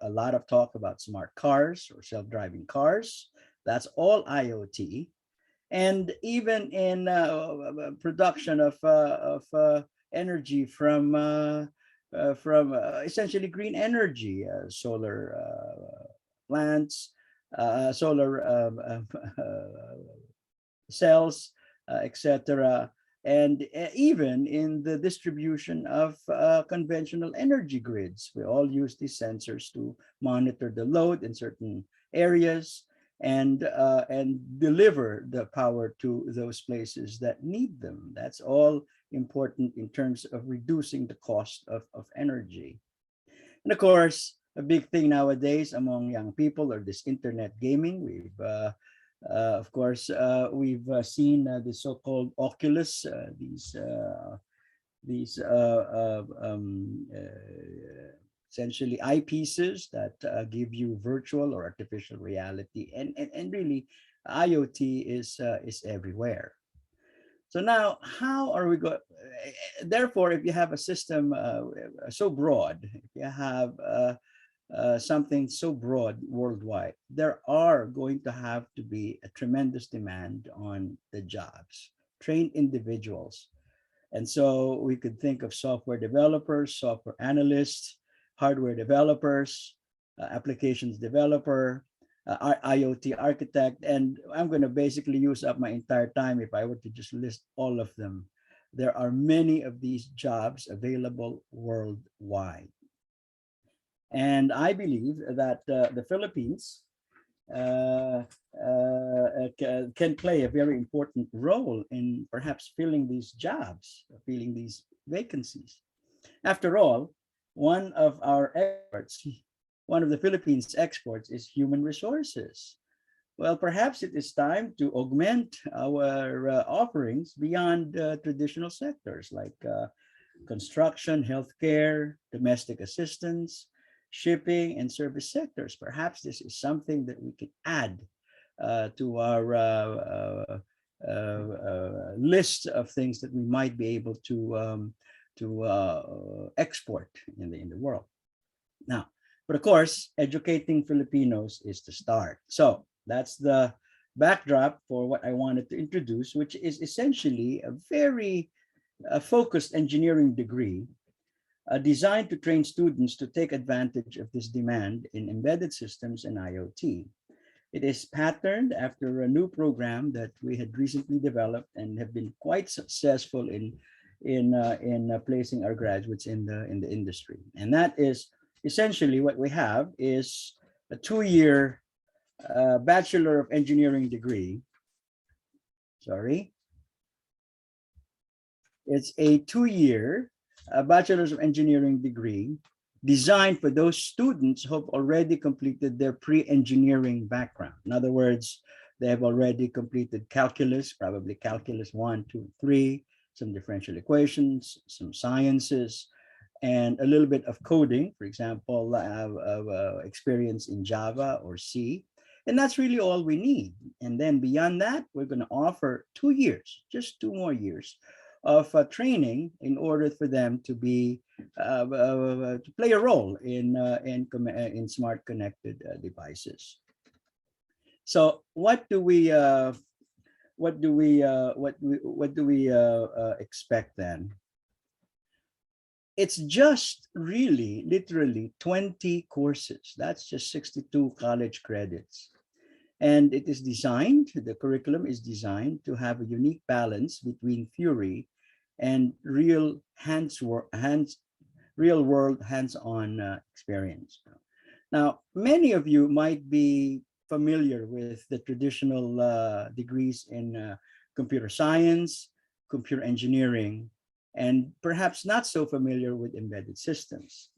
lot of talk about smart cars or self-driving cars. That's all IoT. And even in production of energy from essentially green energy, solar plants, solar cells, etc. And even in the distribution of conventional energy grids. We all use these sensors to monitor the load in certain areas and deliver the power to those places that need them. That's all important in terms of reducing the cost of energy. And of course, a big thing nowadays among young people are this internet gaming. We've of course, we've seen the so-called Oculus, these essentially eyepieces that give you virtual or artificial reality, and really IoT is everywhere. So now, how are we going? Therefore, if you have a system so broad, if you have something so broad worldwide, there are going to have to be a tremendous demand on the jobs, trained individuals. And so we could think of software developers, software analysts, hardware developers, applications developer, IoT architect, and I'm going to basically use up my entire time if I were to just list all of them. There are many of these jobs available worldwide. And I believe that the Philippines can play a very important role in perhaps filling these jobs, filling these vacancies. After all, one of our experts, one of the Philippines' exports is human resources. Well, perhaps it is time to augment our offerings beyond traditional sectors like construction, healthcare, domestic assistance, shipping, and service sectors. Perhaps this is something that we can add to our list of things that we might be able to export in the world. Now, but of course, educating Filipinos is the start. So that's the backdrop for what I wanted to introduce, which is essentially a very focused engineering degree designed to train students to take advantage of this demand in embedded systems and IoT. It is patterned after a new program that we had recently developed and have been quite successful in placing our graduates in the industry. And that is essentially what we have is a 2-year Bachelor of Engineering degree. Sorry. It's a 2-year Bachelor's of Engineering degree designed for those students who have already completed their pre-engineering background. In other words, they have already completed calculus, probably calculus 1, 2, 3, some differential equations, some sciences, and a little bit of coding, for example, experience in Java or C. And that's really all we need. And then beyond that, we're going to offer 2 years, just 2 more years of training in order for them to be to play a role in smart connected devices. So what do we expect then? It's just really literally 20 courses. That's just 62 college credits. And it is designed, the curriculum is designed to have a unique balance between theory and real world hands-on experience. Now, many of you might be familiar with the traditional degrees in computer science, computer engineering, and perhaps not so familiar with embedded systems.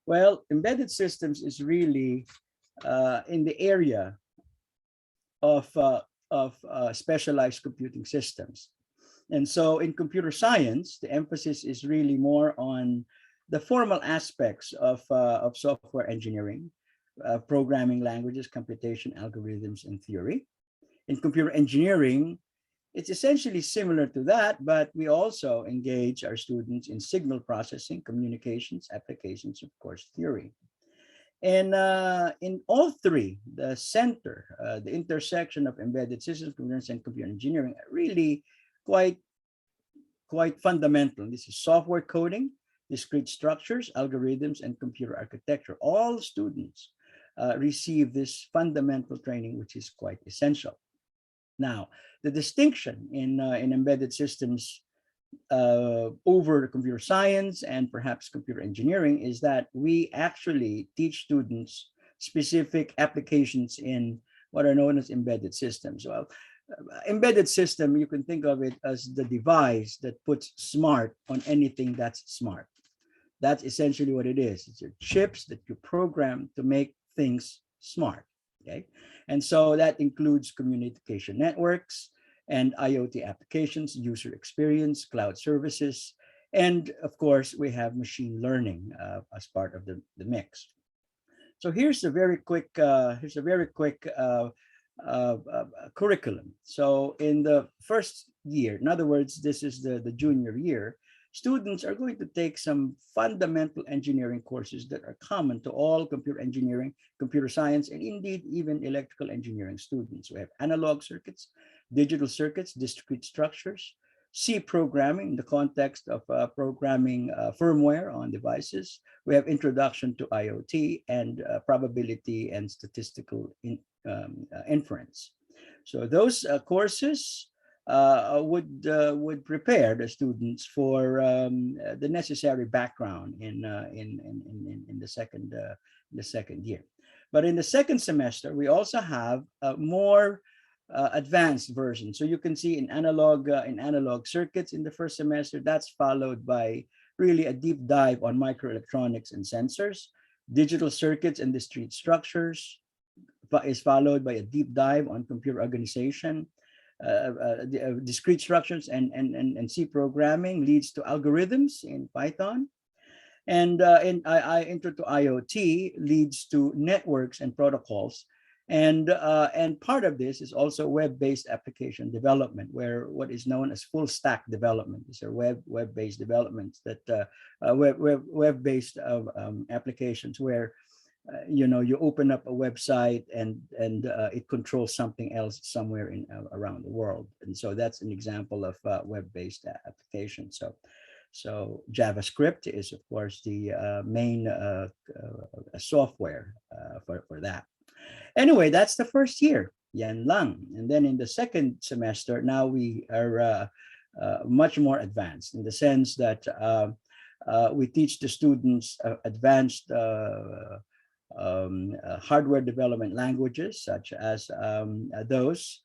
Well, embedded systems is really in the area of specialized computing systems. And so in computer science, the emphasis is really more on the formal aspects of software engineering, programming languages, computation, algorithms, and theory. In computer engineering, it's essentially similar to that, but we also engage our students in signal processing, communications, applications, of course, theory. And in all three, the center, the intersection of embedded systems, computers, and computer engineering are really quite fundamental. This is software coding, discrete structures, algorithms, and computer architecture. All students receive this fundamental training, which is quite essential. Now, the distinction in embedded systems over computer science and perhaps computer engineering is that we actually teach students specific applications in what are known as embedded systems. Well, embedded system, you can think of it as the device that puts smart on anything that's smart. That's essentially what it is. It's your chips that you program to make things smart. Okay, and so that includes communication networks and IoT applications, user experience, cloud services, and of course we have machine learning as part of the mix. So here's a very quick curriculum. So in the first year, in other words, this is the junior year, students are going to take some fundamental engineering courses that are common to all computer engineering, computer science, and indeed even electrical engineering students. We have analog circuits, digital circuits, discrete structures, C programming in the context of programming firmware on devices. We have introduction to IoT and probability and statistical inference. So those courses would prepare the students for the necessary background in the second year. But in the second semester, we also have a more advanced version. So you can see in analog circuits in the first semester, that's followed by really a deep dive on microelectronics and sensors. Digital circuits and discrete structures is followed by a deep dive on computer organization. Discrete structures and C programming leads to algorithms in Python. And Intro to IoT leads to networks and protocols. And part of this is also web-based application development, where what is known as full stack development. These are web-based developments that web-based applications where you open up a website and it controls something else somewhere around the world. And so that's an example of web-based application. So JavaScript is, of course, the main software for that. Anyway, that's the first year, yan lang. And then in the second semester, now we are much more advanced in the sense that we teach the students advanced hardware development languages, such as those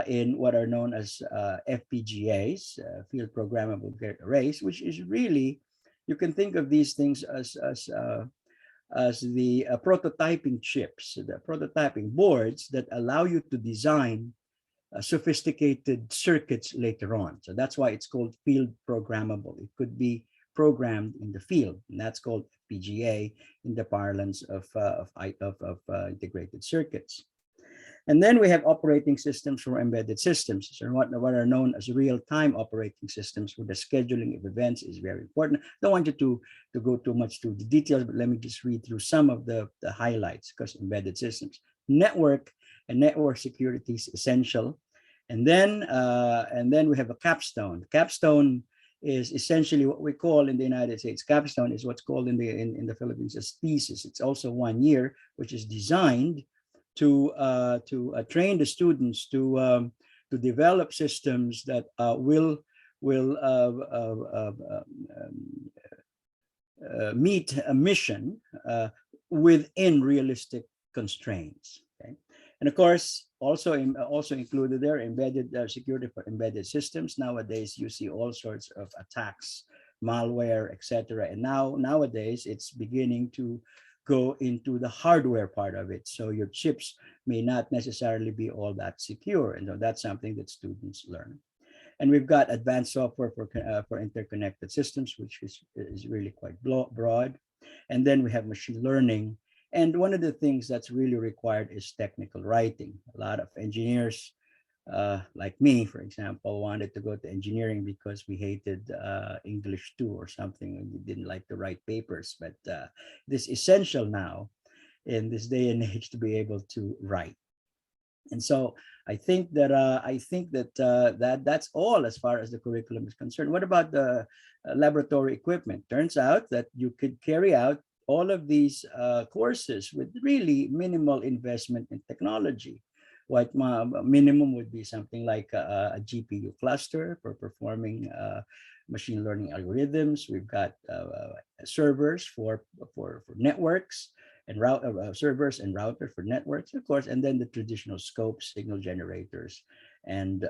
in what are known as FPGAs, field programmable gate arrays, which is really, you can think of these things as the prototyping chips, the prototyping boards that allow you to design sophisticated circuits later on. So that's why it's called field programmable. It could be programmed in the field, and that's called FPGA in the parlance of integrated circuits. And then we have operating systems for embedded systems, so what are known as real-time operating systems, where the scheduling of events is very important. Don't want you to go too much to the details, but let me just read through some of the highlights, because embedded systems. Network and network security is essential. And then we have a capstone. Capstone is essentially what we call in the United States. Capstone is what's called in the Philippines as thesis. It's also 1 year, which is designed to train the students to develop systems that will meet a mission within realistic constraints. Okay? And of course, also included there, embedded security for embedded systems. Nowadays, you see all sorts of attacks, malware, etc. And nowadays, it's beginning to go into the hardware part of it. So your chips may not necessarily be all that secure. And so that's something that students learn. And we've got advanced software for interconnected systems, which is really quite broad. And then we have machine learning. And one of the things that's really required is technical writing. A lot of engineers, like me, for example, wanted to go to engineering because we hated English 2 or something, and we didn't like to write papers. But it is essential now in this day and age to be able to write. And so I think that that's all as far as the curriculum is concerned. What about the laboratory equipment? Turns out that you could carry out all of these courses with really minimal investment in technology. What minimum would be something like a GPU cluster for performing machine learning algorithms. We've got servers for networks and servers and routers for networks, of course, and then the traditional scopes, signal generators, and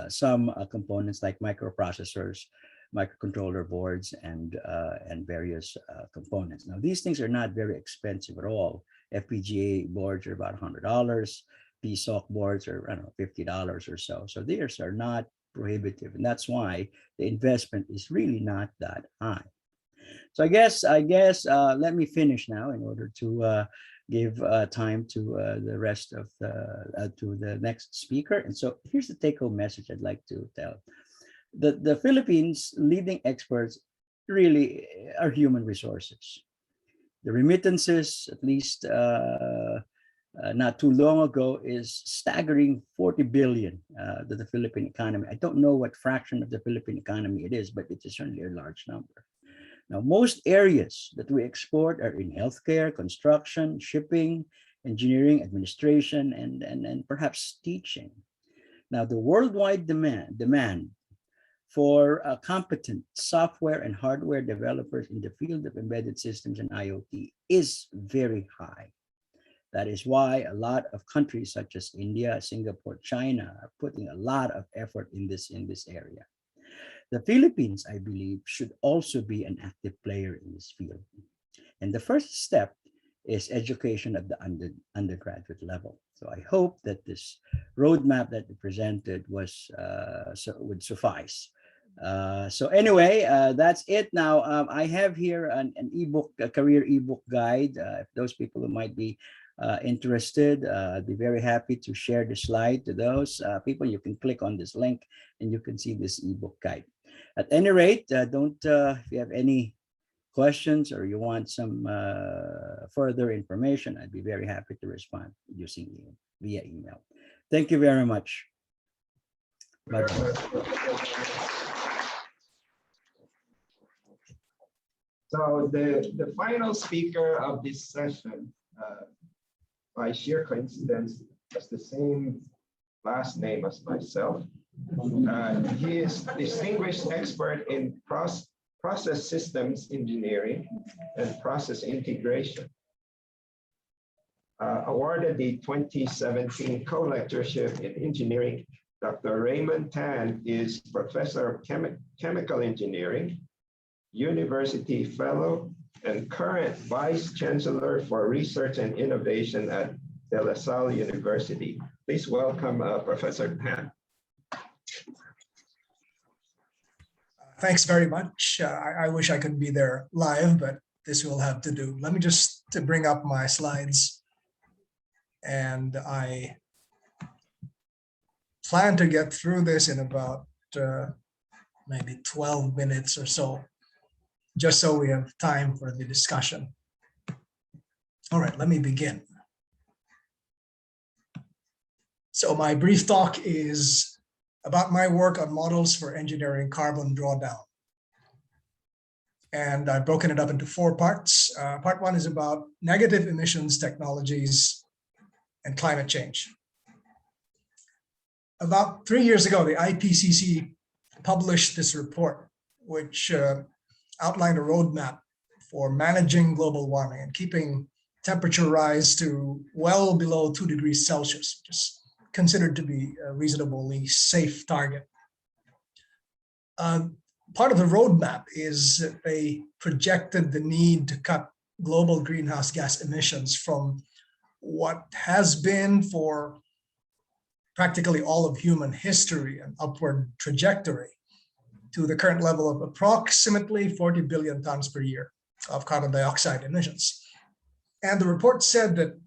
some components like microprocessors, microcontroller boards, and various components. Now, these things are not very expensive at all. FPGA boards are about $100. PSOC boards are, I don't know, $50 or so. So these are not prohibitive, and that's why the investment is really not that high. So I guess let me finish now in order to give time to the rest of to the next speaker. And so here's the take-home message I'd like to tell. The Philippines leading experts really are human resources. The remittances, at least not too long ago, is staggering 40 billion to the Philippine economy. I don't know what fraction of the Philippine economy it is, but it is certainly a large number. Now, most areas that we export are in healthcare, construction, shipping, engineering, administration, and perhaps teaching. Now, the worldwide demand for competent software and hardware developers in the field of embedded systems and IoT is very high. That is why a lot of countries such as India, Singapore, China are putting a lot of effort in this area. The Philippines, I believe, should also be an active player in this field. And the first step is education at the undergraduate level. So I hope that this roadmap that you presented would suffice. So anyway, that's it. Now I have here an ebook, a career ebook guide. If those people who might be interested, I'd be very happy to share the slide to those people. You can click on this link and you can see this ebook guide. At any rate, if you have any questions or you want some further information, I'd be very happy to respond using via email. Thank you very much. Bye-bye. So the final speaker of this session, by sheer coincidence, has the same last name as myself. He is distinguished expert in process systems engineering and process integration. Awarded the 2017 co-lectureship in engineering, Dr. Raymond Tan is Professor of Chemical Engineering, University Fellow, and current Vice Chancellor for Research and Innovation at De La Salle University. Please welcome Professor Tan. Thanks very much. I wish I could be there live, but this will have to do. Let me just bring up my slides. And I plan to get through this in about maybe 12 minutes or so, just so we have time for the discussion. All right, let me begin. So my brief talk is about my work on models for engineering carbon drawdown. And I've broken it up into 4 parts. Part 1 is about negative emissions technologies and climate change. About 3 years ago, the IPCC published this report, which outlined a roadmap for managing global warming and keeping temperature rise to well below 2 degrees Celsius, which is considered to be a reasonably safe target. Part of the roadmap is that they projected the need to cut global greenhouse gas emissions from what has been for practically all of human history an upward trajectory to the current level of approximately 40 billion tons per year of carbon dioxide emissions. And the report said that,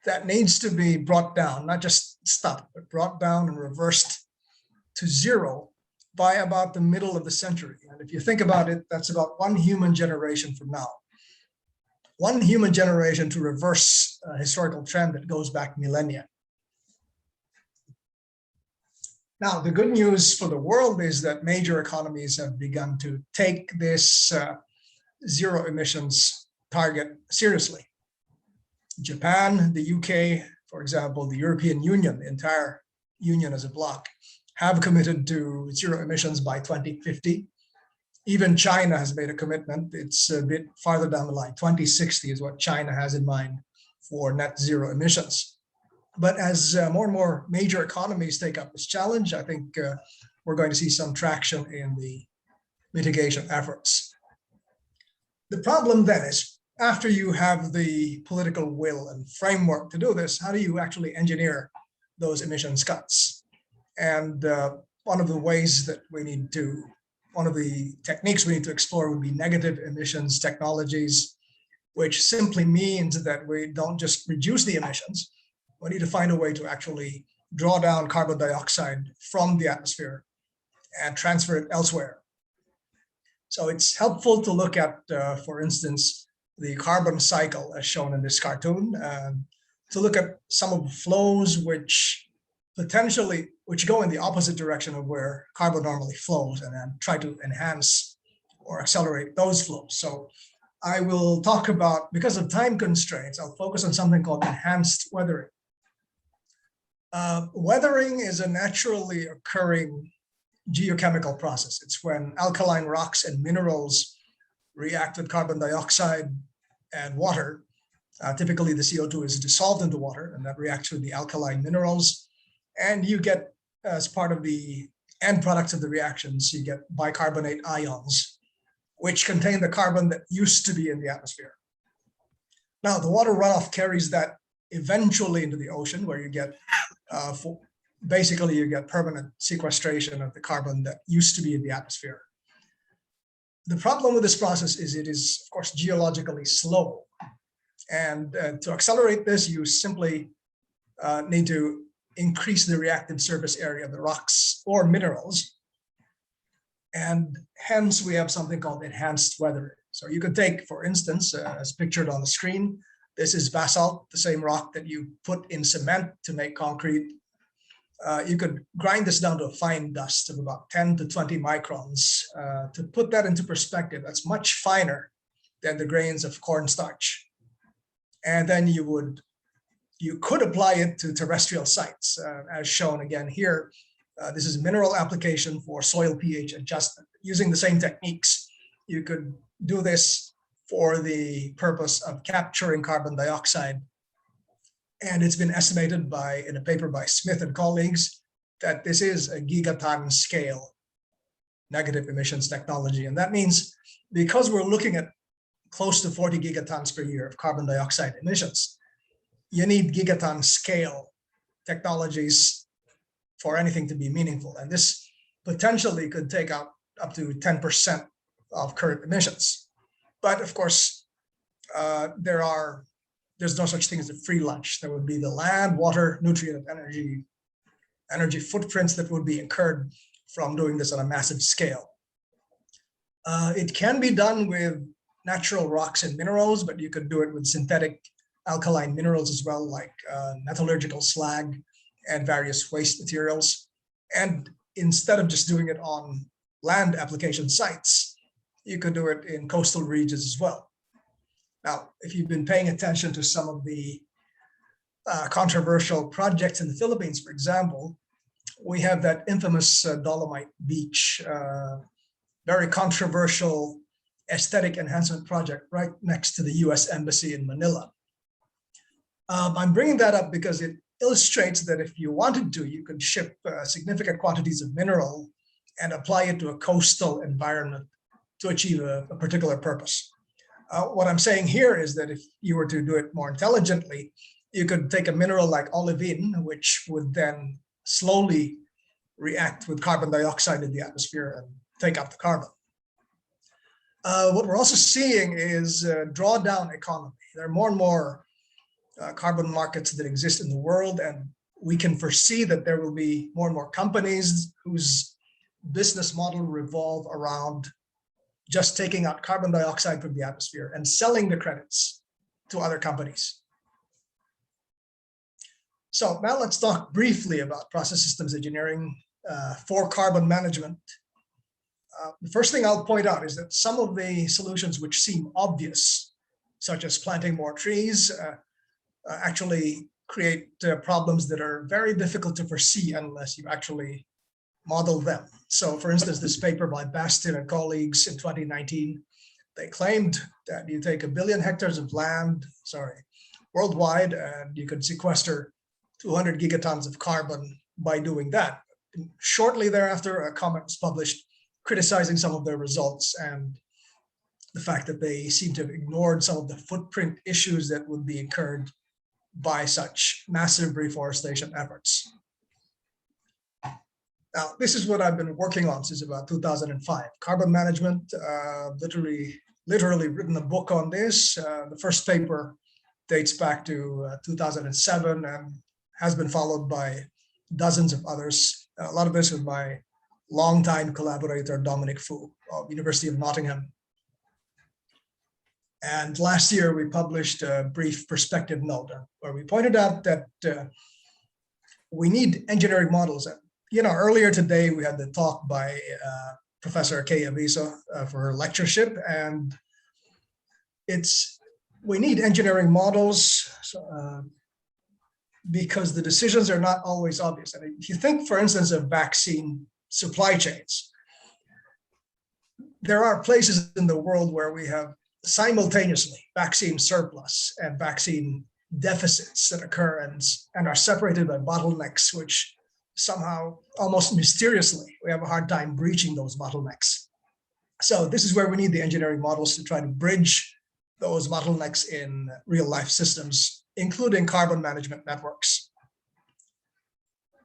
that needs to be brought down, not just stopped, but brought down and reversed to 0 by about the middle of the century. And if you think about it, that's about 1 human generation from now. 1 human generation to reverse a historical trend that goes back millennia. Now, the good news for the world is that major economies have begun to take this 0 emissions target seriously. Japan, the UK, for example, the European Union, the entire union as a bloc, have committed to 0 emissions by 2050. Even China has made a commitment. It's a bit farther down the line. 2060 is what China has in mind for net 0 emissions. But as more and more major economies take up this challenge, I think we're going to see some traction in the mitigation efforts. The problem then is, after you have the political will and framework to do this, how do you actually engineer those emissions cuts? And one of the techniques we need to explore would be negative emissions technologies, which simply means that we don't just reduce the emissions, we need to find a way to actually draw down carbon dioxide from the atmosphere and transfer it elsewhere. So it's helpful to look at, for instance, the carbon cycle as shown in this cartoon, to look at some of the flows which go in the opposite direction of where carbon normally flows, and then try to enhance or accelerate those flows. So I will talk about, because of time constraints, I'll focus on something called enhanced weathering. Weathering is a naturally occurring geochemical process. It's when alkaline rocks and minerals react with carbon dioxide and water. Typically, the CO2 is dissolved into water, and that reacts with the alkaline minerals. And you get, as part of the end products of the reactions, you get bicarbonate ions, which contain the carbon that used to be in the atmosphere. Now, the water runoff carries that eventually into the ocean, where you get, basically, you get permanent sequestration of the carbon that used to be in the atmosphere. The problem with this process is it is, of course, geologically slow. And to accelerate this, you simply need to increase the reactive surface area of the rocks or minerals. And hence we have something called enhanced weathering. So you could take, for instance, as pictured on the screen, this is basalt, the same rock that you put in cement to make concrete. You could grind this down to a fine dust of about 10 to 20 microns. To put that into perspective, that's much finer than the grains of cornstarch. And then you could apply it to terrestrial sites, as shown again here. This is a mineral application for soil pH adjustment. Using the same techniques, you could do this for the purpose of capturing carbon dioxide. And it's been estimated in a paper by Smith and colleagues that this is a gigaton scale negative emissions technology. And that means because we're looking at close to 40 gigatons per year of carbon dioxide emissions, you need gigaton scale technologies for anything to be meaningful. And this potentially could take out up to 10% of current emissions. But of course, there's no such thing as a free lunch. There would be the land, water, nutrient, energy footprints that would be incurred from doing this on a massive scale. It can be done with natural rocks and minerals, but you could do it with synthetic alkaline minerals as well, like metallurgical slag and various waste materials. And instead of just doing it on land application sites, you could do it in coastal regions as well. Now, if you've been paying attention to some of the controversial projects in the Philippines, for example, we have that infamous Dolomite Beach, very controversial aesthetic enhancement project right next to the US Embassy in Manila. I'm bringing that up because it illustrates that if you wanted to, you could ship significant quantities of mineral and apply it to a coastal environment to achieve a particular purpose. What I'm saying here is that if you were to do it more intelligently, you could take a mineral like olivine, which would then slowly react with carbon dioxide in the atmosphere and take up the carbon. What we're also seeing is a drawdown economy. There are more and more carbon markets that exist in the world, and we can foresee that there will be more and more companies whose business model revolve around just taking out carbon dioxide from the atmosphere and selling the credits to other companies. So now let's talk briefly about process systems engineering for carbon management. The first thing I'll point out is that some of the solutions which seem obvious, such as planting more trees, actually create problems that are very difficult to foresee unless you actually model them. So for instance, this paper by Bastin and colleagues in 2019, they claimed that you take 1 billion hectares of land, worldwide, and you could sequester 200 gigatons of carbon by doing that. And shortly thereafter, a comment was published criticizing some of their results and the fact that they seem to have ignored some of the footprint issues that would be incurred by such massive reforestation efforts. Now, this is what I've been working on since about 2005. Carbon management, literally written a book on this. The first paper dates back to 2007 and has been followed by dozens of others. A lot of this with my longtime collaborator, Dominic Fu of University of Nottingham. And last year, we published a brief perspective note where we pointed out that we need engineering models. Earlier today, we had the talk by Professor Kay Aviso for her lectureship, and we need engineering models because the decisions are not always obvious. And if you think, for instance, of vaccine supply chains, there are places in the world where we have simultaneously vaccine surplus and vaccine deficits that occur and are separated by bottlenecks, which somehow almost mysteriously, we have a hard time breaching those bottlenecks. So this is where we need the engineering models to try to bridge those bottlenecks in real life systems, including carbon management networks.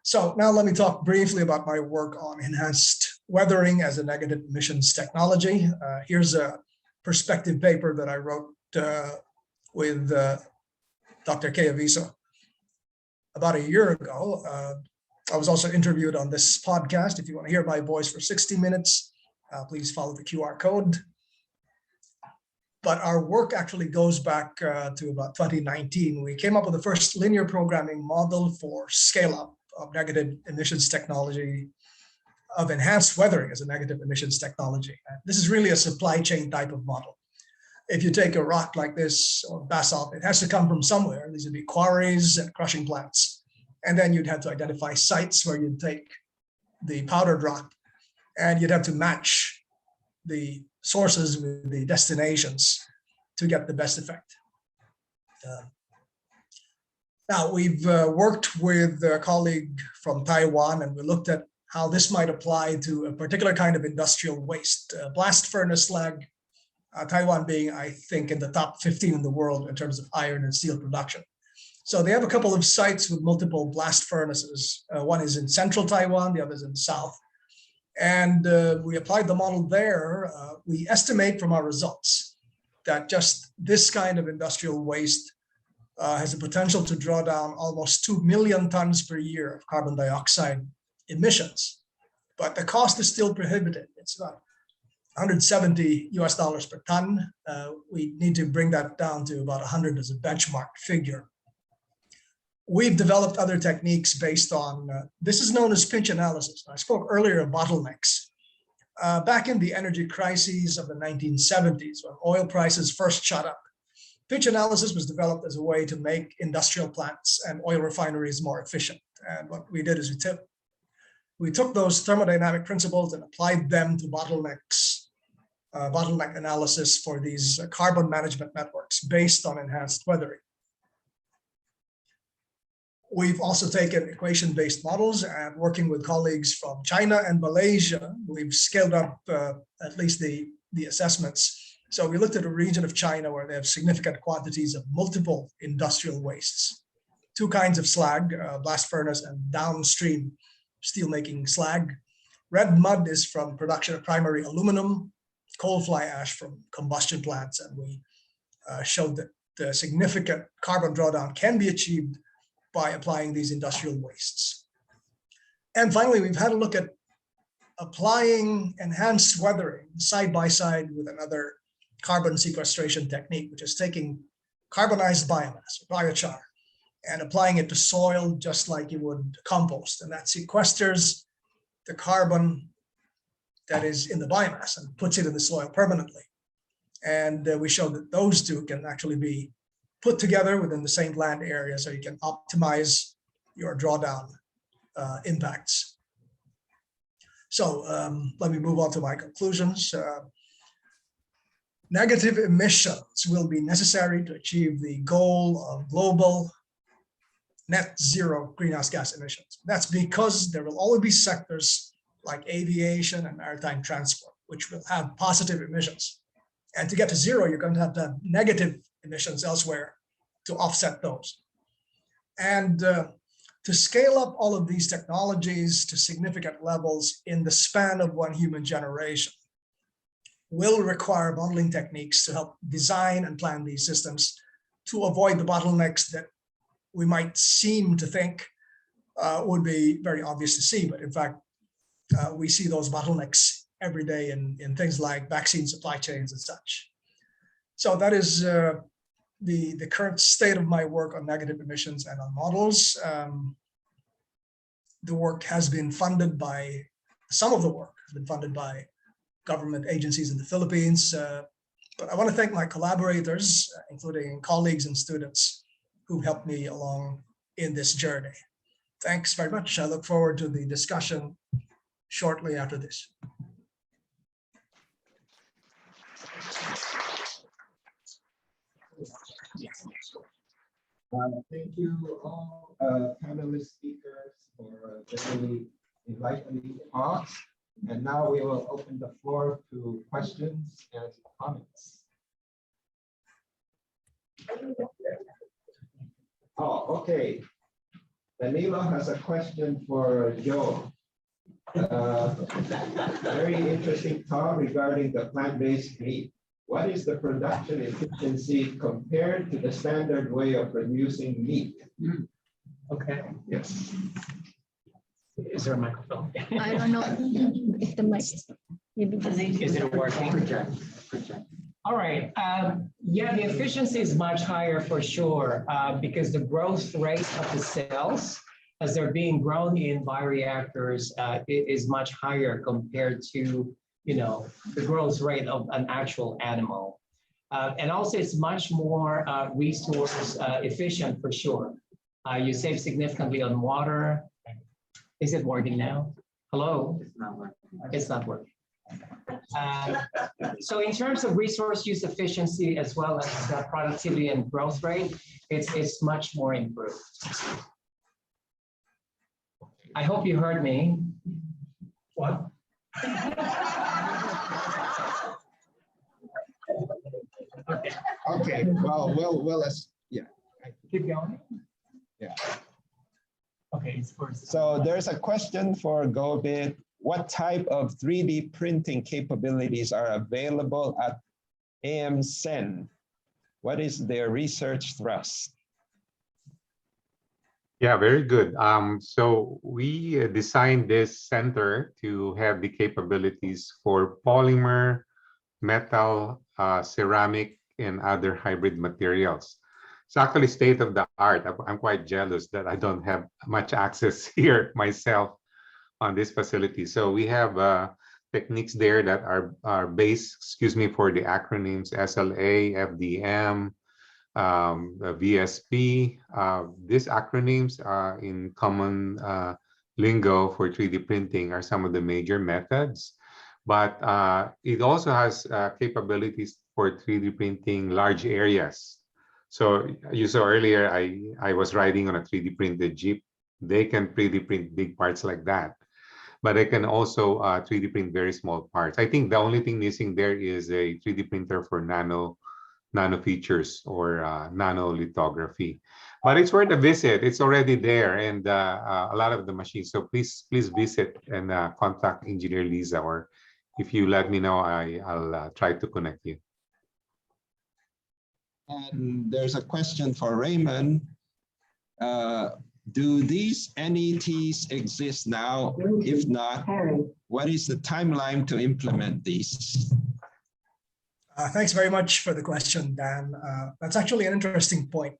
So now let me talk briefly about my work on enhanced weathering as a negative emissions technology. Here's a perspective paper that I wrote with Dr. Kay Aviso about a year ago. I was also interviewed on this podcast. If you want to hear my voice for 60 minutes, please follow the QR code. But our work actually goes back to about 2019. We came up with the first linear programming model for scale-up of negative emissions technology, of enhanced weathering as a negative emissions technology. This is really a supply chain type of model. If you take a rock like this or basalt, it has to come from somewhere. These would be quarries and crushing plants. And then you'd have to identify sites where you'd take the powdered rock, and you'd have to match the sources with the destinations to get the best effect. Now, we've worked with a colleague from Taiwan, and we looked at how this might apply to a particular kind of industrial waste, blast furnace slag, Taiwan being, I think, in the top 15 in the world in terms of iron and steel production. So they have a couple of sites with multiple blast furnaces. One is in central Taiwan, the other is in the south. And we applied the model there. We estimate from our results that just this kind of industrial waste has the potential to draw down almost 2 million tons per year of carbon dioxide emissions. But the cost is still prohibitive. It's about $170 per ton. We need to bring that down to about 100 as a benchmark figure. We've developed other techniques based on, this is known as pinch analysis. I spoke earlier of bottlenecks. Back in the energy crises of the 1970s, when oil prices first shot up, pinch analysis was developed as a way to make industrial plants and oil refineries more efficient. And what we did is we took those thermodynamic principles and applied them to bottlenecks, bottleneck analysis for these carbon management networks based on enhanced weathering. We've also taken equation-based models, and working with colleagues from China and Malaysia, we've scaled up at least the assessments. So we looked at a region of China where they have significant quantities of multiple industrial wastes. Two kinds of slag, blast furnace and downstream steelmaking slag. Red mud is from production of primary aluminum, coal fly ash from combustion plants, and we showed that the significant carbon drawdown can be achieved by applying these industrial wastes. And finally, we've had a look at applying enhanced weathering side by side with another carbon sequestration technique, which is taking carbonized biomass, biochar, and applying it to soil just like you would compost. And that sequesters the carbon that is in the biomass and puts it in the soil permanently. And we showed that those two can actually be put together within the same land area, so you can optimize your drawdown impacts. So let me move on to my conclusions. Negative emissions will be necessary to achieve the goal of global net zero greenhouse gas emissions. That's because there will always be sectors like aviation and maritime transport, which will have positive emissions. And to get to zero, you're going to have negative emissions elsewhere to offset those. And to scale up all of these technologies to significant levels in the span of one human generation will require modeling techniques to help design and plan these systems to avoid the bottlenecks that we might seem to think would be very obvious to see. But in fact, we see those bottlenecks every day in things like vaccine supply chains and such. So that is the current state of my work on negative emissions and on models. The work has been funded by, some of the work has been funded by government agencies in the Philippines. But I want to thank my collaborators, including colleagues and students who helped me along in this journey. Thanks very much. I look forward to the discussion shortly after this. Thank you all panelist speakers for very enlightening talks. And now we will open the floor to questions and comments. Oh, okay. Danilo has a question for Joe. Very interesting talk regarding the plant-based meat. What is the production efficiency compared to the standard way of producing meat? Okay. Yes. Is there a microphone? I don't know if the mic Is it working? Project. All right. Yeah, the efficiency is much higher for sure because the growth rate of the cells as they're being grown in bioreactors is much higher compared to, you know, the growth rate of an actual animal. And also it's much more resource efficient for sure. You save significantly on water. Is it working now? Hello? It's not working. It's not working. So in terms of resource use efficiency as well as productivity and growth rate, it's much more improved. I hope you heard me. What? Okay. Well, yeah. Keep going. Yeah. Okay, it's first. So there's a question for GoBit. What type of 3D printing capabilities are available at AMSEN? What is their research thrust? Yeah, very good. So we designed this center to have the capabilities for polymer, metal, ceramic, and other hybrid materials. It's actually state of the art. I'm quite jealous that I don't have much access here myself on this facility. So we have techniques there that are based, for the acronyms SLA, FDM, VSP. These acronyms in common lingo for 3D printing are some of the major methods. But it also has capabilities for 3D printing large areas. So you saw earlier, I was riding on a 3D printed Jeep. They can 3D print big parts like that. But they can also 3D print very small parts. I think the only thing missing there is a 3D printer for nano features or nano lithography. But it's worth a visit. It's already there, and a lot of the machines. So please visit and contact Engineer Lisa, or if you let me know, I'll try to connect you. And there's a question for Raymond. Do these NETs exist now? If not, what is the timeline to implement these? Thanks very much for the question, Dan. That's actually an interesting point.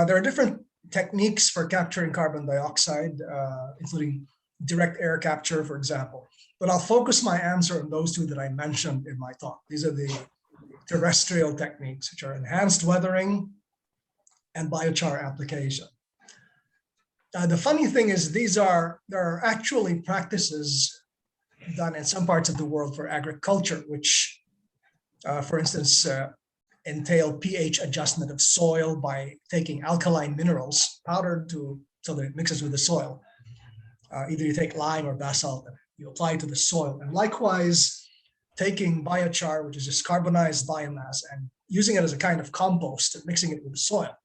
There are different techniques for capturing carbon dioxide, including direct air capture, for example. But I'll focus my answer on those two that I mentioned in my talk. These are the terrestrial techniques, which are enhanced weathering and biochar application. The funny thing is there are actually practices done in some parts of the world for agriculture, which, for instance, entail pH adjustment of soil by taking alkaline minerals powdered so that it mixes with the soil. Either you take lime or basalt and you apply it to the soil. And likewise, taking biochar, which is just carbonized biomass, and using it as a kind of compost and mixing it with the soil.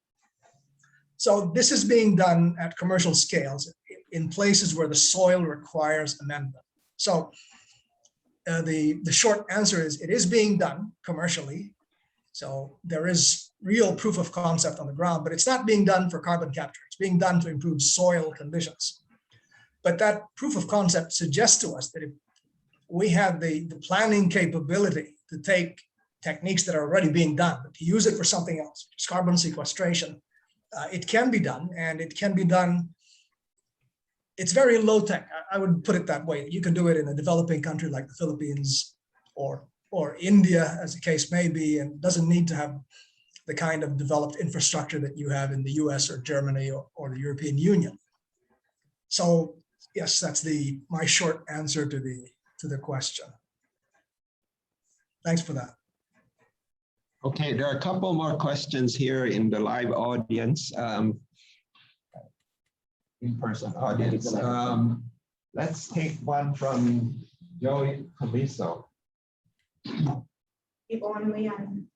So this is being done at commercial scales in places where the soil requires amendment. So the short answer is it is being done commercially. So there is real proof of concept on the ground, but it's not being done for carbon capture. It's being done to improve soil conditions. But that proof of concept suggests to us that if we have the planning capability to take techniques that are already being done, but to use it for something else, just carbon sequestration, it can be done, and it can be done. It's very low tech. I would put it that way. You can do it in a developing country like the Philippines or India, as the case may be, and doesn't need to have the kind of developed infrastructure that you have in the US or Germany or the European Union. So yes, that's my short answer to the question. Thanks for that. Okay, there are a couple more questions here in the live audience, in-person audience. Let's take one from Joey Caliso. Ibon mo yan.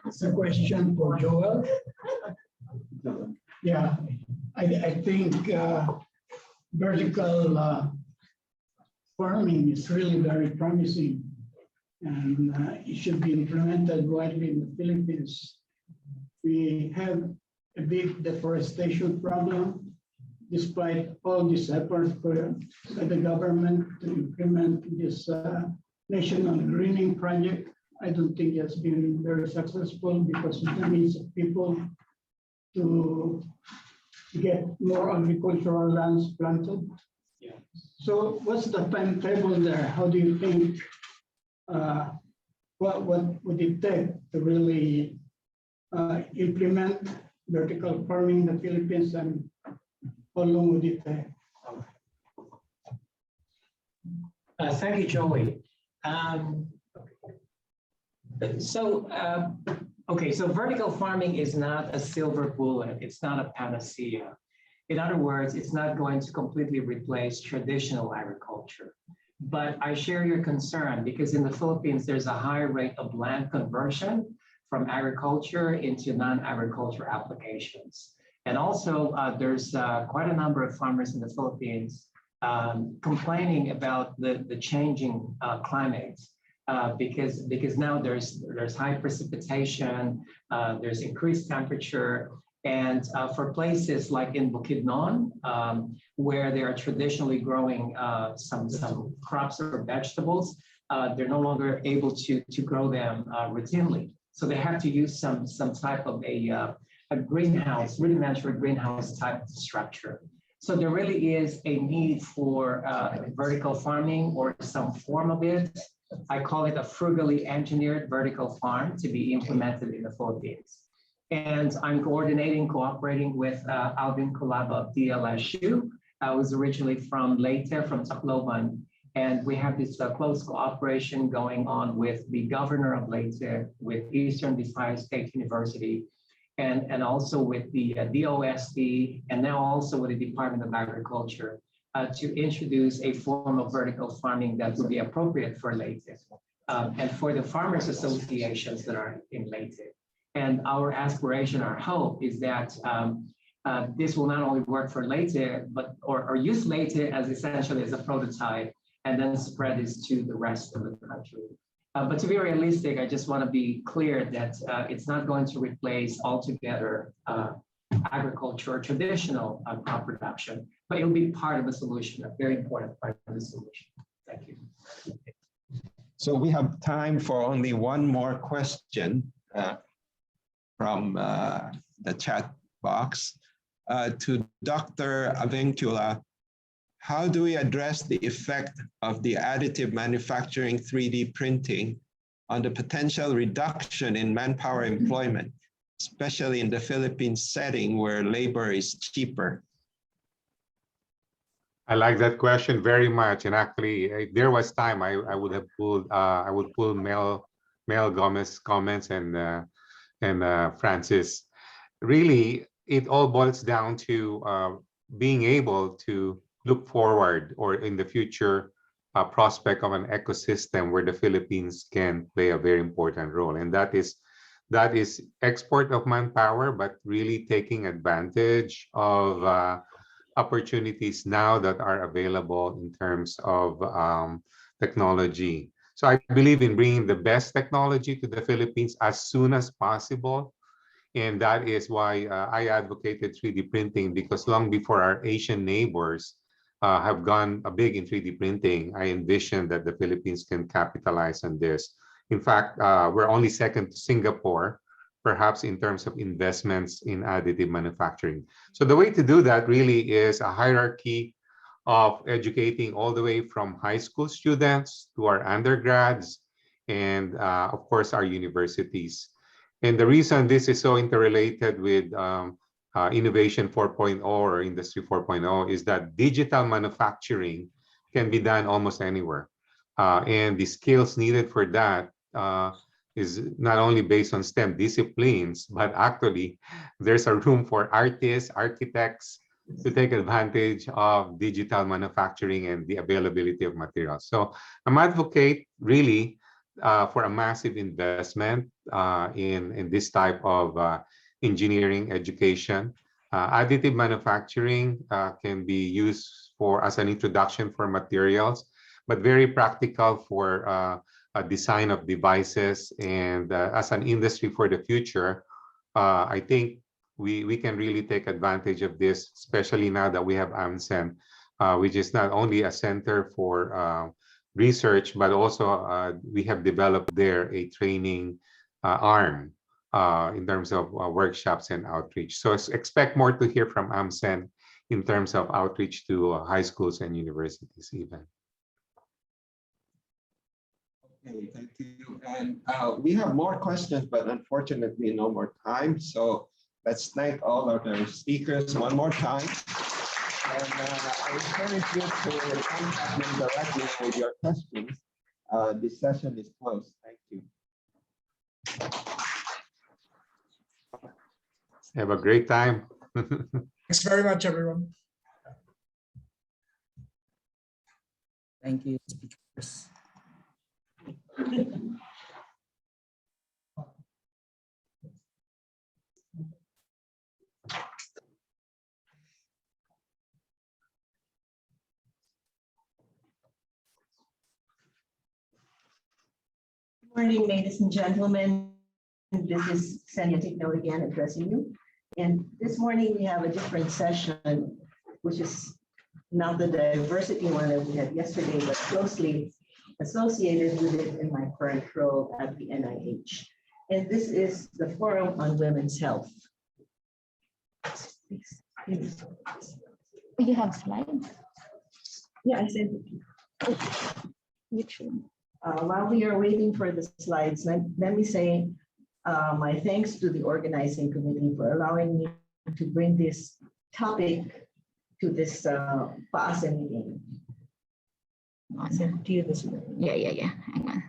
It's a question for Joel. Yeah, I think vertical farming is really very promising, and it should be implemented widely in the Philippines. We have a big deforestation problem, despite all these efforts by the government to implement this national greening project. I don't think it's been very successful because of the needs of people to get more agricultural lands planted. Yeah. So what's the timetable there? How do you think, what would it take to really implement vertical farming in the Philippines, and how long would it take? Thank you, Joey. So vertical farming is not a silver bullet. It's not a panacea. In other words, it's not going to completely replace traditional agriculture. But I share your concern because in the Philippines, there's a high rate of land conversion from agriculture into non-agriculture applications. And also, there's quite a number of farmers in the Philippines complaining about the changing climate because now there's high precipitation, there's increased temperature, and for places like in Bukidnon, where they are traditionally growing some crops or vegetables, they're no longer able to grow them routinely. So they have to use some type of a greenhouse, rudimentary greenhouse type structure. So there really is a need for vertical farming or some form of it. I call it a frugally engineered vertical farm to be implemented in the Philippines. And I'm cooperating with Alvin Culaba of DLSU. I was originally from Leyte, from Tacloban. And we have this close cooperation going on with the governor of Leyte, with Eastern Visayas State University, and also with the DOST, and now also with the Department of Agriculture to introduce a form of vertical farming that would be appropriate for Leyte and for the farmers associations that are in Leyte. And our aspiration, our hope is that this will not only work for Leyte, but or use Leyte as essentially as a prototype and then spread this to the rest of the country. But to be realistic, I just want to be clear that it's not going to replace altogether agriculture or traditional crop production, but it will be part of the solution, a very important part of the solution. Thank you. So we have time for only one more question from the chat box to Dr. Avengtula. How do we address the effect of the additive manufacturing 3D printing on the potential reduction in manpower employment, especially in the Philippines setting where labor is cheaper? I like that question very much. And actually, there was time I would have pulled Mel Gomez comments and Francis. Really, it all boils down to being able to look forward or in the future prospect of an ecosystem where the Philippines can play a very important role. And that is export of manpower, but really taking advantage of opportunities now that are available in terms of technology. So I believe in bringing the best technology to the Philippines as soon as possible. And that is why I advocated 3D printing, because long before our Asian neighbors have gone big in 3D printing, I envision that the Philippines can capitalize on this. In fact, we're only second to Singapore, perhaps in terms of investments in additive manufacturing. So the way to do that really is a hierarchy of educating all the way from high school students to our undergrads and of course our universities. And the reason this is so interrelated with Innovation 4.0 or Industry 4.0 is that digital manufacturing can be done almost anywhere. And the skills needed for that is not only based on STEM disciplines, but actually there's a room for artists, architects to take advantage of digital manufacturing and the availability of materials. So I'm advocate really for a massive investment in this type of engineering education. Additive manufacturing can be used as an introduction for materials, but very practical for a design of devices. And as an industry for the future, I think we can really take advantage of this, especially now that we have AMSEN, which is not only a center for research, but also we have developed there a training arm in terms of workshops and outreach. So expect more to hear from AMSEN in terms of outreach to high schools and universities even. Okay, thank you. And we have more questions, but unfortunately no more time. So let's thank all of our speakers one more time. And I encourage you to contact them directly with your questions. This session is closed. Thank you. Have a great time. Thanks very much, everyone. Thank you, speakers. Morning, ladies and gentlemen. This is Sanya Tigno again addressing you. And this morning we have a different session, which is not the diversity one that we had yesterday, but closely associated with it in my current role at the NIH. And this is the Forum on Women's Health. You have slides? Yeah, I said. Which one? While we are waiting for the slides, let me say my thanks to the organizing committee for allowing me to bring this topic to this PASA meeting. I'll send to you this one. Yeah. Hang on.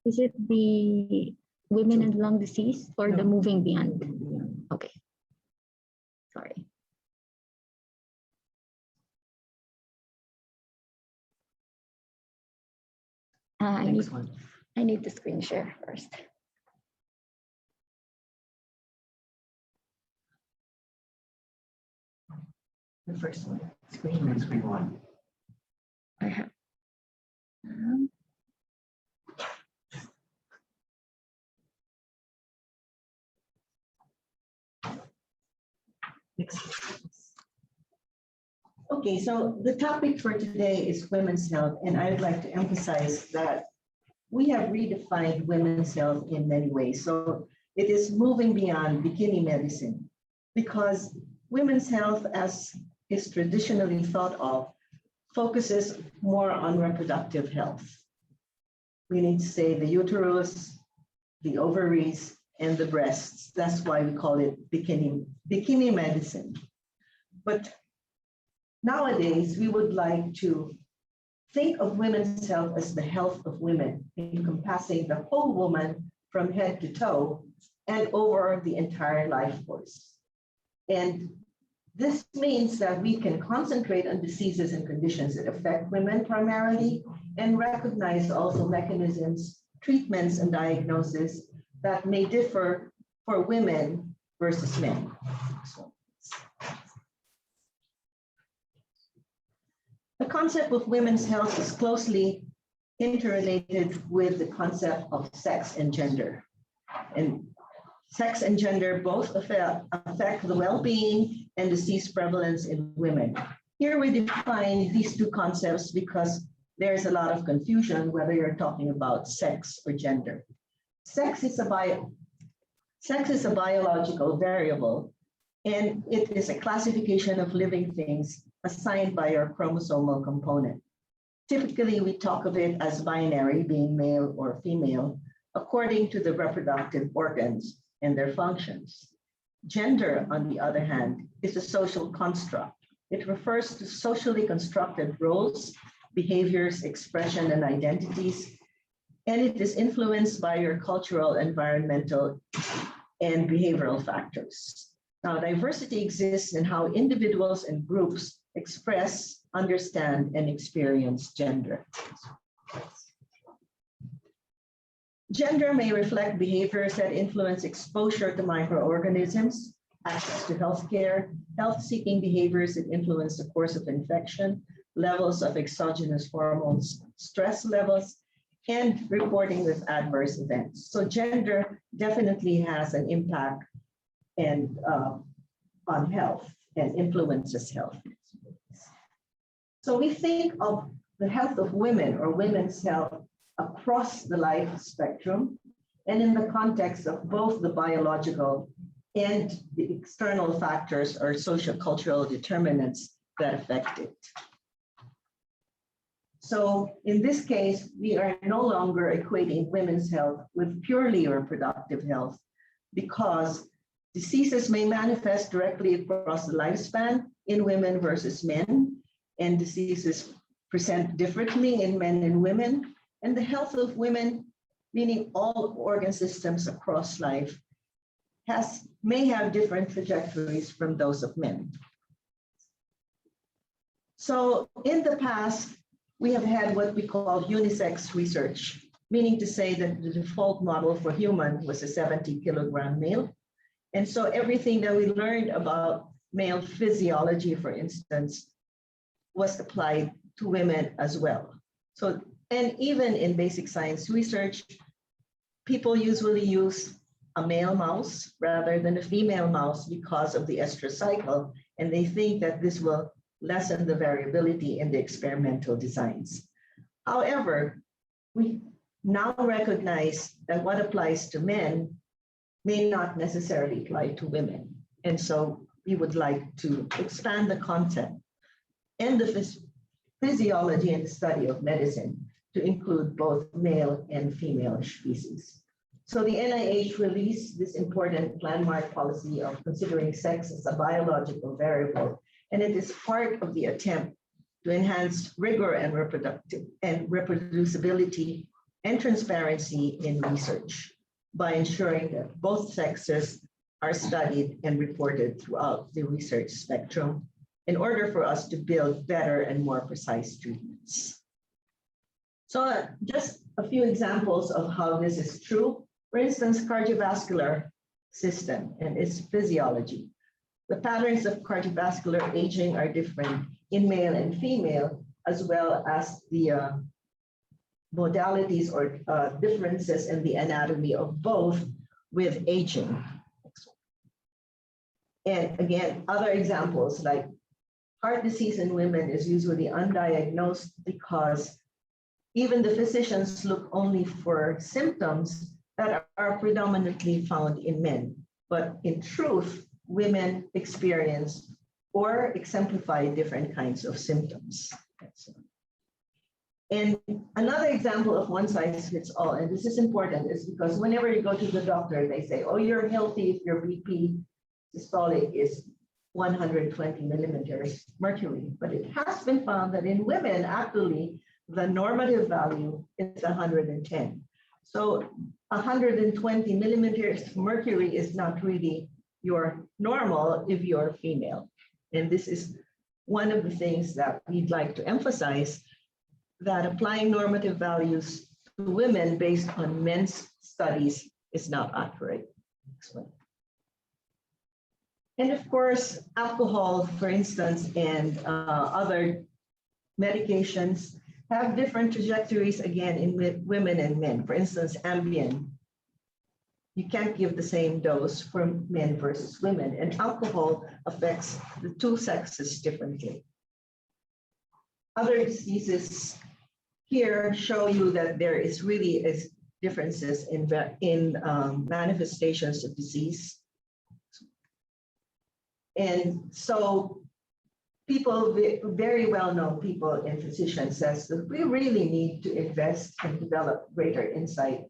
Is it the women and lung disease or the moving beyond? Okay. Sorry. I need the screen share first. The first one, screen one. I have. Okay, so the topic for today is women's health, and I would like to emphasize that we have redefined women's health in many ways. So it is moving beyond bikini medicine, because women's health, as is traditionally thought of, focuses more on reproductive health. We need to say the uterus, the ovaries, and the breasts. That's why we call it bikini medicine. But nowadays, we would like to think of women's health as the health of women, encompassing the whole woman from head to toe and over the entire life course. And this means that we can concentrate on diseases and conditions that affect women primarily, and recognize also mechanisms, treatments, and diagnosis that may differ for women versus men. The concept of women's health is closely interrelated with the concept of sex and gender. And sex and gender both affect the well-being and disease prevalence in women. Here we define these two concepts because there's a lot of confusion whether you're talking about sex or gender. Sex is Sex is a biological variable, and it is a classification of living things assigned by our chromosomal component. Typically, we talk of it as binary, being male or female, according to the reproductive organs and their functions. Gender, on the other hand, is a social construct. It refers to socially constructed roles, behaviors, expression, and identities, and it is influenced by your cultural, environmental, and behavioral factors. Now, diversity exists in how individuals and groups express, understand, and experience gender. Gender may reflect behaviors that influence exposure to microorganisms, access to healthcare, health-seeking behaviors that influence the course of infection, levels of exogenous hormones, stress levels, and reporting with adverse events. So gender definitely has an impact and on health and influences health. So we think of the health of women or women's health across the life spectrum and in the context of both the biological and the external factors or sociocultural determinants that affect it. So in this case, we are no longer equating women's health with purely reproductive health because diseases may manifest directly across the lifespan in women versus men, and diseases present differently in men and women, and the health of women, meaning all organ systems across life, may have different trajectories from those of men. So in the past, we have had what we call unisex research, meaning to say that the default model for human was a 70-kilogram male. And so everything that we learned about male physiology, for instance, was applied to women as well. So, and even in basic science research, people usually use a male mouse rather than a female mouse because of the estrous cycle, and they think that this will lessen the variability in the experimental designs. However, we now recognize that what applies to men may not necessarily apply to women. And so we would like to expand the concept and the physiology and study of medicine to include both male and female species. So the NIH released this important landmark policy of considering sex as a biological variable, and it is part of the attempt to enhance rigor and reproducibility and transparency in research by ensuring that both sexes are studied and reported throughout the research spectrum in order for us to build better and more precise treatments. So just a few examples of how this is true. For instance, cardiovascular system and its physiology. The patterns of cardiovascular aging are different in male and female, as well as the modalities or differences in the anatomy of both with aging. And again, other examples like heart disease in women is usually undiagnosed because even the physicians look only for symptoms that are predominantly found in men. But in truth, women experience or exemplify different kinds of symptoms. And another example of one size fits all, and this is important, is because whenever you go to the doctor, they say, oh, you're healthy if your BP systolic is 120 millimeters mercury. But it has been found that in women, actually, the normative value is 110. So 120 millimeters mercury is not really your normal if you're female. And this is one of the things that we'd like to emphasize, that applying normative values to women based on men's studies is not accurate. And of course, alcohol, for instance, and other medications have different trajectories, again, in women and men. For instance, Ambien, you can't give the same dose for men versus women, and alcohol affects the two sexes differently. Other diseases here show you that there is really a differences in manifestations of disease. And so people, very well-known people and physicians says that we really need to invest and develop greater insight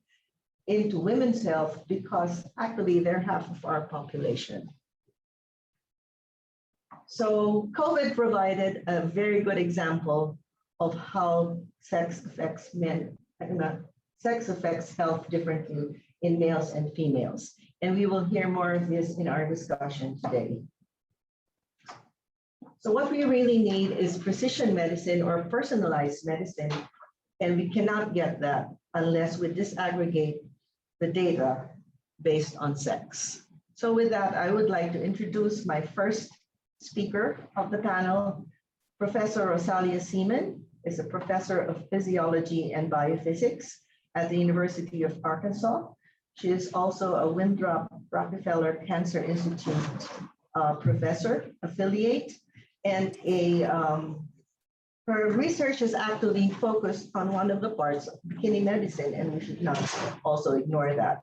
into women's health because actually they're half of our population. So COVID provided a very good example of how sex affects sex affects health differently in males and females. And we will hear more of this in our discussion today. So what we really need is precision medicine or personalized medicine, and we cannot get that unless we disaggregate the data based on sex. So with that, I would like to introduce my first speaker of the panel. Professor Rosalia Seaman is a professor of physiology and biophysics at the University of Arkansas. She is also a Winthrop Rockefeller Cancer Institute professor affiliate, and her research is actually focused on one of the parts of bikini medicine, and we should not also ignore that.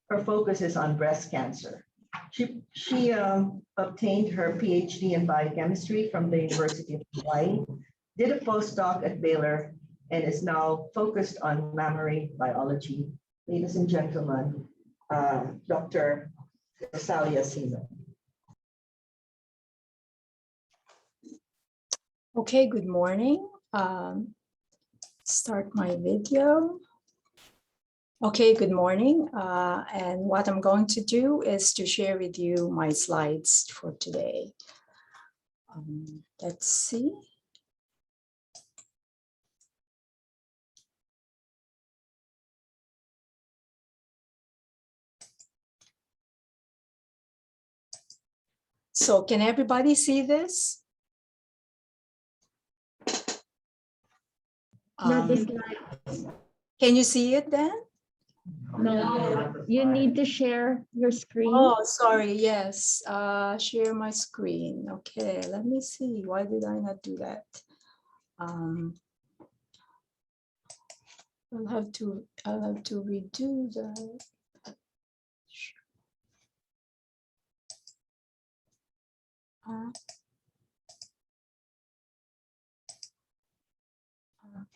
Her focus is on breast cancer. She obtained her PhD in biochemistry from the University of Hawaii, did a postdoc at Baylor, and is now focused on mammary biology. Ladies and gentlemen, Dr. Rosalia Seaman. Okay, good morning. Start my video. Okay, good morning. And what I'm going to do is to share with you my slides for today. Let's see. So can everybody see this? Not the slides. Can you see it then? No, you need to share your screen. Oh, sorry. Yes. Share my screen. Okay, let me see. Why did I not do that? I'll have to redo that.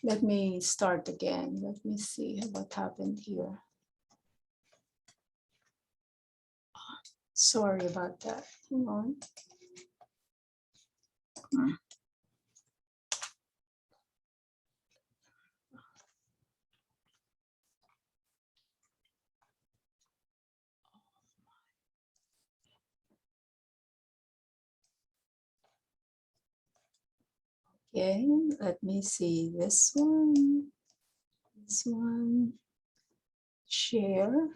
Let me start again. Let me see what happened here. Sorry about that. Hang on. Okay, let me see this one, share.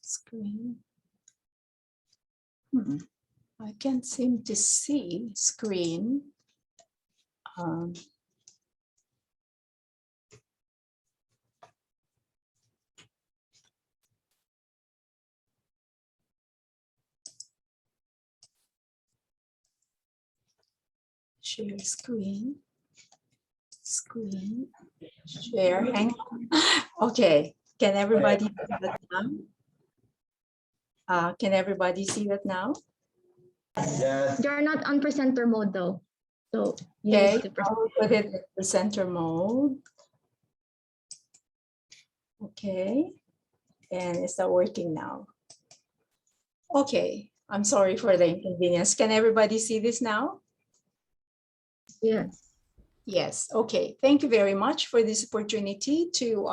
Screen. I can't seem to see screen. Share screen, share, hang on. Okay, can everybody see that now? Can everybody see that now? Yes. You're not on presenter mode though. So you Okay, need to I'll put it in presenter mode. Okay, and is that working now? Okay, I'm sorry for the inconvenience. Can everybody see this now? Yes. Yes, okay. Thank you very much for this opportunity to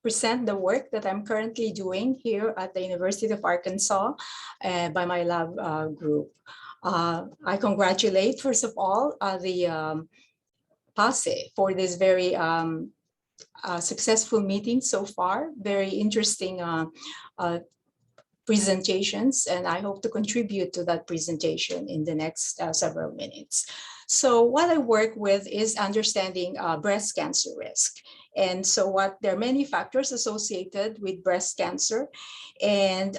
present the work that I'm currently doing here at the University of Arkansas by my lab group. I congratulate, first of all, the PASE for this very successful meeting so far. Very interesting presentations, and I hope to contribute to that presentation in the next several minutes. So what I work with is understanding breast cancer risk. And so there are many factors associated with breast cancer, and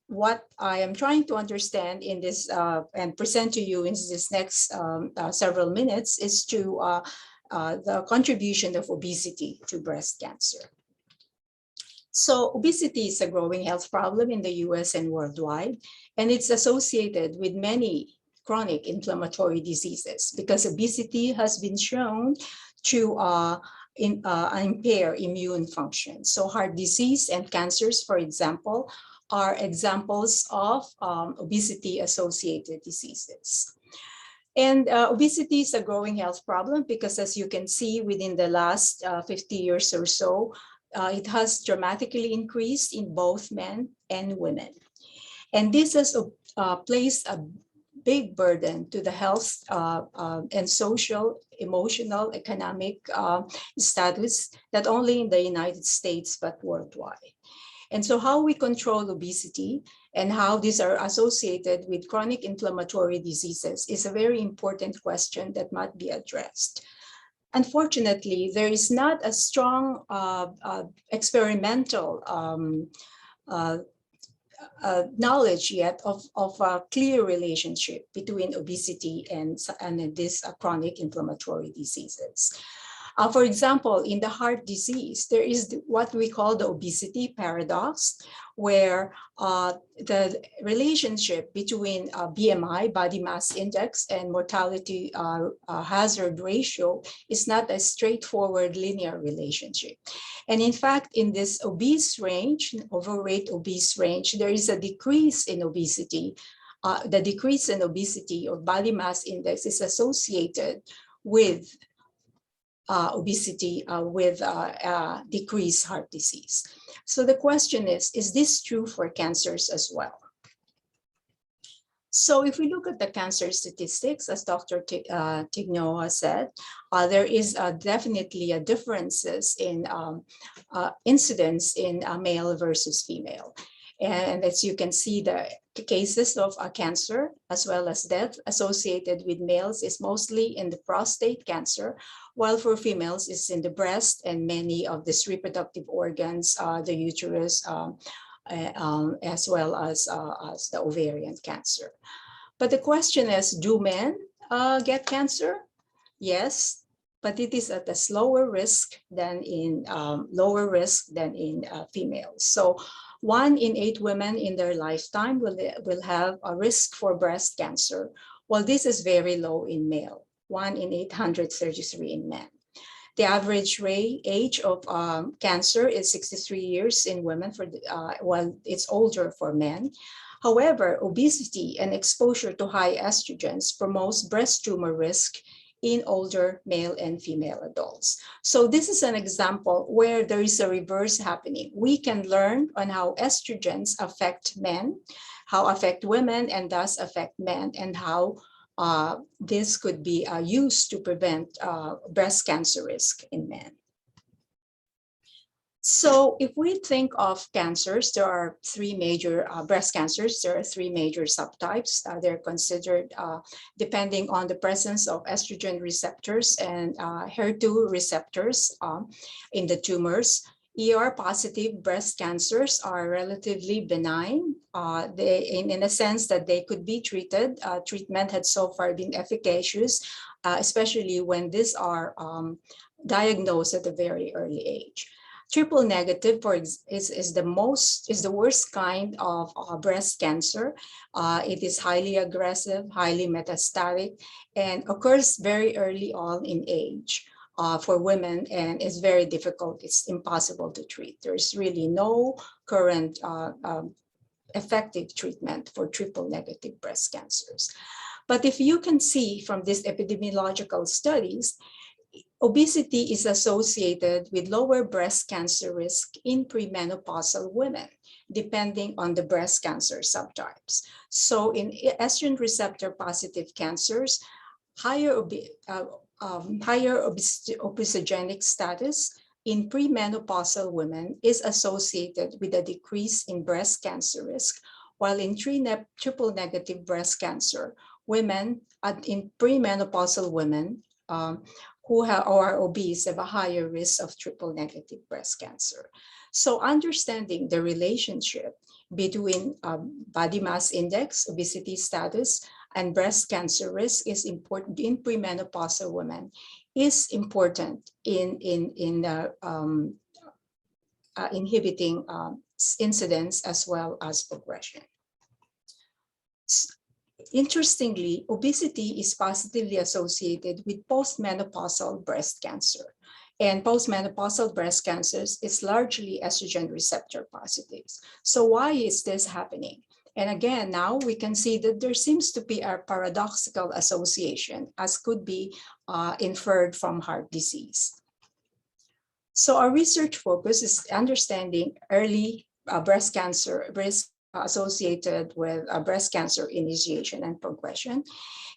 what I am trying to understand in this and present to you in this next several minutes is the contribution of obesity to breast cancer. So obesity is a growing health problem in the US and worldwide, and it's associated with many chronic inflammatory diseases because obesity has been shown to impair immune function. So heart disease and cancers, for example, are examples of obesity-associated diseases. And obesity is a growing health problem because, as you can see, within the last 50 years or so, it has dramatically increased in both men and women. And this has placed a big burden to the health and social, emotional, economic status, not only in the United States, but worldwide. And so how we control obesity and how these are associated with chronic inflammatory diseases is a very important question that must be addressed. Unfortunately, there is not a strong experimental knowledge yet of a clear relationship between obesity and these chronic inflammatory diseases. For example, in the heart disease, there is what we call the obesity paradox, where the relationship between BMI, body mass index, and mortality hazard ratio is not a straightforward linear relationship. And in fact, in this obese range, overweight obese range, there is a decrease in obesity. The decrease in obesity or body mass index is associated with obesity with decreased heart disease. So the question is this true for cancers as well? So if we look at the cancer statistics, as Dr. Tignoa said, there is definitely a differences in incidence in male versus female. And as you can see, the cases of cancer as well as death associated with males is mostly in the prostate cancer, while for females is in the breast and many of these reproductive organs, the uterus, as well as the ovarian cancer. But the question is, do men get cancer? Yes, but it is at a lower risk than in females. So 1 in 8 women in their lifetime will have a risk for breast cancer, while this is very low in male, 1 in 833 in men. The average age of cancer is 63 years in women, while it's older for men. However, obesity and exposure to high estrogens promotes breast tumor risk in older male and female adults. So this is an example where there is a reverse happening. We can learn on how estrogens affect men, how affect women, and thus affect men, and how this could be used to prevent breast cancer risk in men. So if we think of cancers, there are 3 major breast cancers. There are 3 major subtypes. They're considered depending on the presence of estrogen receptors and HER2 receptors in the tumors. ER-positive breast cancers are relatively benign in a sense that they could be treated. Treatment had so far been efficacious, especially when these are diagnosed at a very early age. Triple negative is the worst kind of breast cancer. It is highly aggressive, highly metastatic, and occurs very early on in age for women, and is very difficult. It's impossible to treat. There's really no current effective treatment for triple negative breast cancers. But if you can see from these epidemiological studies, obesity is associated with lower breast cancer risk in premenopausal women, depending on the breast cancer subtypes. So in estrogen receptor positive cancers, higher obesogenic status in premenopausal women is associated with a decrease in breast cancer risk, while in triple negative breast cancer, women in premenopausal women who are obese have a higher risk of triple negative breast cancer. So understanding the relationship between body mass index, obesity status, and breast cancer risk is important in premenopausal women, is important in inhibiting incidence as well as progression. Interestingly, obesity is positively associated with postmenopausal breast cancer. And postmenopausal breast cancers is largely estrogen receptor positive. So why is this happening? And again, now we can see that there seems to be a paradoxical association, as could be inferred from heart disease. So our research focus is understanding early breast cancer risk associated with breast cancer initiation and progression.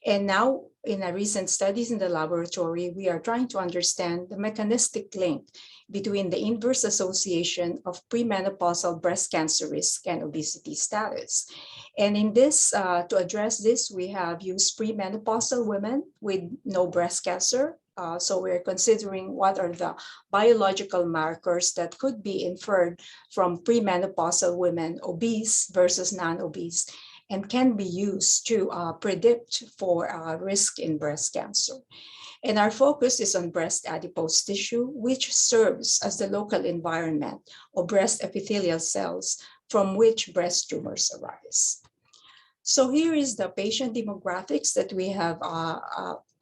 And now in a recent studies in the laboratory, we are trying to understand the mechanistic link between the inverse association of premenopausal breast cancer risk and obesity status. And in this, to address this, we have used premenopausal women with no breast cancer. So we're considering what are the biological markers that could be inferred from premenopausal women, obese versus non-obese, and can be used to predict for risk in breast cancer. And our focus is on breast adipose tissue, which serves as the local environment of breast epithelial cells from which breast tumors arise. So here is the patient demographics that we have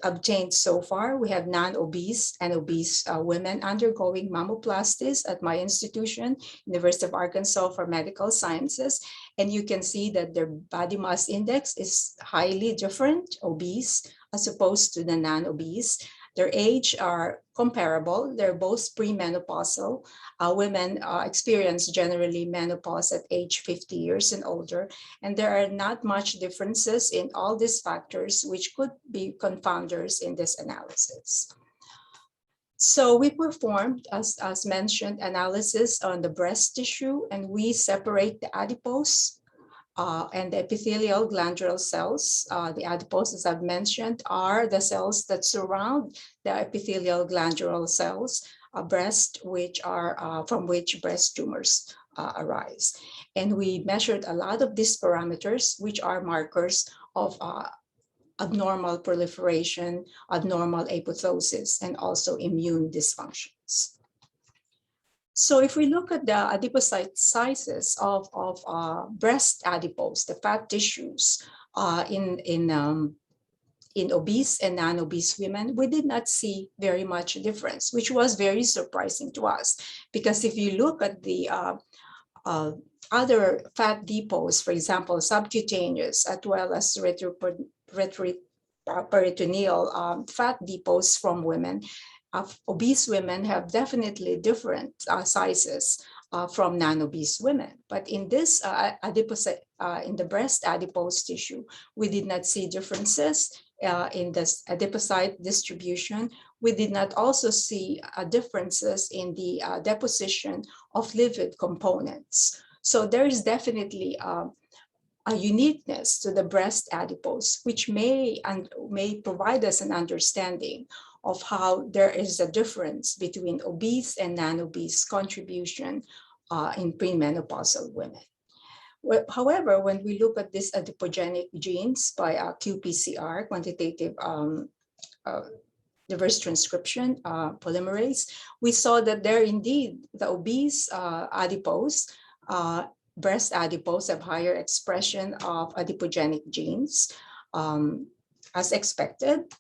obtained so far. We have non-obese and obese women undergoing mammoplasties at my institution, University of Arkansas for Medical Sciences. And you can see that their body mass index is highly different, obese, as opposed to the non-obese. Their age are comparable. They're both premenopausal. Women experience generally menopause at age 50 years and older. And there are not much differences in all these factors, which could be confounders in this analysis. So we performed, as mentioned, analysis on the breast tissue, and we separate the adipose and the epithelial glandular cells. The adipose, as I've mentioned, are the cells that surround the epithelial glandular cells, breast, which are from which breast tumors arise. And we measured a lot of these parameters, which are markers of abnormal proliferation, abnormal apoptosis, and also immune dysfunctions. So if we look at the adipocyte sizes of breast adipose, the fat tissues in obese and non-obese women, we did not see very much difference, which was very surprising to us. Because if you look at the other fat depots, for example, subcutaneous, as well as retroperitoneal fat depots from women, obese women have definitely different sizes from non-obese women. But in this adipocyte, in the breast adipose tissue, we did not see differences in this adipocyte distribution. We did not also see differences in the deposition of lipid components. So there is definitely a uniqueness to the breast adipose, which may provide us an understanding of how there is a difference between obese and non-obese contribution in premenopausal women. However, when we look at these adipogenic genes by qPCR, quantitative diverse transcription polymerase, we saw that there indeed the obese adipose, breast adipose have higher expression of adipogenic genes as expected.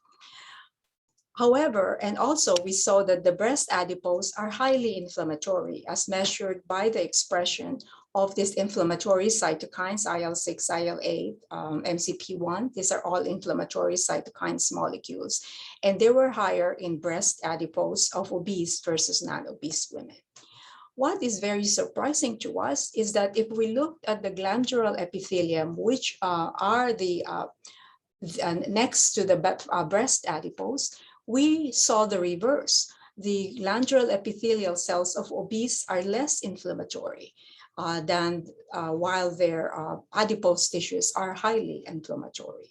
However, and also we saw that the breast adipose are highly inflammatory as measured by the expression of these inflammatory cytokines, IL-6, IL-8, MCP1. These are all inflammatory cytokines molecules. And they were higher in breast adipose of obese versus non-obese women. What is very surprising to us is that if we look at the glandular epithelium, which are the next to the breast adipose, we saw the reverse. The glandular epithelial cells of obese are less inflammatory than while their adipose tissues are highly inflammatory.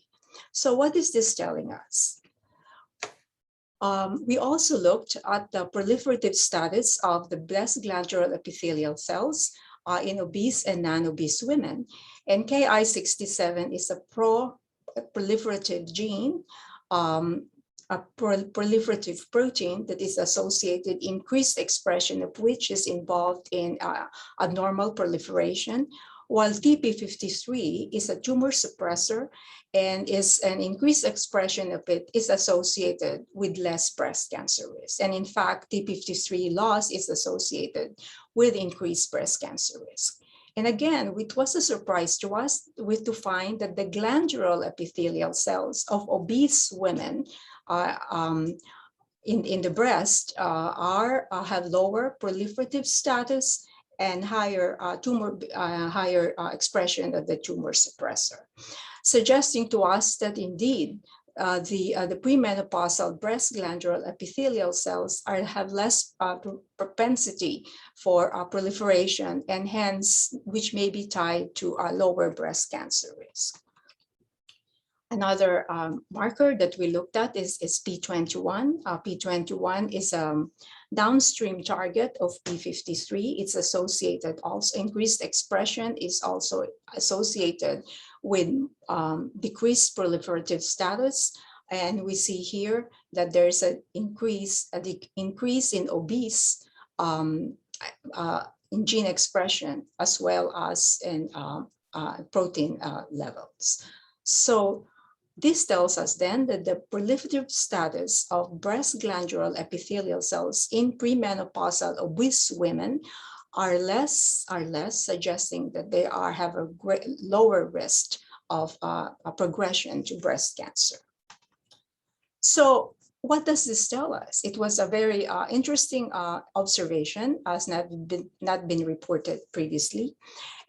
So what is this telling us? We also looked at the proliferative status of the breast glandular epithelial cells. in obese and non-obese women. And Ki67 is a proliferative gene, a proliferative protein that is associated increased expression of which is involved in abnormal proliferation, while TP53 is a tumor suppressor and is an increased expression of it is associated with less breast cancer risk. And in fact, TP53 loss is associated with increased breast cancer risk. And again, it was a surprise to us to find that the glandular epithelial cells of obese women in the breast have lower proliferative status and higher expression of the tumor suppressor, suggesting to us that indeed the premenopausal breast glandular epithelial cells have less propensity for proliferation, and hence which may be tied to a lower breast cancer risk. Another marker that we looked at is P21. P21 is a downstream target of P53. It's associated also, increased expression is also associated with decreased proliferative status. And we see here that there's an increase in obese in gene expression as well as in protein levels. So this tells us then that the proliferative status of breast glandular epithelial cells in premenopausal obese women are less, suggesting that they have a lower risk of a progression to breast cancer. So what does this tell us? It was a very interesting observation, as not been reported previously.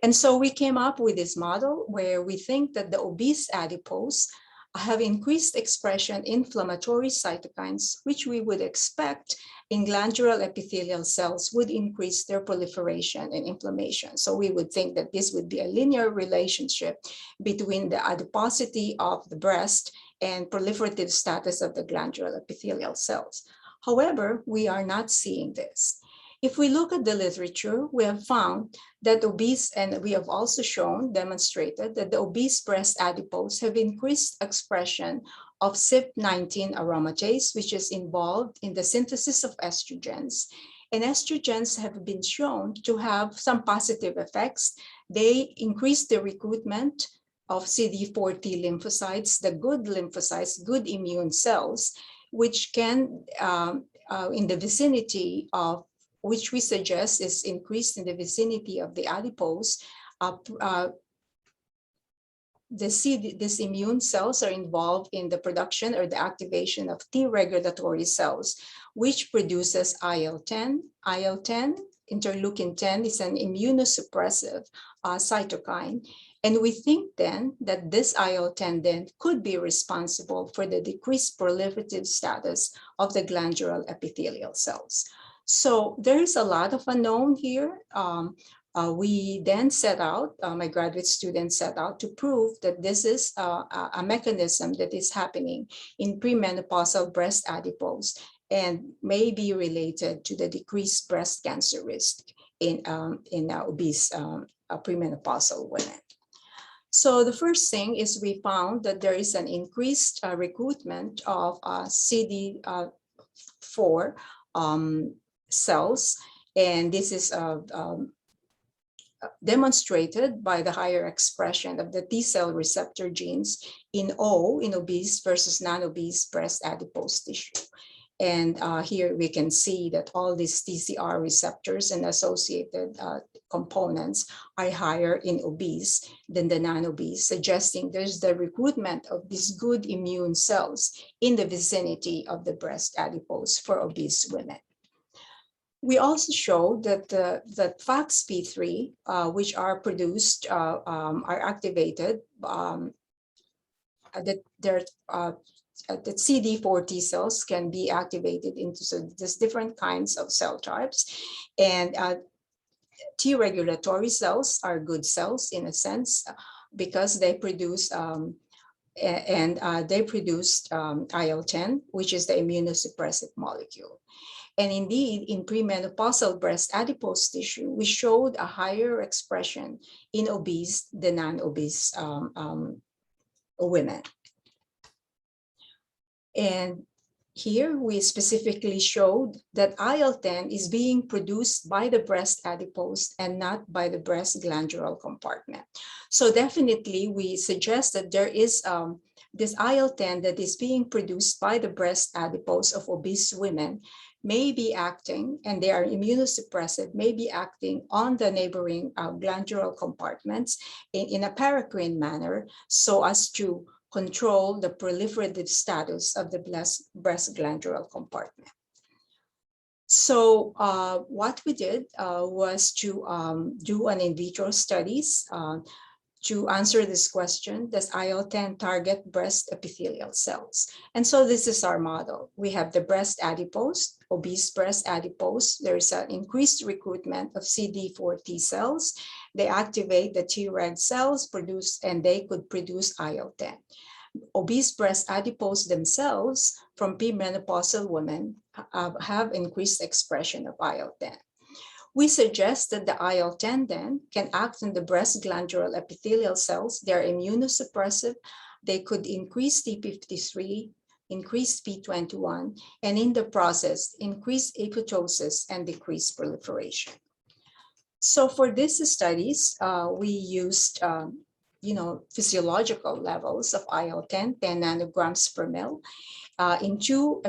And so we came up with this model where we think that the obese adipose have increased expression inflammatory cytokines, which we would expect in glandular epithelial cells would increase their proliferation and inflammation. So we would think that this would be a linear relationship between the adiposity of the breast and proliferative status of the glandular epithelial cells. However, we are not seeing this. If we look at the literature, we have found that obese, and we have also demonstrated that the obese breast adipose have increased expression of CYP19 aromatase, which is involved in the synthesis of estrogens. And estrogens have been shown to have some positive effects. They increase the recruitment of CD4 T lymphocytes, the good lymphocytes, good immune cells, which can, in the vicinity of, which we suggest is increased in the vicinity of the adipose. These immune cells are involved in the production or the activation of T regulatory cells, which produces IL-10. IL-10, interleukin 10, is an immunosuppressive cytokine. And we think then that this IL-10 then could be responsible for the decreased proliferative status of the glandular epithelial cells. So there is a lot of unknown here. We then set out, my graduate students set out to prove that this is a mechanism that is happening in premenopausal breast adipose and may be related to the decreased breast cancer risk in obese premenopausal women. So the first thing is we found that there is an increased recruitment of CD4 cells, and this is demonstrated by the higher expression of the T cell receptor genes in obese versus non-obese breast adipose tissue. And here we can see that all these TCR receptors and associated components are higher in obese than the non-obese, suggesting there's the recruitment of these good immune cells in the vicinity of the breast adipose for obese women. We also showed that that FAXP3, which are produced, are activated, that CD4 T cells can be activated into these different kinds of cell types. And T regulatory cells are good cells in a sense because they produce and they produced IL-10, which is the immunosuppressive molecule. And indeed, in premenopausal breast adipose tissue, we showed a higher expression in obese than non-obese women. And here we specifically showed that IL-10 is being produced by the breast adipose and not by the breast glandular compartment. So definitely we suggest that there is this IL-10 that is being produced by the breast adipose of obese women may be acting, and they are immunosuppressive, may be acting on the neighboring glandular compartments in a paracrine manner so as to control the proliferative status of the breast glandular compartment. So what we did was to do an in vitro studies to answer this question: does IL-10 target breast epithelial cells? And so this is our model. We have the breast adipose, obese breast adipose. There's an increased recruitment of CD4 T cells. They activate the Treg cells and they could produce IL-10. Obese breast adipose themselves from premenopausal women have increased expression of IL-10. We suggest that the IL-10 then can act on the breast glandular epithelial cells. They're immunosuppressive. They could increase P53, increase P21, and in the process, increase apoptosis and decrease proliferation. So for these studies, we used physiological levels of IL-10, 10 nanograms per ml, in two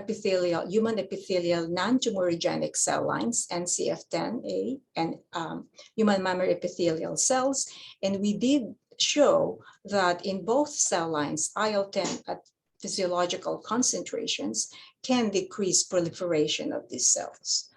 human epithelial non-tumorigenic cell lines, NCF10A, and human mammary epithelial cells. And we did show that in both cell lines, IL-10 at physiological concentrations can decrease proliferation of these cells.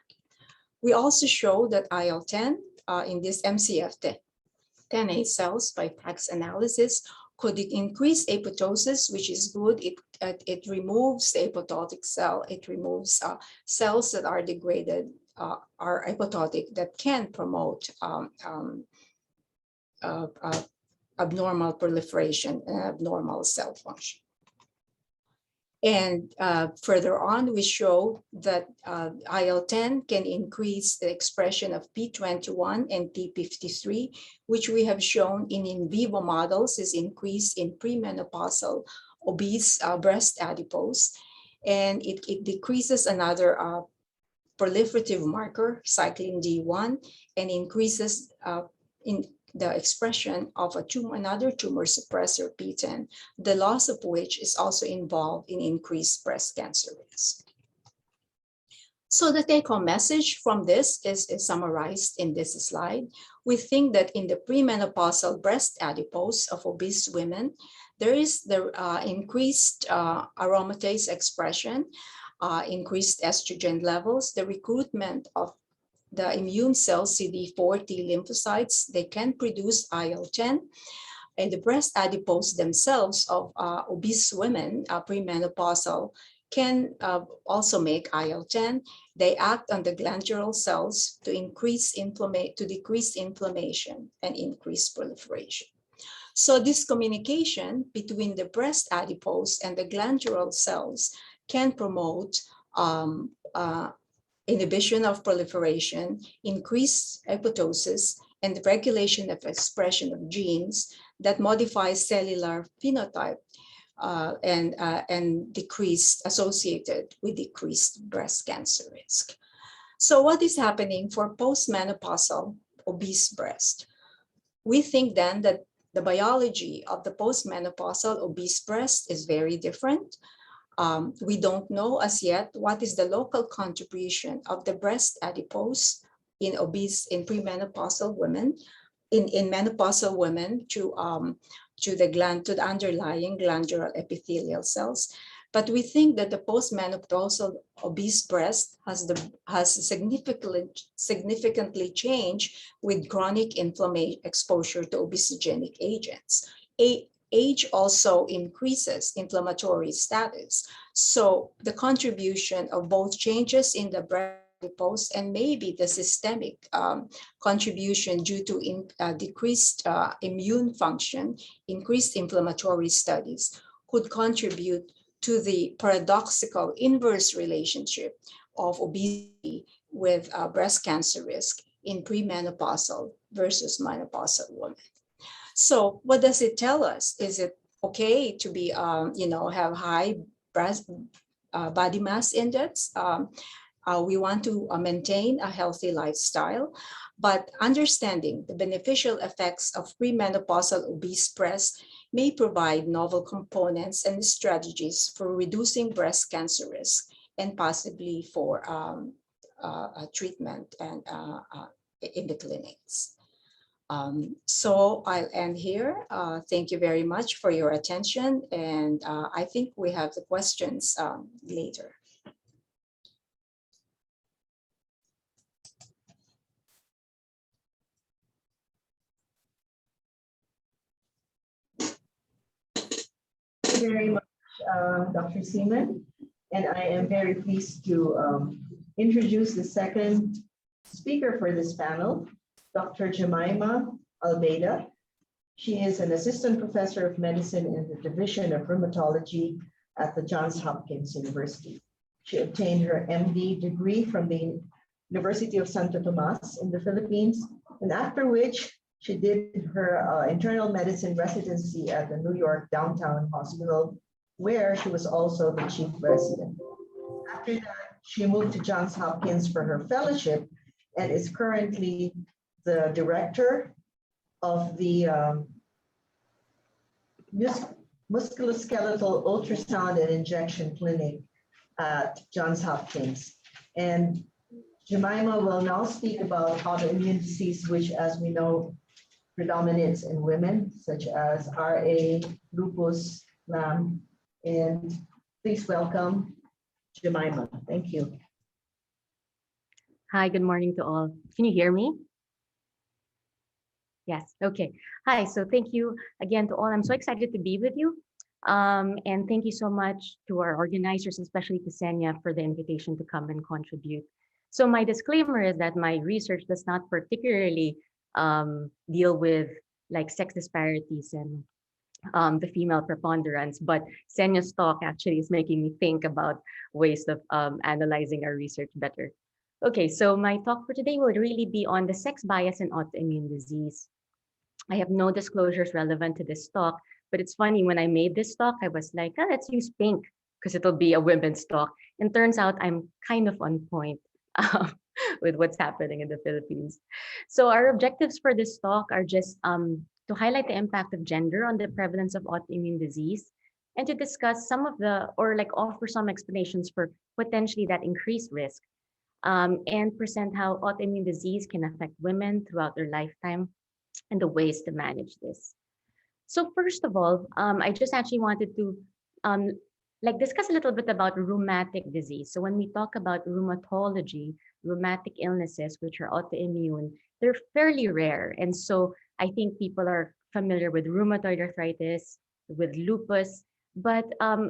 We also show that IL-10 in this MCF10A cells by PAX analysis could increase apoptosis, which is good. It removes the apoptotic cell. It removes cells that are degraded, are apoptotic, that can promote abnormal proliferation and abnormal cell function. And further on, we show that IL-10 can increase the expression of P21 and P53, which we have shown in vivo models is increased in premenopausal obese breast adipose. And it decreases another proliferative marker, cyclin D1, and increases in the expression of another tumor suppressor, P10, the loss of which is also involved in increased breast cancer risk. So the take-home message from this is summarized in this slide. We think that in the premenopausal breast adipose of obese women, there is the increased aromatase expression, increased estrogen levels, the recruitment of the immune cells, CD4 T lymphocytes. They can produce IL-10. And the breast adipose themselves of obese women, premenopausal, can also make IL-10. They act on the glandular cells to decrease inflammation and increase proliferation. So this communication between the breast adipose and the glandular cells can promote inhibition of proliferation, increased apoptosis, and the regulation of expression of genes that modify cellular phenotype and associated with decreased breast cancer risk. So what is happening for postmenopausal obese breast? We think then that the biology of the postmenopausal obese breast is very different. We don't know as yet what is the local contribution of the breast adipose in premenopausal women, in menopausal women to the underlying glandular epithelial cells. But we think that the postmenopausal obese breast has significantly changed with chronic exposure to obesogenic agents. Age also increases inflammatory status. So the contribution of both changes in the breast adipose and maybe the systemic contribution due to decreased immune function, increased inflammatory studies could contribute to the paradoxical inverse relationship of obesity with breast cancer risk in premenopausal versus menopausal women. So what does it tell us? Is it okay to be, have high breast body mass index? We want to maintain a healthy lifestyle, but understanding the beneficial effects of premenopausal obese breasts may provide novel components and strategies for reducing breast cancer risk and possibly for treatment and in the clinics. So I'll end here. Thank you very much for your attention. And I think we have the questions later. Thank you very much, Dr. Seaman. And I am very pleased to introduce the second speaker for this panel, Dr. Jemima Almeida. She is an assistant professor of medicine in the Division of Rheumatology at the Johns Hopkins University. She obtained her MD degree from the University of Santo Tomas in the Philippines, and after which she did her internal medicine residency at the New York Downtown Hospital, where she was also the chief resident. After that, she moved to Johns Hopkins for her fellowship and is currently the director of the musculoskeletal ultrasound and injection clinic at Johns Hopkins. And Jemima will now speak about autoimmune disease, which, as we know, predominates in women, such as RA, lupus, LAM. And please welcome Jemima. Thank you. Hi, good morning to all. Can you hear me? Yes, okay. Hi, so thank you again to all. I'm so excited to be with you. And thank you so much to our organizers, especially to Senya, for the invitation to come and contribute. So my disclaimer is that my research does not particularly deal with like sex disparities and the female preponderance, but Senya's talk actually is making me think about ways of analyzing our research better. Okay, so my talk for today will really be on the sex bias in autoimmune disease. I have no disclosures relevant to this talk, but it's funny, when I made this talk, I was like, oh, let's use pink because it'll be a women's talk. And turns out I'm kind of on point with what's happening in the Philippines. So our objectives for this talk are just to highlight the impact of gender on the prevalence of autoimmune disease and to discuss some of the, or like offer some explanations for potentially that increased risk and present how autoimmune disease can affect women throughout their lifetime and the ways to manage this. So first of all, I just actually wanted to discuss a little bit about rheumatic disease. So when we talk about rheumatology, rheumatic illnesses, which are autoimmune, they're fairly rare. And so I think people are familiar with rheumatoid arthritis, with lupus, but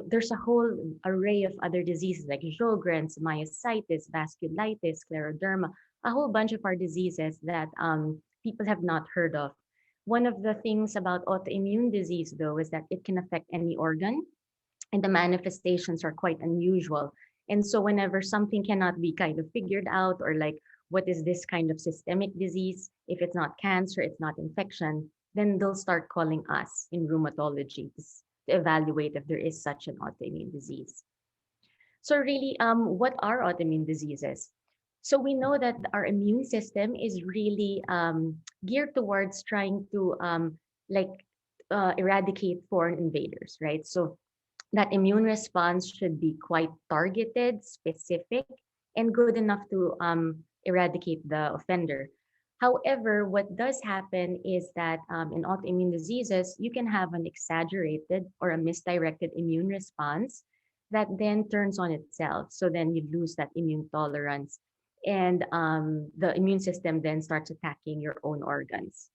there's a whole array of other diseases like Sjogren's, myositis, vasculitis, scleroderma, a whole bunch of our diseases that people have not heard of. One of the things about autoimmune disease, though, is that it can affect any organ, and the manifestations are quite unusual. And so whenever something cannot be kind of figured out, or like, what is this kind of systemic disease? If it's not cancer, it's not infection, then they'll start calling us in rheumatology to evaluate if there is such an autoimmune disease. So really, what are autoimmune diseases? So we know that our immune system is really geared towards trying to eradicate foreign invaders, right? So that immune response should be quite targeted, specific, and good enough to eradicate the offender. However, what does happen is that in autoimmune diseases, you can have an exaggerated or a misdirected immune response that then turns on itself. So then you lose that immune tolerance, and the immune system then starts attacking your own organs.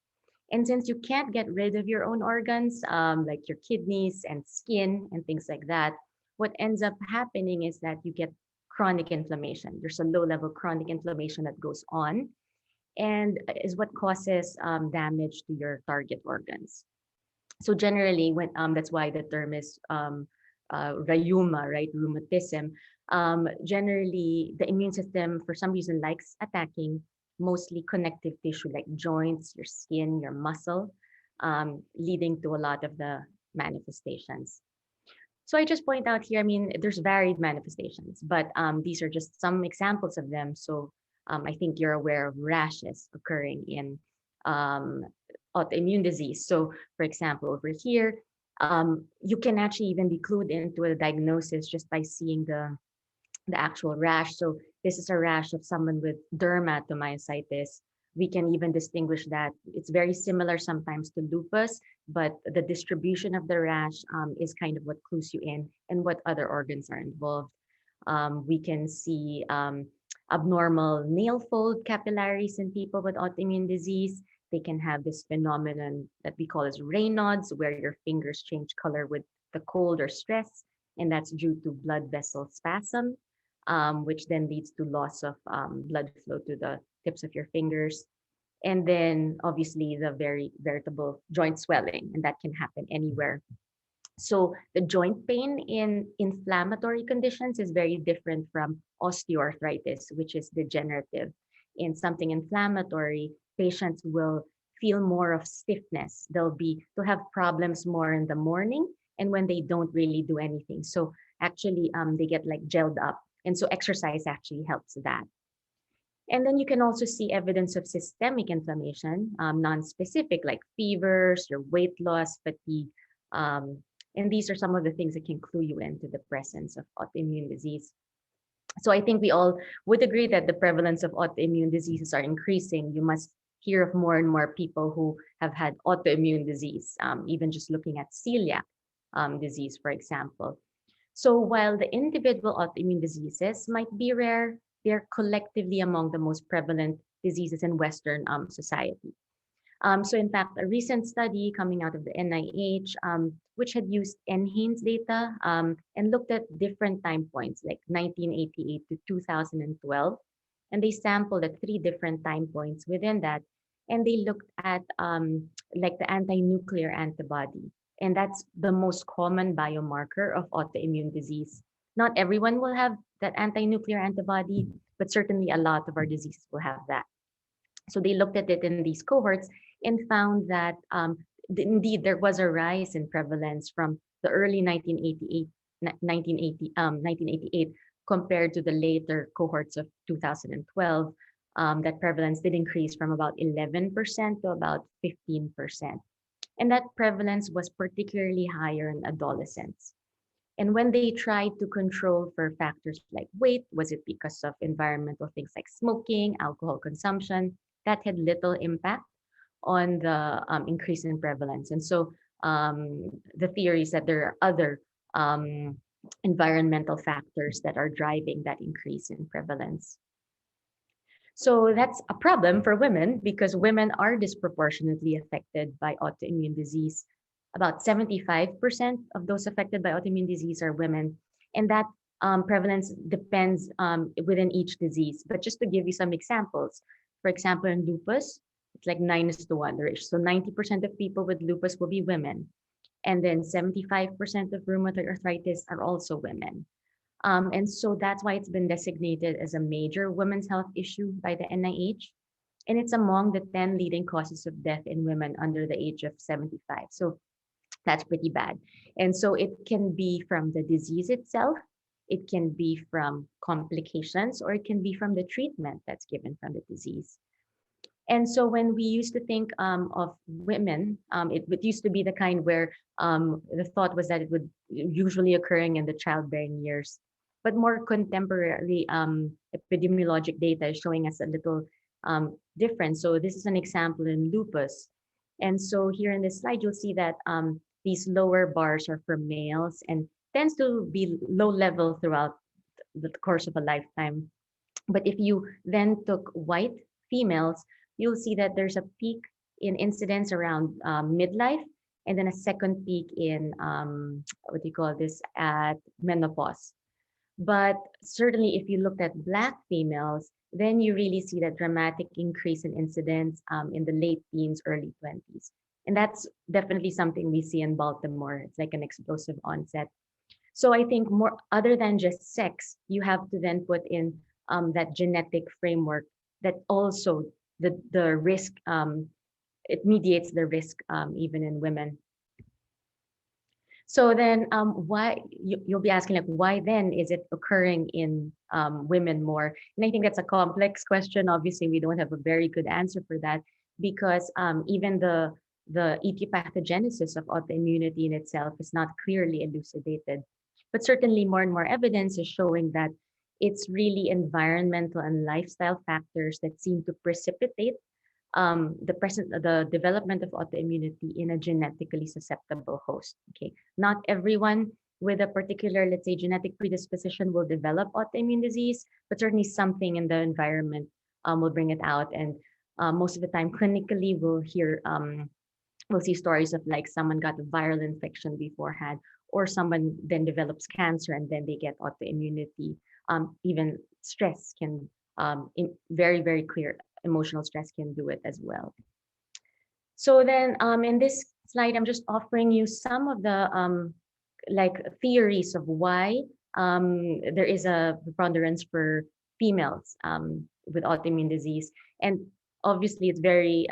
And since you can't get rid of your own organs, like your kidneys and skin and things like that, what ends up happening is that you get chronic inflammation. There's a low-level chronic inflammation that goes on and is what causes damage to your target organs. So generally, when that's why the term is rheuma, right? Rheumatism. Generally, the immune system, for some reason, likes attacking mostly connective tissue like joints, your skin, your muscle, leading to a lot of the manifestations. So I just point out here, I mean, there's varied manifestations, but these are just some examples of them. So I think you're aware of rashes occurring in um, autoimmune disease. So for example, over here, you can actually even be clued into a diagnosis just by seeing the actual rash. So this is a rash of someone with dermatomyositis. We can even distinguish that it's very similar sometimes to lupus, but the distribution of the rash is kind of what clues you in and what other organs are involved. We can see abnormal nail fold capillaries in people with autoimmune disease. They can have this phenomenon that we call as Raynaud's, where your fingers change color with the cold or stress, and that's due to blood vessel spasm, which then leads to loss of blood flow to the tips of your fingers. And then obviously the very veritable joint swelling, and that can happen anywhere. So the joint pain in inflammatory conditions is very different from osteoarthritis, which is degenerative. In something inflammatory, patients will feel more of stiffness. They'll have problems more in the morning and when they don't really do anything. So actually they get like gelled up. And so exercise actually helps that. And then you can also see evidence of systemic inflammation, non-specific like fevers, your weight loss, fatigue. And these are some of the things that can clue you into the presence of autoimmune disease. So I think we all would agree that the prevalence of autoimmune diseases are increasing. You must hear of more and more people who have had autoimmune disease, even just looking at celiac disease, for example. So while the individual autoimmune diseases might be rare, they're collectively among the most prevalent diseases in Western society. So in fact, a recent study coming out of the NIH, which had used NHANES data and looked at different time points like 1988 to 2012, and they sampled at 3 different time points within that, and they looked at like the anti-nuclear antibody, and that's the most common biomarker of autoimmune disease. Not everyone will have that anti-nuclear antibody, but certainly a lot of our diseases will have that. So they looked at it in these cohorts and found that indeed there was a rise in prevalence from the early 1988 compared to the later cohorts of 2012. That prevalence did increase from about 11% to about 15%. And that prevalence was particularly higher in adolescents. And when they tried to control for factors like weight, was it because of environmental things like smoking, alcohol consumption? That had little impact on the increase in prevalence. And so the theory is that there are other environmental factors that are driving that increase in prevalence. So that's a problem for women because women are disproportionately affected by autoimmune disease. About 75% of those affected by autoimmune disease are women. And that prevalence depends within each disease. But just to give you some examples, for example, in lupus, it's like 9:1 ratio. So 90% of people with lupus will be women. And then 75% of rheumatoid arthritis are also women. And so that's why it's been designated as a major women's health issue by the NIH. And it's among the 10 leading causes of death in women under the age of 75. So that's pretty bad. And so it can be from the disease itself, it can be from complications, or it can be from the treatment that's given from the disease. And so when we used to think of women, it used to be the kind where the thought was that it would usually occurring in the childbearing years. But more contemporary epidemiologic data is showing us a little different. So this is an example in lupus. And so here in this slide, you'll see that these lower bars are for males and tends to be low level throughout the course of a lifetime. But if you then took white females, you'll see that there's a peak in incidence around midlife, and then a second peak in what do you call this, at menopause. But certainly if you looked at Black females, then you really see that dramatic increase in incidence in the late teens, early 20s. And that's definitely something we see in Baltimore. It's like an explosive onset. So I think more other than just sex, you have to then put in that genetic framework that also the risk, it mediates the risk even in women. So then why you'll be asking like, why then is it occurring in women more? And I think that's a complex question. Obviously, we don't have a very good answer for that because even the etiopathogenesis of autoimmunity in itself is not clearly elucidated. But certainly more and more evidence is showing that it's really environmental and lifestyle factors that seem to precipitate the development of autoimmunity in a genetically susceptible host. Okay, not everyone with a particular, let's say, genetic predisposition will develop autoimmune disease, but certainly something in the environment will bring it out. And most of the time, clinically, we'll see stories of like someone got a viral infection beforehand, or someone then develops cancer and then they get autoimmunity. Even stress can, very, very clear emotional stress can do it as well. So then in this slide, I'm just offering you some of the like theories of why there is a preponderance for females with autoimmune disease. And obviously it's very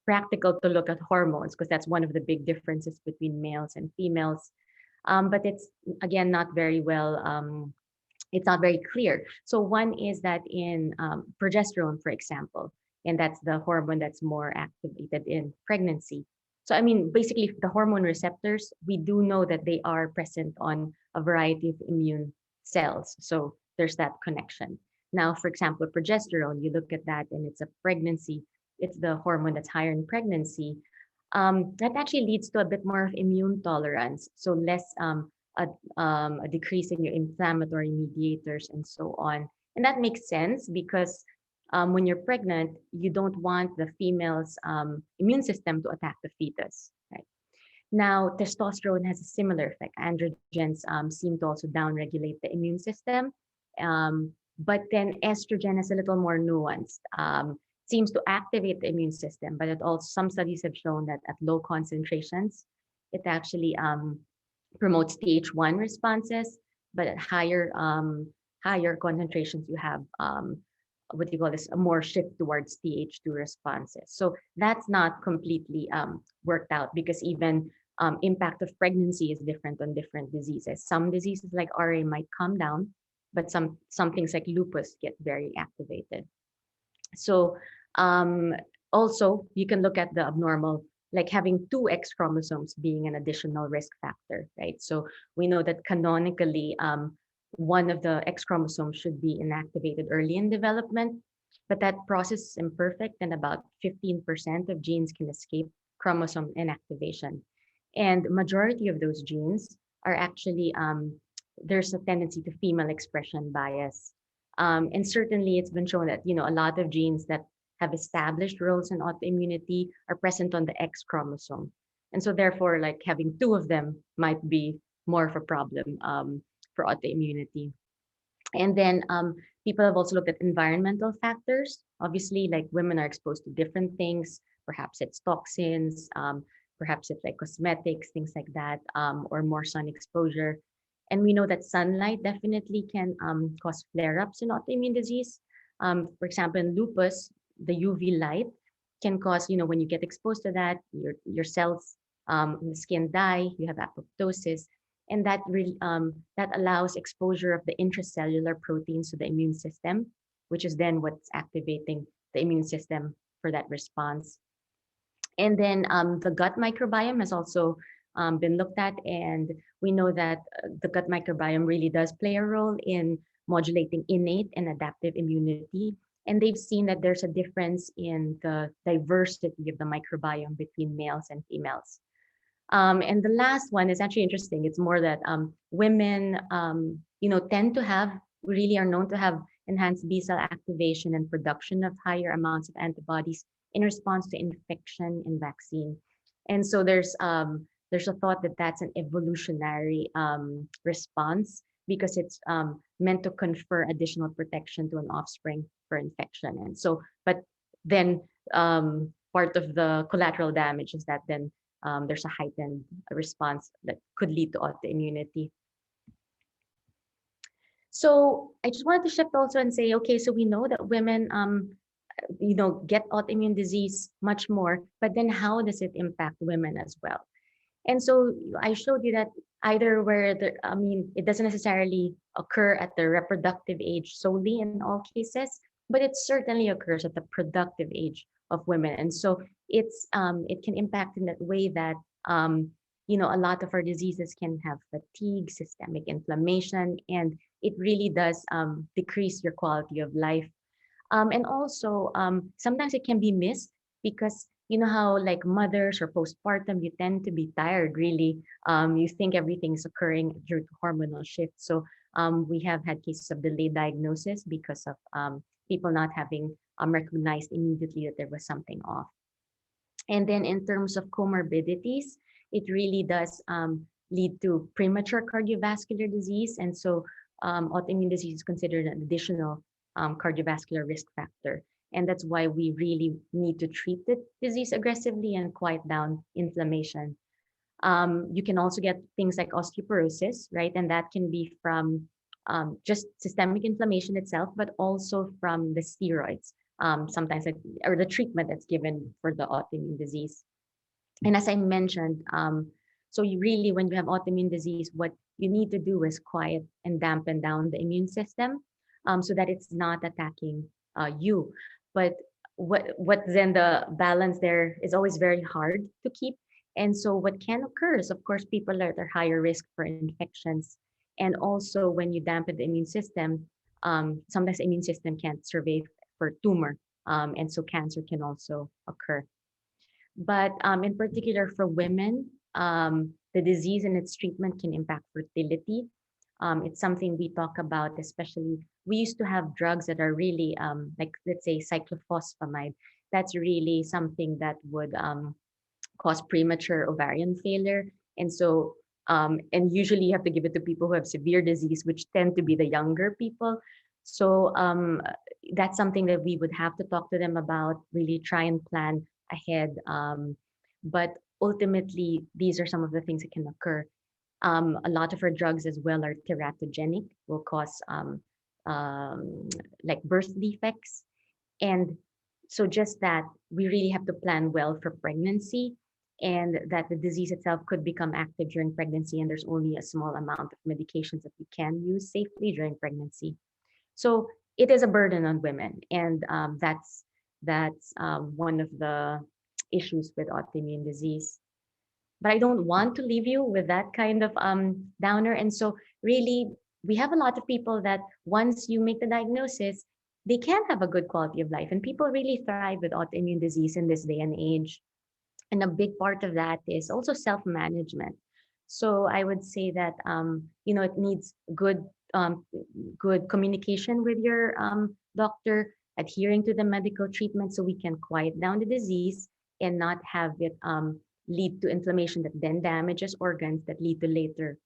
practical to look at hormones because that's one of the big differences between males and females. But it's again not very well it's not very clear. So one is that in progesterone, for example, and that's the hormone that's more activated in pregnancy. So I mean, basically the hormone receptors, we do know that they are present on a variety of immune cells. So there's that connection. Now, for example, progesterone, you look at that and it's a pregnancy, it's the hormone that's higher in pregnancy. That actually leads to a bit more of immune tolerance. So less a decrease in your inflammatory mediators and so on. And that makes sense because when you're pregnant, you don't want the female's immune system to attack the fetus, right? Now, testosterone has a similar effect. Androgens seem to also downregulate the immune system. But then estrogen is a little more nuanced. Seems to activate the immune system, but it also, some studies have shown that at low concentrations, it actually promotes Th1 responses, but at higher concentrations, you have what do you call this, a more shift towards Th2 responses. So that's not completely worked out because even impact of pregnancy is different on different diseases. Some diseases like RA might come down, but some things like lupus get very activated. So also you can look at the abnormal, like having two X chromosomes being an additional risk factor, right? So we know that canonically, one of the X chromosomes should be inactivated early in development, but that process is imperfect and about 15% of genes can escape chromosome inactivation. And majority of those genes are actually, there's a tendency to female expression bias. And certainly it's been shown that, you know, a lot of genes that have established roles in autoimmunity are present on the X chromosome. And so therefore, like having two of them might be more of a problem for autoimmunity. And then people have also looked at environmental factors. Obviously, like women are exposed to different things. Perhaps it's toxins, perhaps it's like cosmetics, things like that, or more sun exposure. And we know that sunlight definitely can cause flare-ups in autoimmune disease. For example, in lupus, the UV light can cause, you know, when you get exposed to that, your cells in the skin die, you have apoptosis, and that really that allows exposure of the intracellular proteins to the immune system, which is then what's activating the immune system for that response. And then the gut microbiome has also been looked at, and we know that the gut microbiome really does play a role in modulating innate and adaptive immunity. And they've seen that there's a difference in the diversity of the microbiome between males and females. And the last one is actually interesting. It's more that women, you know, tend to have, really are known to have enhanced B cell activation and production of higher amounts of antibodies in response to infection and vaccine. And so there's a thought that that's an evolutionary response because it's meant to confer additional protection to an offspring for infection. And so, but then part of the collateral damage is that then there's a heightened response that could lead to autoimmunity. So I just wanted to shift also and say, okay, so we know that women, get autoimmune disease much more, but then how does it impact women as well? And so I showed you that either it doesn't necessarily occur at the reproductive age solely in all cases, but it certainly occurs at the productive age of women. And so it can impact in that way that a lot of our diseases can have fatigue, systemic inflammation, and it really does decrease your quality of life. And also, sometimes it can be missed because you know how like mothers or postpartum, you tend to be tired, really. You think everything's occurring due to hormonal shifts. So we have had cases of delayed diagnosis because of people not having recognized immediately that there was something off. And then in terms of comorbidities, it really does lead to premature cardiovascular disease. And so autoimmune disease is considered an additional cardiovascular risk factor. And that's why we really need to treat the disease aggressively and quiet down inflammation. You can also get things like osteoporosis, right? And that can be from just systemic inflammation itself, but also from the steroids, sometimes, or the treatment that's given for the autoimmune disease. And as I mentioned, so you really, when you have autoimmune disease, what you need to do is quiet and dampen down the immune system so that it's not attacking you. But what then the balance there is always very hard to keep. And so what can occur is, of course, people are at higher risk for infections. And also when you dampen the immune system, sometimes the immune system can't survive for tumor. And so cancer can also occur. But in particular for women, the disease and its treatment can impact fertility. It's something we talk about, especially we used to have drugs that are really like, let's say, cyclophosphamide. That's really something that would cause premature ovarian failure. And so, and usually you have to give it to people who have severe disease, which tend to be the younger people. So that's something that we would have to talk to them about, really try and plan ahead. But ultimately, these are some of the things that can occur. A lot of our drugs as well are teratogenic, will cause like birth defects. And so just that, we really have to plan well for pregnancy, and that the disease itself could become active during pregnancy, and there's only a small amount of medications that we can use safely during pregnancy. So it is a burden on women, and that's one of the issues with autoimmune disease. But I don't want to leave you with that kind of downer. And so really, we have a lot of people that once you make the diagnosis, they can have a good quality of life. And people really thrive with autoimmune disease in this day and age. And a big part of that is also self-management. So I would say that, it needs good communication with your doctor, adhering to the medical treatment so we can quiet down the disease and not have it lead to inflammation that then damages organs that lead to later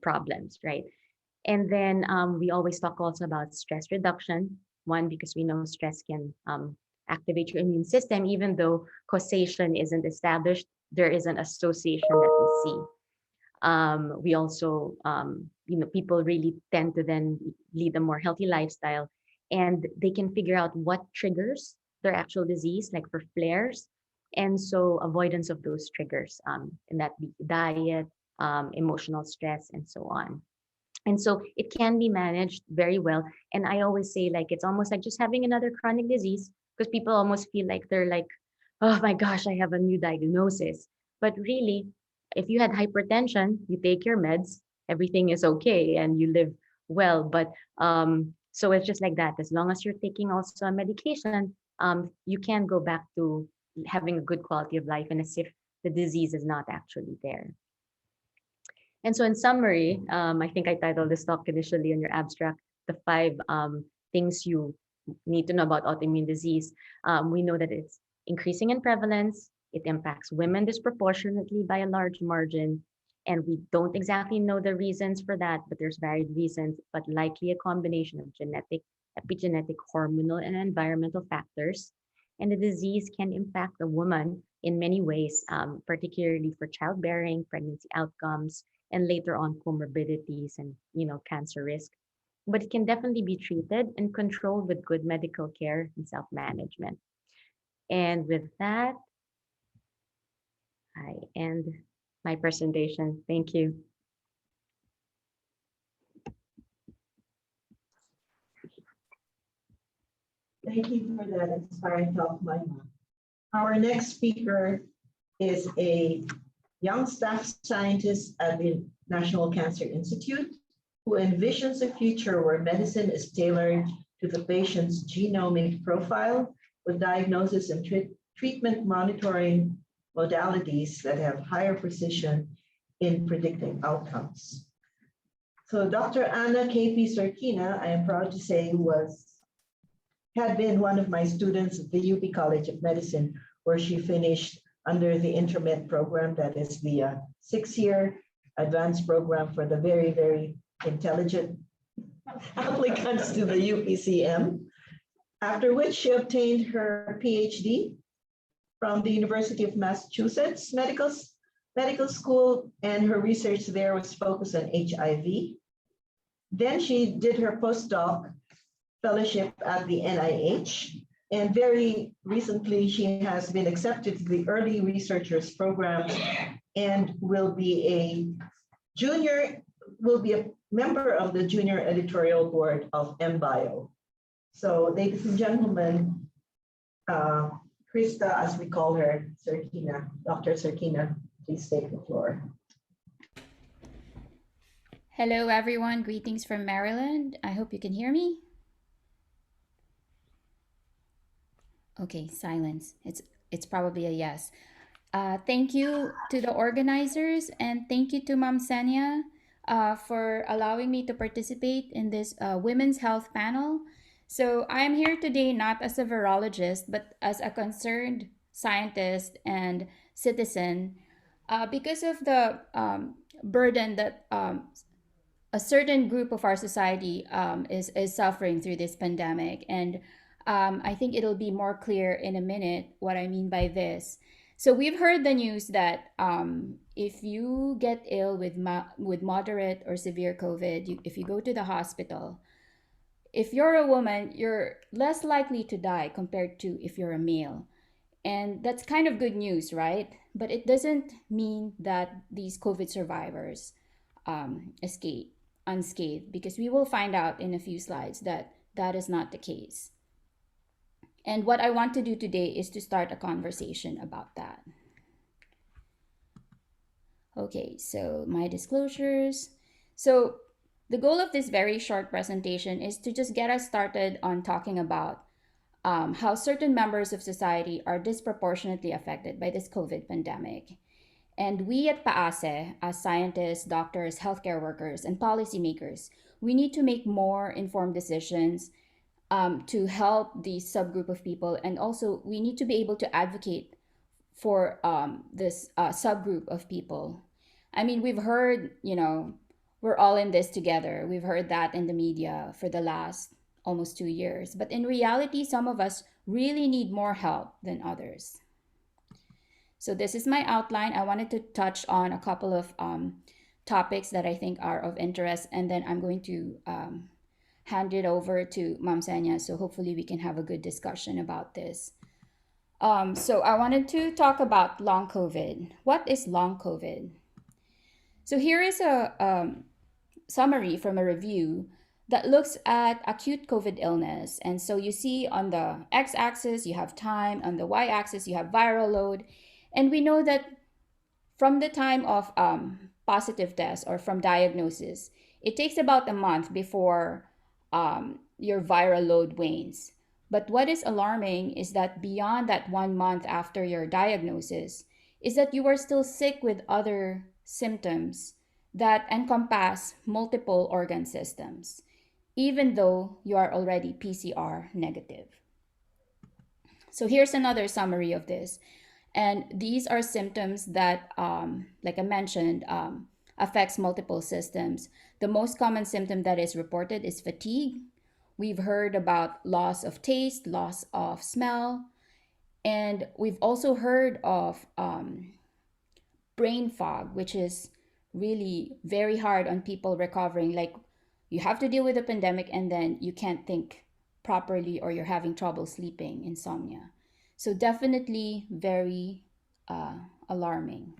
problems, right? And then we always talk also about stress reduction. One, because we know stress can activate your immune system, even though causation isn't established, there is an association that we see. We also, people really tend to then lead a more healthy lifestyle, and they can figure out what triggers their actual disease, like for flares. And so avoidance of those triggers, and that be diet, emotional stress, and so on. And so it can be managed very well. And I always say, like, it's almost like just having another chronic disease, because people almost feel like they're like, oh my gosh, I have a new diagnosis. But really, if you had hypertension, you take your meds, everything is okay, and you live well. But so it's just like that. As long as you're taking also a medication, you can go back to having a good quality of life, and as if the disease is not actually there. And so in summary, I think I titled this talk initially on your abstract, the 5 things you need to know about autoimmune disease. We know that it's increasing in prevalence. It impacts women disproportionately by a large margin. And we don't exactly know the reasons for that, but there's varied reasons, but likely a combination of genetic, epigenetic, hormonal, and environmental factors. And the disease can impact the woman in many ways, particularly for childbearing, pregnancy outcomes, and later on comorbidities and cancer risk. But it can definitely be treated and controlled with good medical care and self-management. And with that, I end my presentation. Thank you. Thank you for that inspiring talk, Maima. Our next speaker is a young staff scientist at the National Cancer Institute who envisions a future where medicine is tailored to the patient's genomic profile with diagnosis and treatment monitoring modalities that have higher precision in predicting outcomes. So Dr. Anna K.P. Sorkina, I am proud to say, had been one of my students at the UP College of Medicine, where she finished under the intermed program, that is the 6-year advanced program for the very, very intelligent applicants to the UPCM, after which she obtained her PhD from the University of Massachusetts Medical School, and her research there was focused on HIV. Then she did her postdoc fellowship at the NIH, and very recently she has been accepted to the Early Researchers Program and will be a member of the junior editorial board of MBio. So ladies and gentlemen, Krista, as we call her, Sorkina, Dr. Sorkina, please take the floor. Hello, everyone. Greetings from Maryland. I hope you can hear me. Okay, silence. It's probably a yes. Thank you to the organizers, and thank you to Ma'am Senya for allowing me to participate in this women's health panel. So I am here today not as a virologist, but as a concerned scientist and citizen because of the burden that a certain group of our society is suffering through this pandemic. And I think it'll be more clear in a minute what I mean by this. So we've heard the news that if you get ill with moderate or severe COVID, if you go to the hospital, if you're a woman, you're less likely to die compared to if you're a male. And that's kind of good news, right? But it doesn't mean that these COVID survivors escape unscathed, because we will find out in a few slides that that is not the case. And what I want to do today is to start a conversation about that. Okay, so my disclosures. So the goal of this very short presentation is to just get us started on talking about how certain members of society are disproportionately affected by this COVID pandemic. And we at PAASE, as scientists, doctors, healthcare workers, and policymakers, we need to make more informed decisions to help the subgroup of people. And also, we need to be able to advocate for this subgroup of people. I mean, we've heard, we're all in this together. We've heard that in the media for the last almost 2 years. But in reality, some of us really need more help than others. So this is my outline. I wanted to touch on a couple of topics that I think are of interest, and then I'm going to hand it over to Ma'am Senya, so hopefully we can have a good discussion about this. So I wanted to talk about long COVID. What is long COVID? So here is a summary from a review that looks at acute COVID illness. And so you see on the x-axis, you have time, on the y-axis, you have viral load. And we know that from the time of positive test or from diagnosis, it takes about a month before your viral load wanes. But what is alarming is that beyond that 1 month after your diagnosis, is that you are still sick with other symptoms that encompass multiple organ systems, even though you are already PCR negative. So here's another summary of this. And these are symptoms that, like I mentioned, affects multiple systems. The most common symptom that is reported is fatigue. We've heard about loss of taste, loss of smell, And we've also heard of brain fog, which is really very hard on people recovering. Like you have to deal with the pandemic and then you can't think properly or you're having trouble sleeping, insomnia. So definitely very alarming.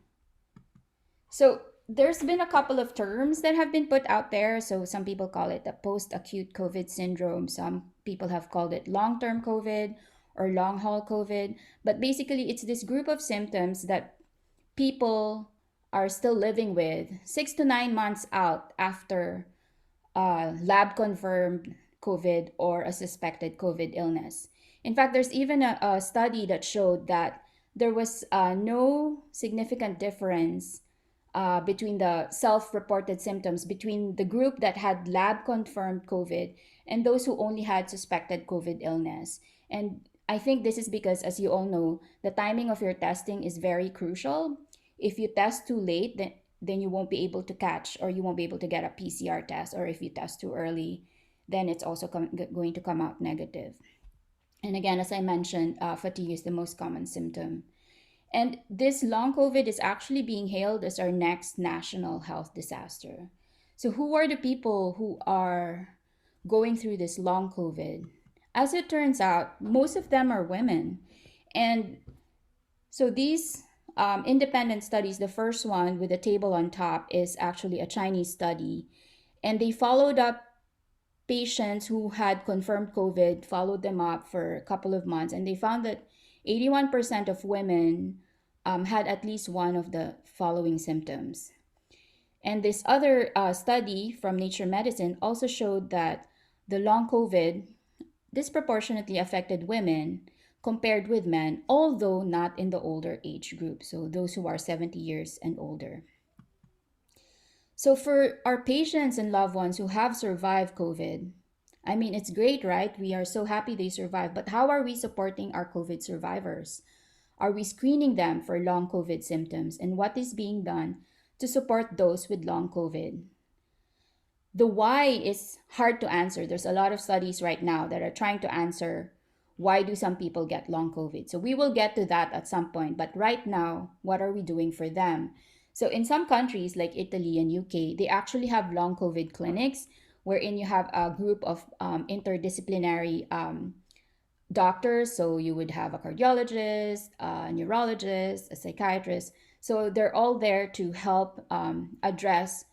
So there's been a couple of terms that have been put out there. So some people call it the post-acute COVID syndrome. Some people have called it long-term COVID or long-haul COVID. But basically, it's this group of symptoms that people are still living with 6 to 9 months out after lab confirmed COVID or a suspected COVID illness. In fact, there's even a study that showed that there was no significant difference between the self-reported symptoms between the group that had lab confirmed COVID and those who only had suspected COVID illness. And I think this is because, as you all know, the timing of your testing is very crucial. If you test too late, then you won't be able to catch, or you won't be able to get a PCR test, or if you test too early, then it's also going to come out negative. And again, as I mentioned, fatigue is the most common symptom. And this long COVID is actually being hailed as our next national health disaster. So, who are the people who are going through this long COVID? As it turns out, most of them are women. And so, these independent studies, the first one with the table on top is actually a Chinese study. And they followed up patients who had confirmed COVID, followed them up for a couple of months, and they found that 81% of women had at least one of the following symptoms. And this other study from Nature Medicine also showed that the long COVID disproportionately affected women compared with men, although not in the older age group, so those who are 70 years and older. So for our patients and loved ones who have survived COVID, I mean, it's great, right? We are so happy they survived, but how are we supporting our COVID survivors? Are we screening them for long COVID symptoms? And what is being done to support those with long COVID? The why is hard to answer. There's a lot of studies right now that are trying to answer why do some people get long COVID. So we will get to that at some point. But right now, what are we doing for them? So in some countries like Italy and UK, they actually have long COVID clinics wherein you have a group of interdisciplinary doctors. So you would have a cardiologist, a neurologist, a psychiatrist. So they're all there to help address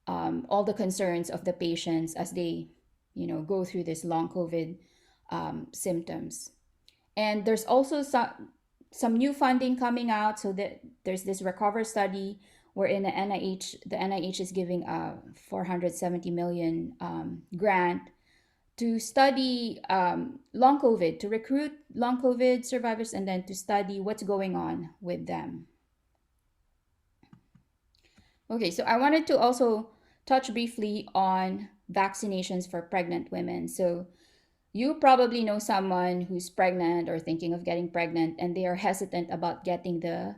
all the concerns of the patients as they, go through this long COVID symptoms. And there's also some new funding coming out. So that there's this Recover study wherein the NIH is giving a 470 million grant to study long COVID, to recruit long COVID survivors, and then to study what's going on with them. Okay, so I wanted to also touch briefly on vaccinations for pregnant women. So you probably know someone who's pregnant or thinking of getting pregnant, and they are hesitant about getting the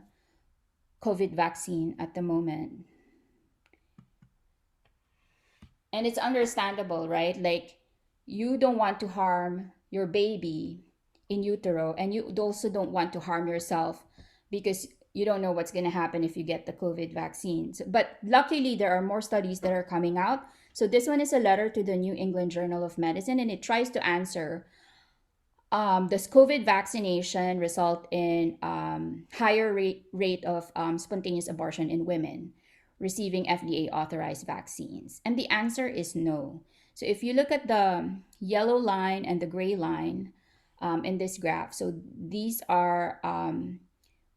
COVID vaccine at the moment. And it's understandable, right? Like, you don't want to harm your baby in utero, and you also don't want to harm yourself because you don't know what's going to happen if you get the COVID vaccines. But luckily, there are more studies that are coming out. So this one is a letter to the New England Journal of Medicine, and it tries to answer, does COVID vaccination result in higher rate of spontaneous abortion in women receiving FDA authorized vaccines? And the answer is no. So if you look at the yellow line and the gray line in this graph, so these are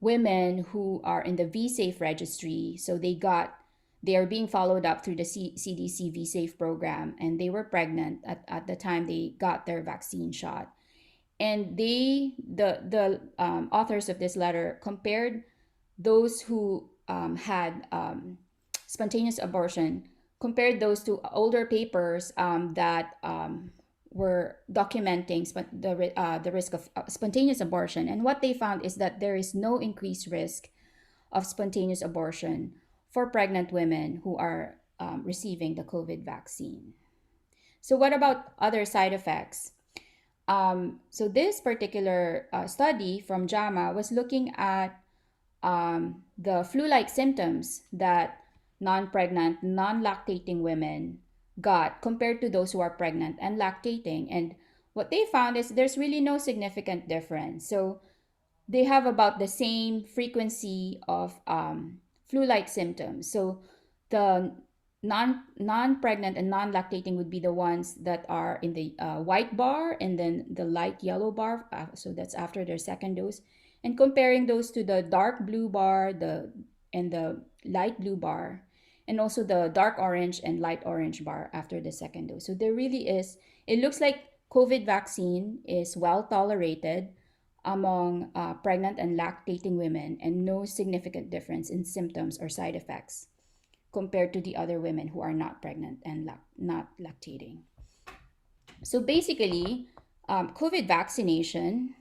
women who are in the VSafe registry. So they are being followed up through the CDC VSafe program, and they were pregnant at the time they got their vaccine shot. And the authors of this letter compared those who had spontaneous abortion, compared those to older papers that were documenting the risk of spontaneous abortion. And what they found is that there is no increased risk of spontaneous abortion for pregnant women who are receiving the COVID vaccine. So what about other side effects? So this particular study from JAMA was looking at the flu-like symptoms that non-pregnant, non-lactating women got compared to those who are pregnant and lactating. And what they found is there's really no significant difference. So they have about the same frequency of flu-like symptoms. So the non-pregnant and non-lactating would be the ones that are in the white bar, and then the light yellow bar. So that's after their second dose. And comparing those to the dark blue bar, and the light blue bar, and also the dark orange and light orange bar after the second dose. So there really is. It looks like COVID vaccine is well tolerated among pregnant and lactating women, and no significant difference in symptoms or side effects compared to the other women who are not pregnant and not lactating. So basically, COVID vaccination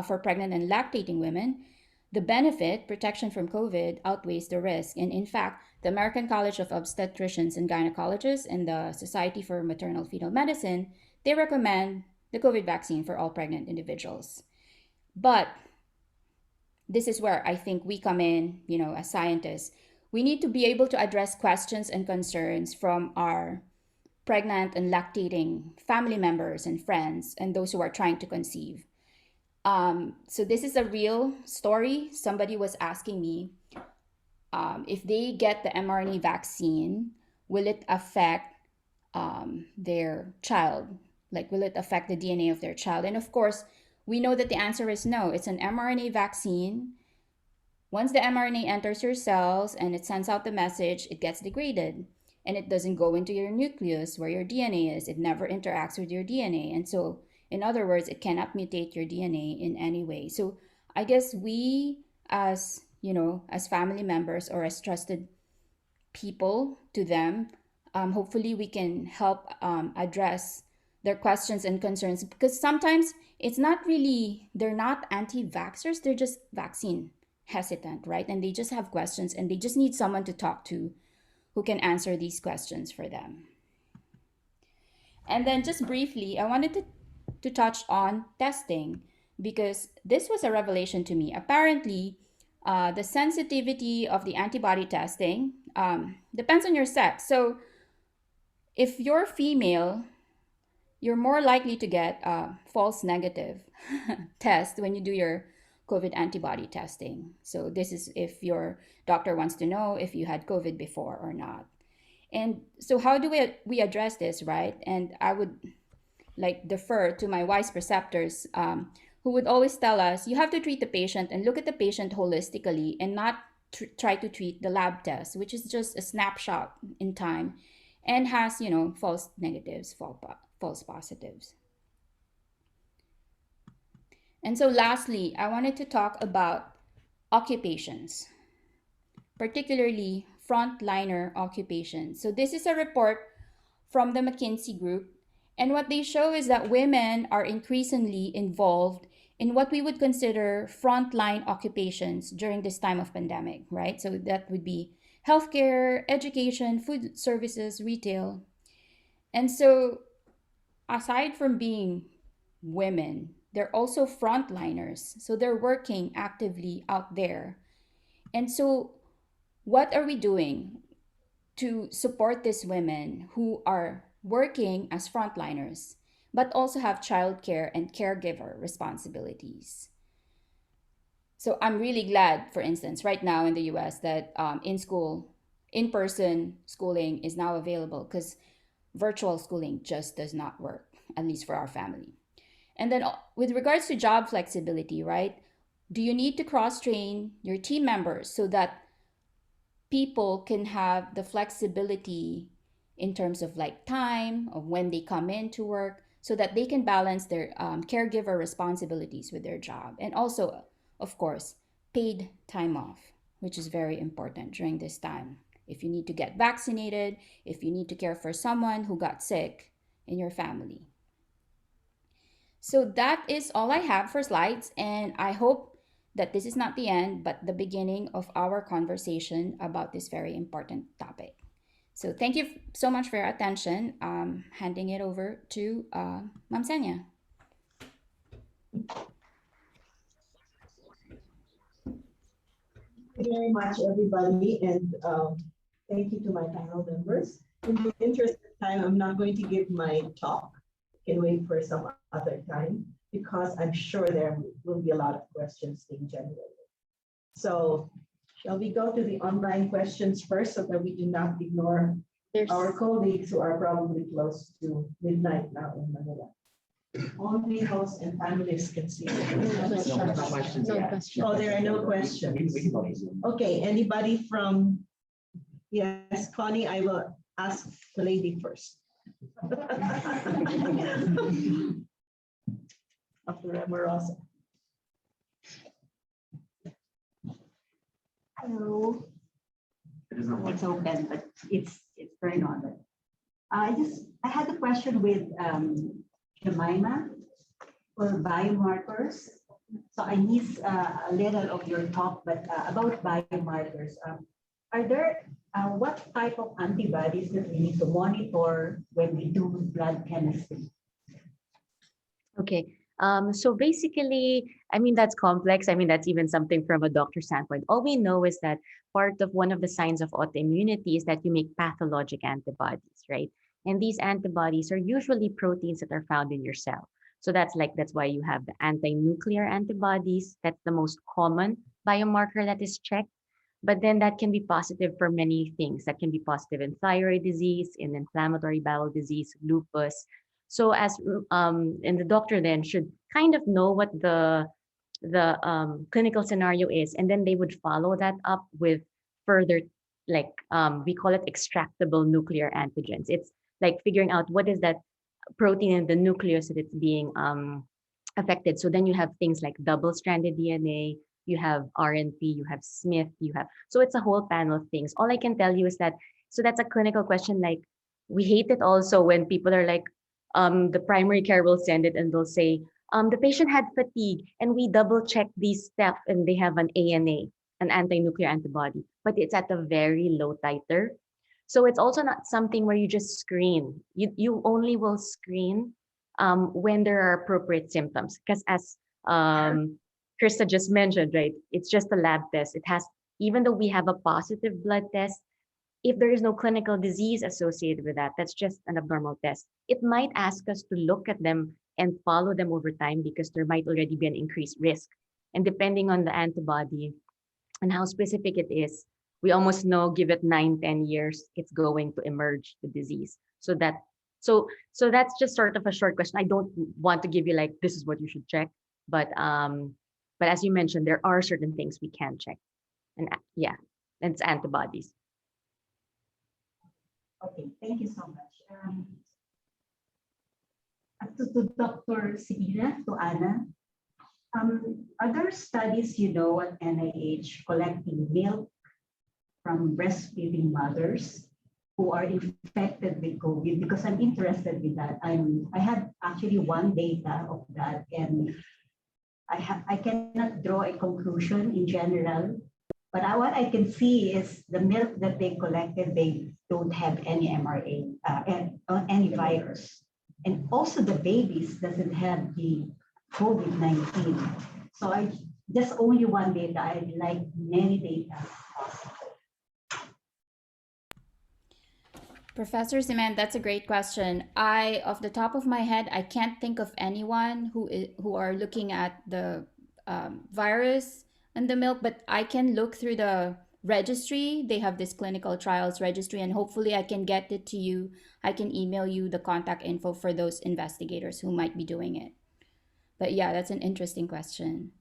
for pregnant and lactating women, the benefit, protection from COVID, outweighs the risk. And in fact, the American College of Obstetricians and Gynecologists and the Society for Maternal Fetal Medicine, they recommend the COVID vaccine for all pregnant individuals. But this is where I think we come in, as scientists. We need to be able to address questions and concerns from our pregnant and lactating family members and friends and those who are trying to conceive. So this is a real story. Somebody was asking me if they get the mRNA vaccine, will it affect their child? Like, will it affect the DNA of their child? And of course, we know that the answer is no. It's an mRNA vaccine. Once the mRNA enters your cells and it sends out the message, it gets degraded and it doesn't go into your nucleus where your DNA is. It never interacts with your DNA. And so, in other words, it cannot mutate your DNA in any way. So I guess we, as family members or as trusted people to them, hopefully we can help address their questions and concerns, because sometimes it's not really, they're not anti-vaxxers, they're just vaccine hesitant, right? And they just have questions and they just need someone to talk to who can answer these questions for them. And then just briefly, I wanted to touch on testing, because this was a revelation to me. Apparently, the sensitivity of the antibody testing depends on your sex. So if you're female, you're more likely to get a false negative test when you do your COVID antibody testing. So this is if your doctor wants to know if you had COVID before or not. And so how do we address this, right? And I would defer to my wise preceptors who would always tell us, you have to treat the patient and look at the patient holistically and not try to treat the lab test, which is just a snapshot in time and has, false negatives, false positives. And so lastly, I wanted to talk about occupations, particularly frontliner occupations. So this is a report from the McKinsey Group. And what they show is that women are increasingly involved in what we would consider frontline occupations during this time of pandemic, right? So that would be healthcare, education, food services, retail. And so aside from being women, they're also frontliners. So they're working actively out there. And so what are we doing to support these women who are working as frontliners, but also have childcare and caregiver responsibilities? So I'm really glad, for instance, right now in the US that in-person schooling is now available, because virtual schooling just does not work, at least for our family. And then with regards to job flexibility, right? Do you need to cross-train your team members so that people can have the flexibility in terms of time of when they come in to work, so that they can balance their caregiver responsibilities with their job? And also, of course, paid time off, which is very important during this time. If you need to get vaccinated, if you need to care for someone who got sick in your family. So that is all I have for slides, and I hope that this is not the end, but the beginning of our conversation about this very important topic. So thank you so much for your attention. Handing it over to Ma'am Senya. Thank you very much, everybody, and thank you to my panel members. In the interest of time, I'm not going to give my talk. Can wait for some other time because I'm sure there will be a lot of questions being generated. So shall we go to the online questions first so that we do not ignore our colleagues who are probably close to midnight now in Manila? Only hosts and panelists can see. No questions yet. Oh, there are no questions. Okay, anybody from, yes, Connie, I will ask the lady first. Dr. Amorosa. Hello. It's open, but it's turned on. I had a question with Jemima for biomarkers. So I missed a little of your talk, but about biomarkers. Are there what type of antibodies that we need to monitor when we do blood chemistry? Okay. So basically, I mean, that's complex. I mean, that's even something from a doctor's standpoint. All we know is that part of one of the signs of autoimmunity is that you make pathologic antibodies, right? And these antibodies are usually proteins that are found in your cell. So that's why you have the anti-nuclear antibodies. That's the most common biomarker that is checked. But then that can be positive for many things. That can be positive in thyroid disease, in inflammatory bowel disease, lupus. So and the doctor then should kind of know what the clinical scenario is, and then they would follow that up with further, we call it extractable nuclear antigens. It's like figuring out what is that protein in the nucleus that it's being affected. So then you have things like double-stranded DNA, you have RNP, you have Smith, so it's a whole panel of things. All I can tell you is that, so that's a clinical question. Like, we hate it also when people are like, the primary care will send it and they'll say, the patient had fatigue and we double check these stuff and they have an ANA, an anti-nuclear antibody, but it's at a very low titer. So it's also not something where you just screen. You only will screen when there are appropriate symptoms. Because as Krista just mentioned, right, it's just a lab test. It has, even though we have a positive blood test, if there is no clinical disease associated with that, that's just an abnormal test. It might ask us to look at them and follow them over time because there might already be an increased risk. And depending on the antibody and how specific it is, we almost know, give it 9-10 years, it's going to emerge the disease. So that's just sort of a short question. I don't want to give you like, this is what you should check. But as you mentioned, there are certain things we can check. And yeah, and it's antibodies. Okay, thank you so much. To Dr. Sibila, to Anna, are there studies you know at NIH collecting milk from breastfeeding mothers who are infected with COVID? Because I'm interested with that. I had actually one data of that, and I cannot draw a conclusion in general. But what I can see is the milk that they collected, they don't have any mRNA, any virus. And also the babies doesn't have the COVID-19. So I just only one data. I'd like many data. Professor Siman, that's a great question. Off the top of my head, I can't think of anyone who are looking at the virus in the milk, but I can look through the registry. They have this clinical trials registry, and hopefully I can get it to you. I can email you the contact info for those investigators who might be doing it. But yeah, that's an interesting question.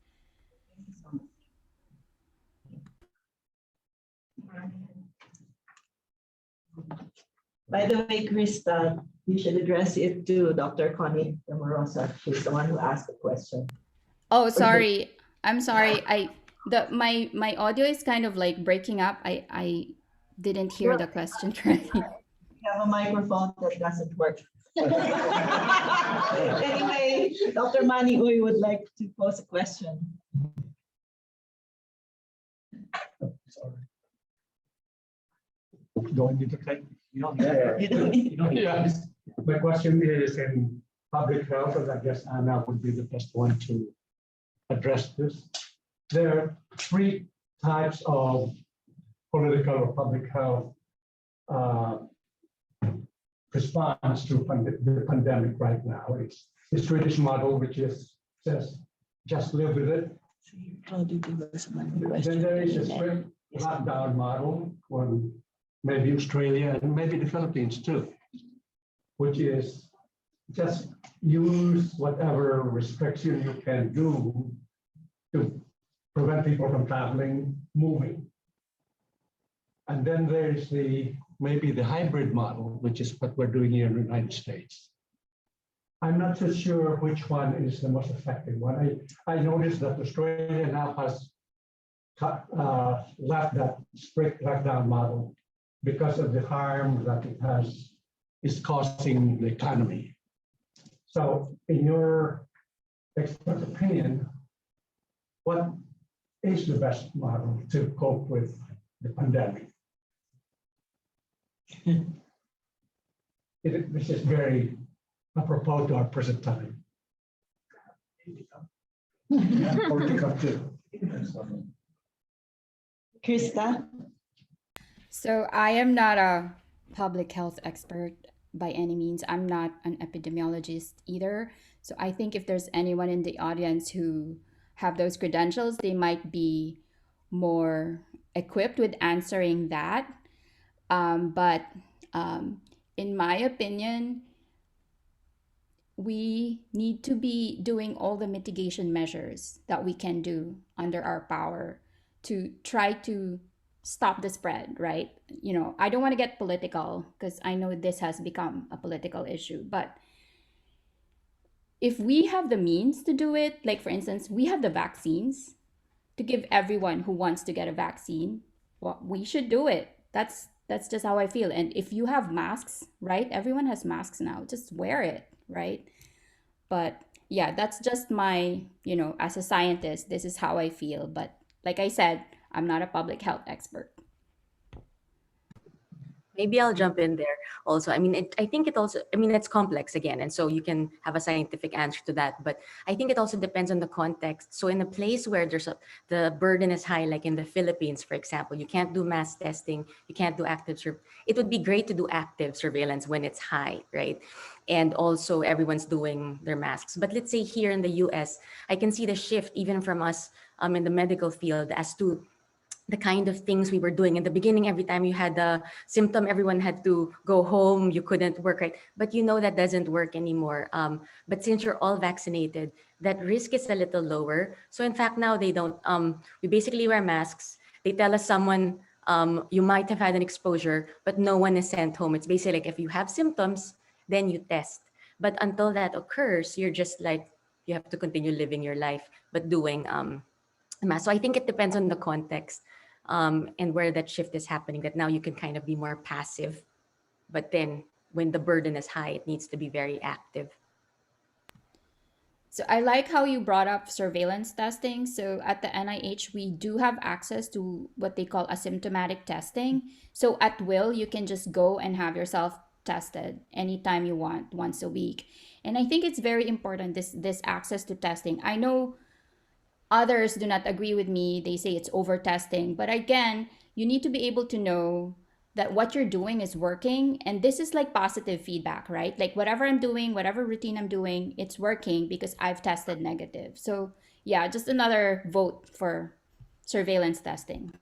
By the way, Krista, you should address it to Dr. Connie Amorosa. She's the one who asked the question. Oh, sorry. I'm sorry. My audio is kind of like breaking up. I didn't hear the question correctly. We have a microphone that doesn't work. Anyway, Dr. Mani Uy would like to pose a question. Sorry. Do I need to take? You don't need. Yeah. My question is, and public health, and I guess Anna would be the best one to address this. There are three types of political or public health response to the pandemic right now. It's the Swedish model, which says just live with it. Then there is a strict lockdown model, or maybe Australia and maybe the Philippines too, which is just use whatever restriction you can do to prevent people from traveling, moving. And then there's maybe the hybrid model, which is what we're doing here in the United States. I'm not so sure which one is the most effective one. I noticed that Australia now has left that strict lockdown model because of the harm that is causing the economy. So in your expert opinion, what is the best model to cope with the pandemic? This is very apropos to our present time. Political too. Krista? So I am not a public health expert by any means. I'm not an epidemiologist either. So I think if there's anyone in the audience who have those credentials, they might be more equipped with answering that. But in my opinion, we need to be doing all the mitigation measures that we can do under our power to try to stop the spread, right? You know, I don't want to get political because I know this has become a political issue, but if we have the means to do it, like for instance, we have the vaccines to give everyone who wants to get a vaccine, well, we should do it. That's just how I feel. And if you have masks, right? Everyone has masks now. Just wear it, right? But yeah, that's just my, as a scientist, this is how I feel. But like I said, I'm not a public health expert. Maybe I'll jump in there also. I mean, I think it also, I mean, it's complex again. And so you can have a scientific answer to that. But I think it also depends on the context. So in a place where the burden is high, like in the Philippines, for example, you can't do mass testing, you can't do it would be great to do active surveillance when it's high, right? And also everyone's doing their masks. But let's say here in the US, I can see the shift even from us in the medical field as to the kind of things we were doing in the beginning. Every time you had a symptom, everyone had to go home, you couldn't work, right? But that doesn't work anymore. But since you're all vaccinated, that risk is a little lower. So in fact, now they don't, we basically wear masks. They tell us someone, you might have had an exposure, but no one is sent home. It's basically like if you have symptoms, then you test. But until that occurs, you're just like, you have to continue living your life, but doing mask. So I think it depends on the context. And where that shift is happening, that now you can kind of be more passive. But then when the burden is high, it needs to be very active. So I like how you brought up surveillance testing. So at the NIH, we do have access to what they call asymptomatic testing. So at will, you can just go and have yourself tested anytime you want, once a week. And I think it's very important, this access to testing. I know others do not agree with me. They say it's over testing. But again, you need to be able to know that what you're doing is working. And this is like positive feedback, right? Like whatever I'm doing, whatever routine I'm doing, it's working because I've tested negative. So yeah, just another vote for surveillance testing.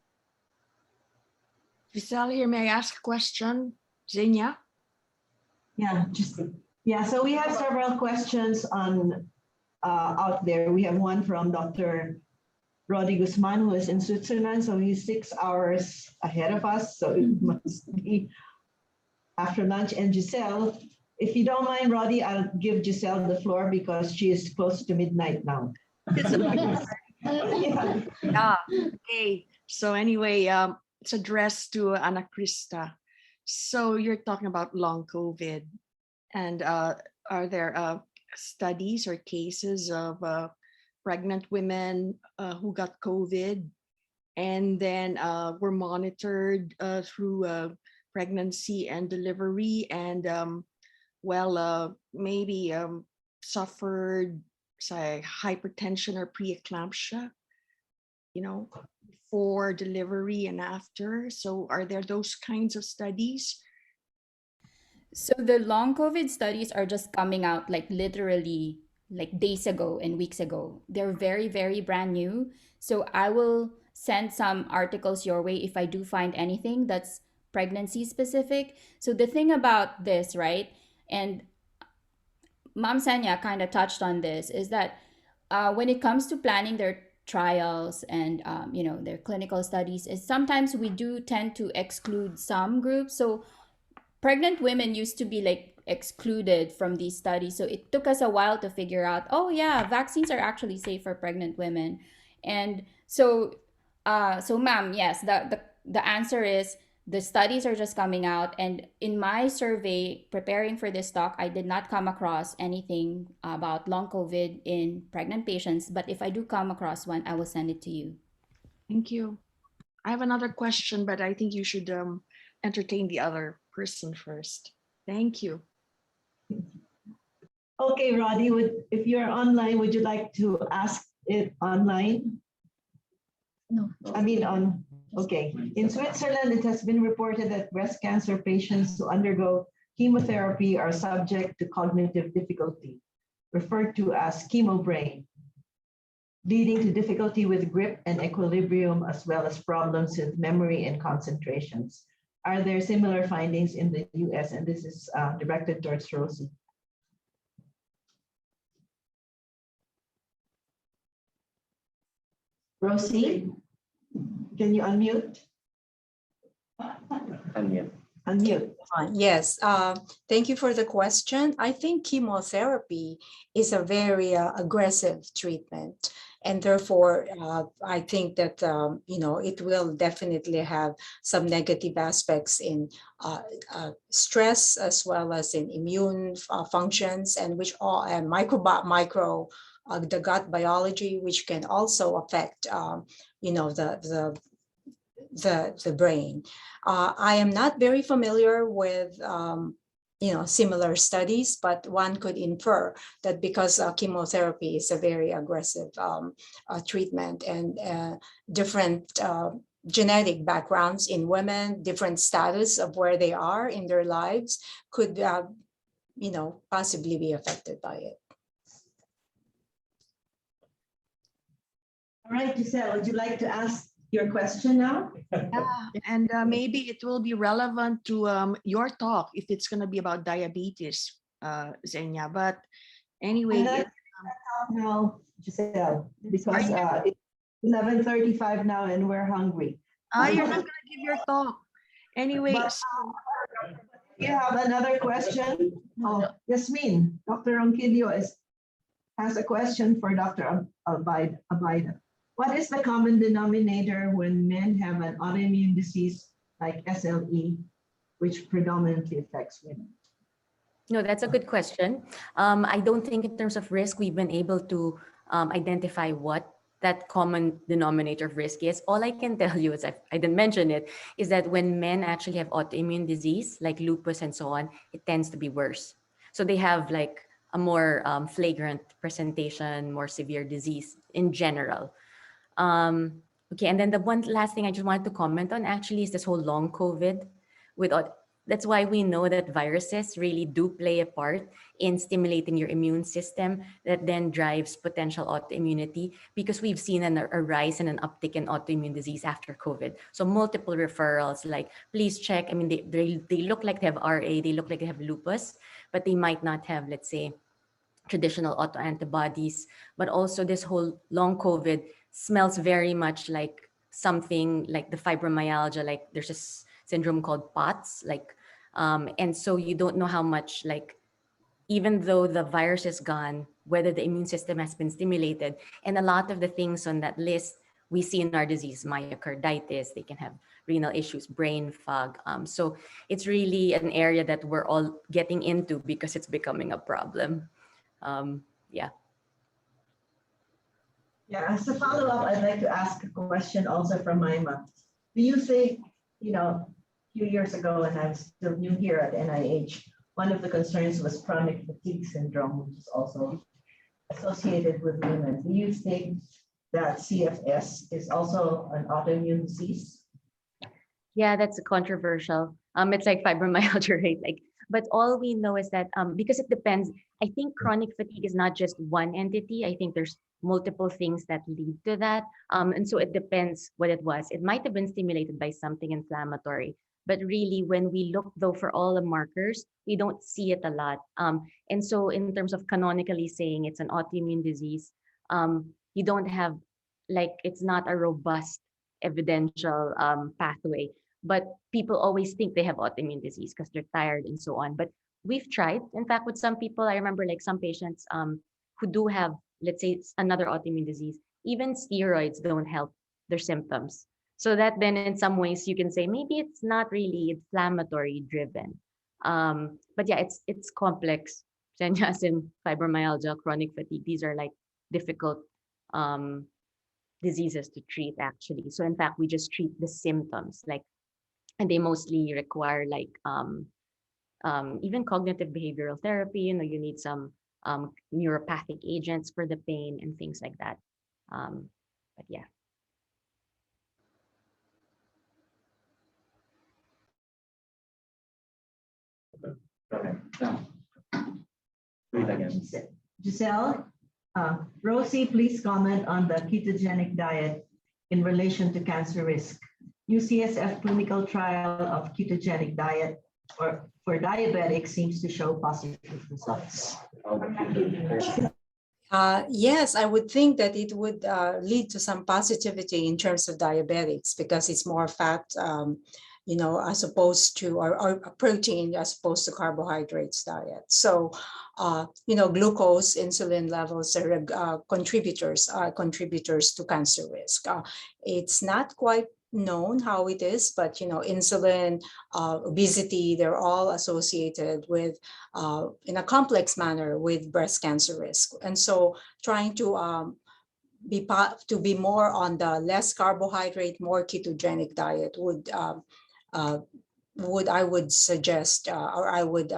Giselle here, may I ask a question? Xenia? So we have several questions on out there. We have one from Dr. Rodi Guzman, who is in Switzerland. So he's 6 hours ahead of us. So it must be after lunch. And Giselle, if you don't mind, Rodi, I'll give Giselle the floor because she is close to midnight now. Yeah. Okay. So anyway, it's addressed to Ana Krista. So you're talking about long COVID. And are there studies or cases of pregnant women who got COVID and then were monitored through pregnancy and delivery, and maybe suffered, say, hypertension or preeclampsia, before delivery and after? So are there those kinds of studies? So the long COVID studies are just coming out like literally like days ago and weeks ago. They're very, very brand new. So I will send some articles your way if I do find anything that's pregnancy specific. So the thing about this, right? And Mom Sanya kind of touched on this, is that when it comes to planning their trials and their clinical studies, is sometimes we do tend to exclude some groups. So pregnant women used to be like excluded from these studies. So it took us a while to figure out, oh yeah, vaccines are actually safe for pregnant women. And so ma'am, yes, the answer is the studies are just coming out. And in my survey preparing for this talk, I did not come across anything about long COVID in pregnant patients. But if I do come across one, I will send it to you. Thank you. I have another question, but I think you should entertain the other person first. Thank you. Okay, Roddy, if you're online, would you like to ask it online? No. I mean, okay. In Switzerland, it has been reported that breast cancer patients who undergo chemotherapy are subject to cognitive difficulty, referred to as chemo brain, leading to difficulty with grip and equilibrium, as well as problems with memory and concentrations. Are there similar findings in the US? And this is directed towards Rosie. Rosie, can you unmute? Unmute. Unmute. Yes, thank you for the question. I think chemotherapy is a very aggressive treatment. And therefore, I think that, it will definitely have some negative aspects in stress, as well as in immune functions, and which all and the gut biology, which can also affect, the brain. I am not very familiar with similar studies, but one could infer that because chemotherapy is a very aggressive treatment, and different genetic backgrounds in women, different status of where they are in their lives could possibly be affected by it. All right, Giselle, would you like to ask your question now? Yeah, and maybe it will be relevant to your talk if it's going to be about diabetes, Xenia. But anyway, now, Giselle, because it's 11:35 now and we're hungry. You're not going to give your talk. Anyway, you have another question? Oh, Yasmin, Dr. Ronquillo has a question for Dr. Abaida. What is the common denominator when men have an autoimmune disease like SLE, which predominantly affects women? No, that's a good question. I don't think in terms of risk, we've been able to identify what that common denominator of risk is. All I can tell you is, I didn't mention it, is that when men actually have autoimmune disease, like lupus and so on, it tends to be worse. So they have like a more flagrant presentation, more severe disease in general. Okay, and then the one last thing I just wanted to comment on actually is this whole long COVID. That's why we know that viruses really do play a part in stimulating your immune system, that then drives potential autoimmunity, because we've seen a rise and an uptick in autoimmune disease after COVID. So multiple referrals, like please check. I mean, they look like they have RA, they look like they have lupus, but they might not have, let's say, traditional autoantibodies. But also this whole long COVID smells very much like something like the fibromyalgia, like there's a syndrome called POTS, like, and so you don't know how much, like, even though the virus is gone, whether the immune system has been stimulated. And a lot of the things on that list we see in our disease, myocarditis, they can have renal issues, brain fog. So it's really an area that we're all getting into because it's becoming a problem. Yeah. Yeah, as a follow-up, I'd like to ask a question also from Maima. Do you think, a few years ago, and I'm still new here at NIH, one of the concerns was chronic fatigue syndrome, which is also associated with women. Do you think that CFS is also an autoimmune disease? Yeah, that's controversial. It's like fibromyalgia, right? Like, but all we know is that because it depends. I think chronic fatigue is not just one entity. I think there's multiple things that lead to that. And so it depends what it was. It might have been stimulated by something inflammatory, but really, when we look though for all the markers, we don't see it a lot. And so, in terms of canonically saying it's an autoimmune disease, you don't have like it's not a robust evidential pathway. But people always think they have autoimmune disease because they're tired and so on. But we've tried, in fact, with some people. I remember like some patients who do have, let's say, another autoimmune disease. Even steroids don't help their symptoms. So that then, in some ways, you can say maybe it's not really inflammatory driven. But yeah, it's complex. As in fibromyalgia, chronic fatigue. These are like difficult um, diseases to treat actually. So in fact, we just treat the symptoms like, and they mostly require like even cognitive behavioral therapy. You know, you need some neuropathic agents for the pain and things like that. But yeah. Giselle, Rosie, please comment on the ketogenic diet in relation to cancer risk. UCSF clinical trial of ketogenic diet or for diabetics seems to show positive results. Yes, I would think that it would lead to some positivity in terms of diabetics because it's more fat, as opposed to, or protein as opposed to carbohydrates diet. So, glucose, insulin levels are contributors to cancer risk. It's not quite known how it is, but insulin, obesity, they're all associated with in a complex manner with breast cancer risk. And so trying to be more on the less carbohydrate, more ketogenic diet would I would suggest or I would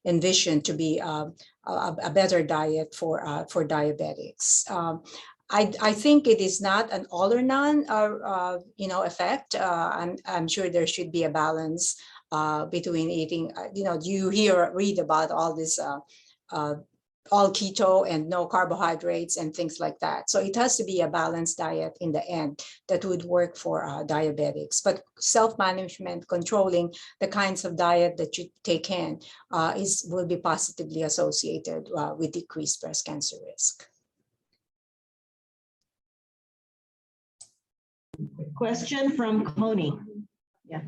envision to be a better diet for diabetics. I think it is not an all or none effect. I'm sure there should be a balance between eating. You read about all this all keto and no carbohydrates and things like that. So it has to be a balanced diet in the end that would work for diabetics. But self-management, controlling the kinds of diet that you take in will be positively associated with decreased breast cancer risk. Question from Coney. Yeah.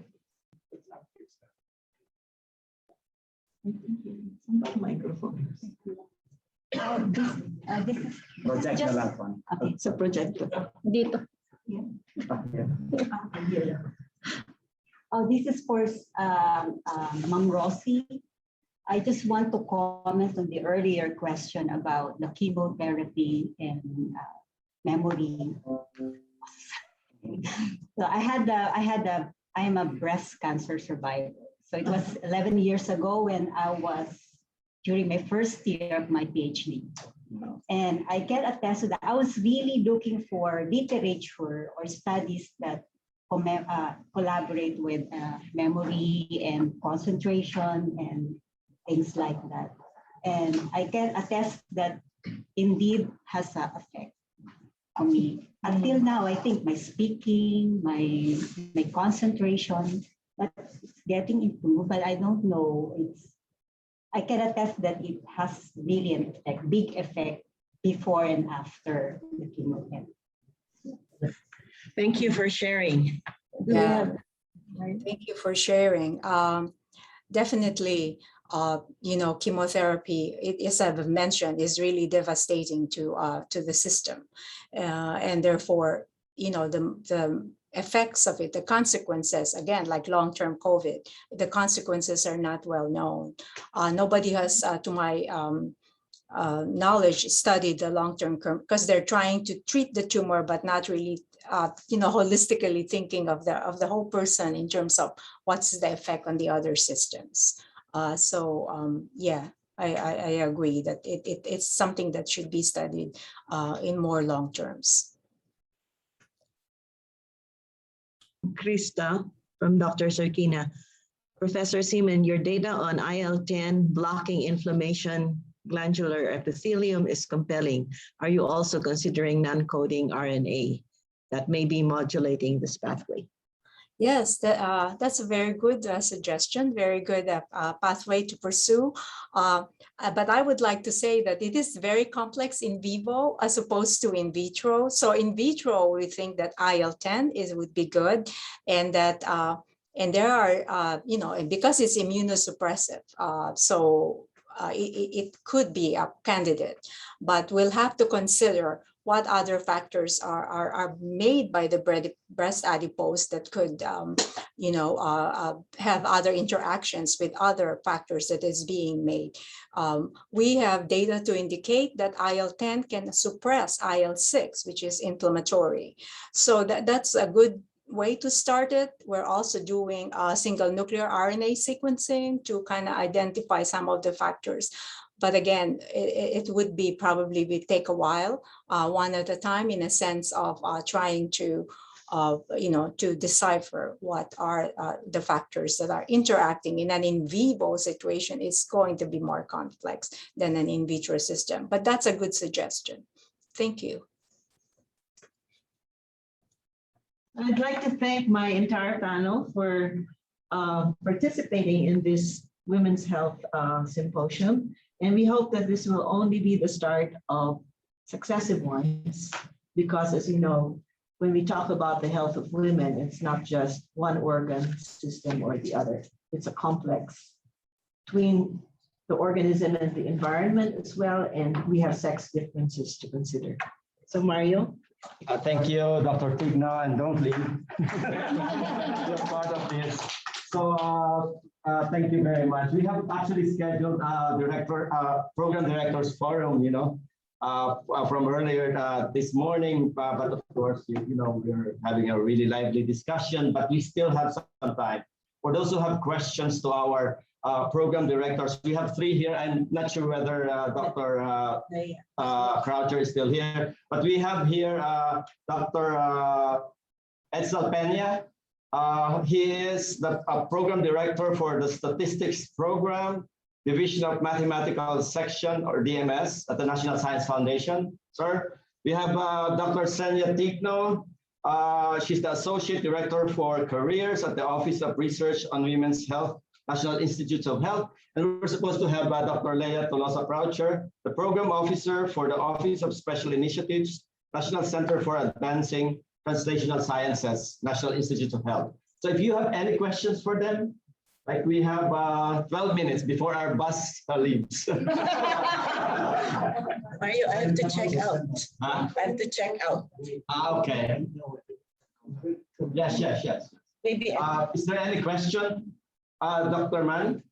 Microphone. This is project just, na lang po. Okay, so projector. Dito. Yeah. Oh, this is for Ma'am Rosie. I just want to comment on the earlier question about the chemotherapy and memory. So I am a breast cancer survivor. So it was 11 years ago when I was during my first year of my PhD. And I can attest to that. I was really looking for literature or studies that collaborate with memory and concentration and things like that. And I can attest that indeed has an effect on me. Until now, I think my speaking, my concentration, that's getting improved, but I don't know. I can attest that it has really an effect, big effect before and after the chemotherapy. Thank you for sharing. Yeah. Thank you for sharing. Definitely, chemotherapy, as I've mentioned, is really devastating to the system, and therefore, the effects of it, the consequences, again, like long-term COVID, the consequences are not well known. Nobody has, to my knowledge, studied the long-term, because they're trying to treat the tumor, but not really, holistically thinking of the whole person in terms of what's the effect on the other systems. Yeah, I agree that it's something that should be studied in more long terms. Krista from Dr. Sarkina. Professor Seaman, your data on IL-10 blocking inflammation glandular epithelium is compelling. Are you also considering non-coding RNA that may be modulating this pathway? Yes, that's a very good suggestion, very good pathway to pursue. But I would like to say that it is very complex in vivo as opposed to in vitro. So in vitro, we think that IL-10 would be good, and that and there are, and because it's immunosuppressive, it could be a candidate, but we'll have to consider what other factors are made by the breast adipose that could, have other interactions with other factors that is being made. We have data to indicate that IL-10 can suppress IL-6, which is inflammatory. So that's a good way to start it. We're also doing single nuclear RNA sequencing to kind of identify some of the factors. But again, it would be probably take a while, one at a time, in a sense of trying to, to decipher what are the factors that are interacting in an in vivo situation. Is going to be more complex than an in vitro system. But that's a good suggestion. Thank you. I'd like to thank my entire panel for participating in this Women's Health Symposium. And we hope that this will only be the start of successive ones, because as you know, when we talk about the health of women, it's not just one organ system or the other. It's a complex between the organism and the environment as well, and we have sex differences to consider. So Mario? Thank you, Dr. Tigna, and don't leave. You're part of this. So thank you very much. We have actually scheduled program directors forum, from earlier this morning, but of course, we're having a really lively discussion, but we still have some time. For those who have questions to our program directors, we have three here. I'm not sure whether Dr. Croucher is still here, but we have here Dr. Edsel Peña. He is the program director for the Statistics Program, Division of Mathematical Section, or DMS, at the National Science Foundation. Sir, we have Dr. Senya Tigno. She's the Associate Director for Careers at the Office of Research on Women's Health, National Institutes of Health. And we're supposed to have Dr. Leah Tolosa Croucher, the Program Officer for the Office of Special Initiatives, National Center for Advancing Translational Sciences, National Institutes of Health. So if you have any questions for them, like we have 12 minutes before our bus leaves. Mario, I have to check out. Huh? I have to check out. Okay. Yes. Maybe. Is there any question, Dr. Mann?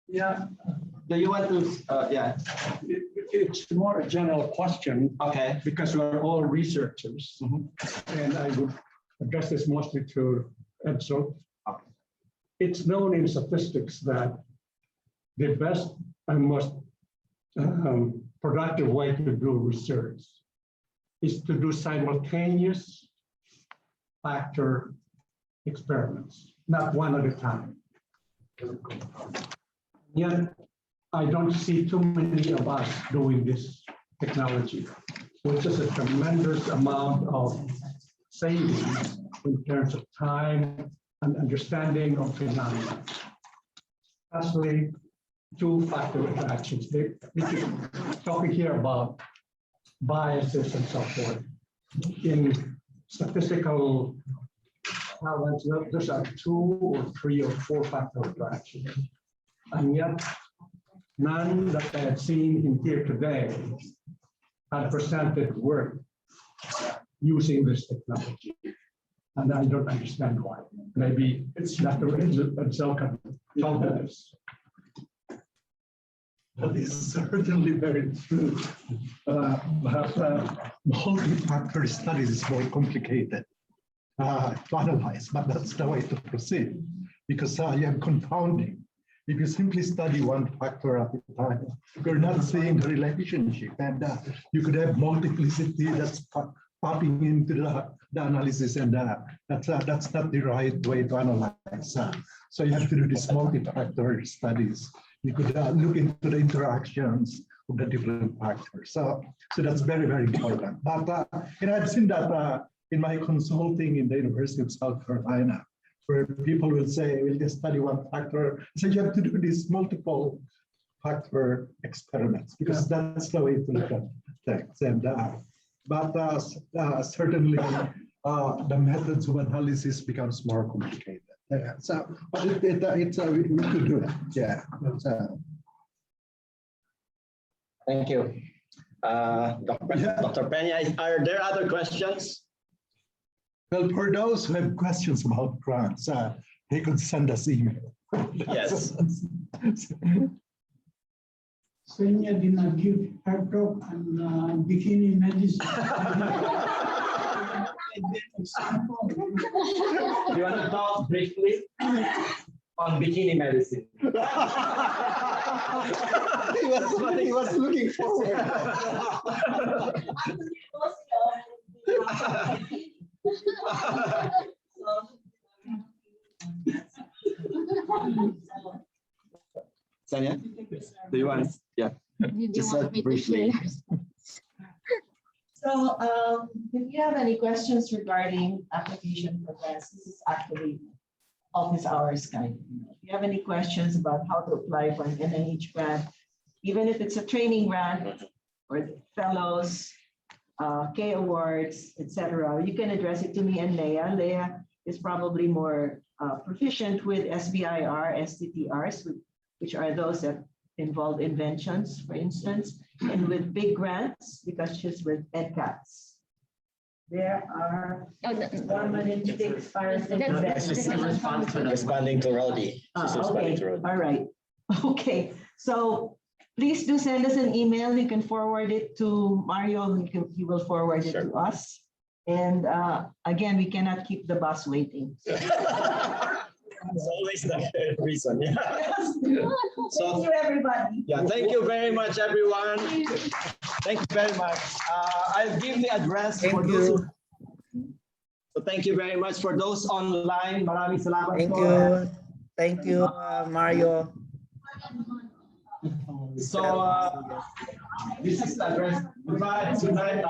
Yeah. Do you want to? Yeah. It's more a general question. Okay. Because we're all researchers, and I would address this mostly to Edsel. It's known in statistics that the best and most productive way to do research is to do simultaneous factor experiments, not one at a time. Yet, I don't see too many of us doing this technology, which is a tremendous amount of savings in terms of time and understanding of phenomena. Especially two-factor interactions. We're talking here about biases and so forth. In statistical balance, there's a 2 or 3 or 4-factor interactions. And yet, none that I have seen in here today have presented work using this technology. And I don't understand why. Maybe it's not the Edsel can tell us. That is certainly very true. Multi-factor studies is more complicated to analyze, but that's the way to proceed, because you have confounding. if you simply study one factor at a time, you're not seeing the relationship. And you could have multiplicity that's popping into the analysis, and that's not the right way to analyze. So you have to do these multi-factor studies. You could look into the interactions of the different factors. So that's very, very important. But and I've seen that in my consulting in the University of South Carolina, where people will say, we'll just study one factor. So you have to do these multiple factor experiments, because that's the way to look at things. And but certainly the methods of analysis becomes more complicated. Yeah. So but we could do it. Yeah. Thank you. Dr. Peña, are there other questions? Well, for those who have questions about grants, they could send us email. Yes. Sonia did not give her talk on bikini medicine. You want to talk briefly on bikini medicine? he was looking forward. Sonia, do you want? Yeah. Just briefly. So if you have any questions regarding application for grants, this is actually office hours kind. If you have any questions about how to apply for an NIH grant, even if it's a training grant or fellows, K awards, etc., you can address it to me and Leah. Leah is probably more proficient with SBIR, STTRs, which are those that involve inventions, for instance, and with big grants, because she's with EdCats. There are Responding to Rodi. Okay, all right. Okay, so please do send us an email. You can forward it to Mario. He will forward it to us. And again, we cannot keep the bus waiting. It's always the reason. Yeah. So, thank you, everybody. Yeah, thank you very much, everyone. Thank you very much. I'll give the address for those. So thank you very much for those online. Maraming salamat. Thank you. Thank you, Mario. So this is the address. Goodbye. Good night.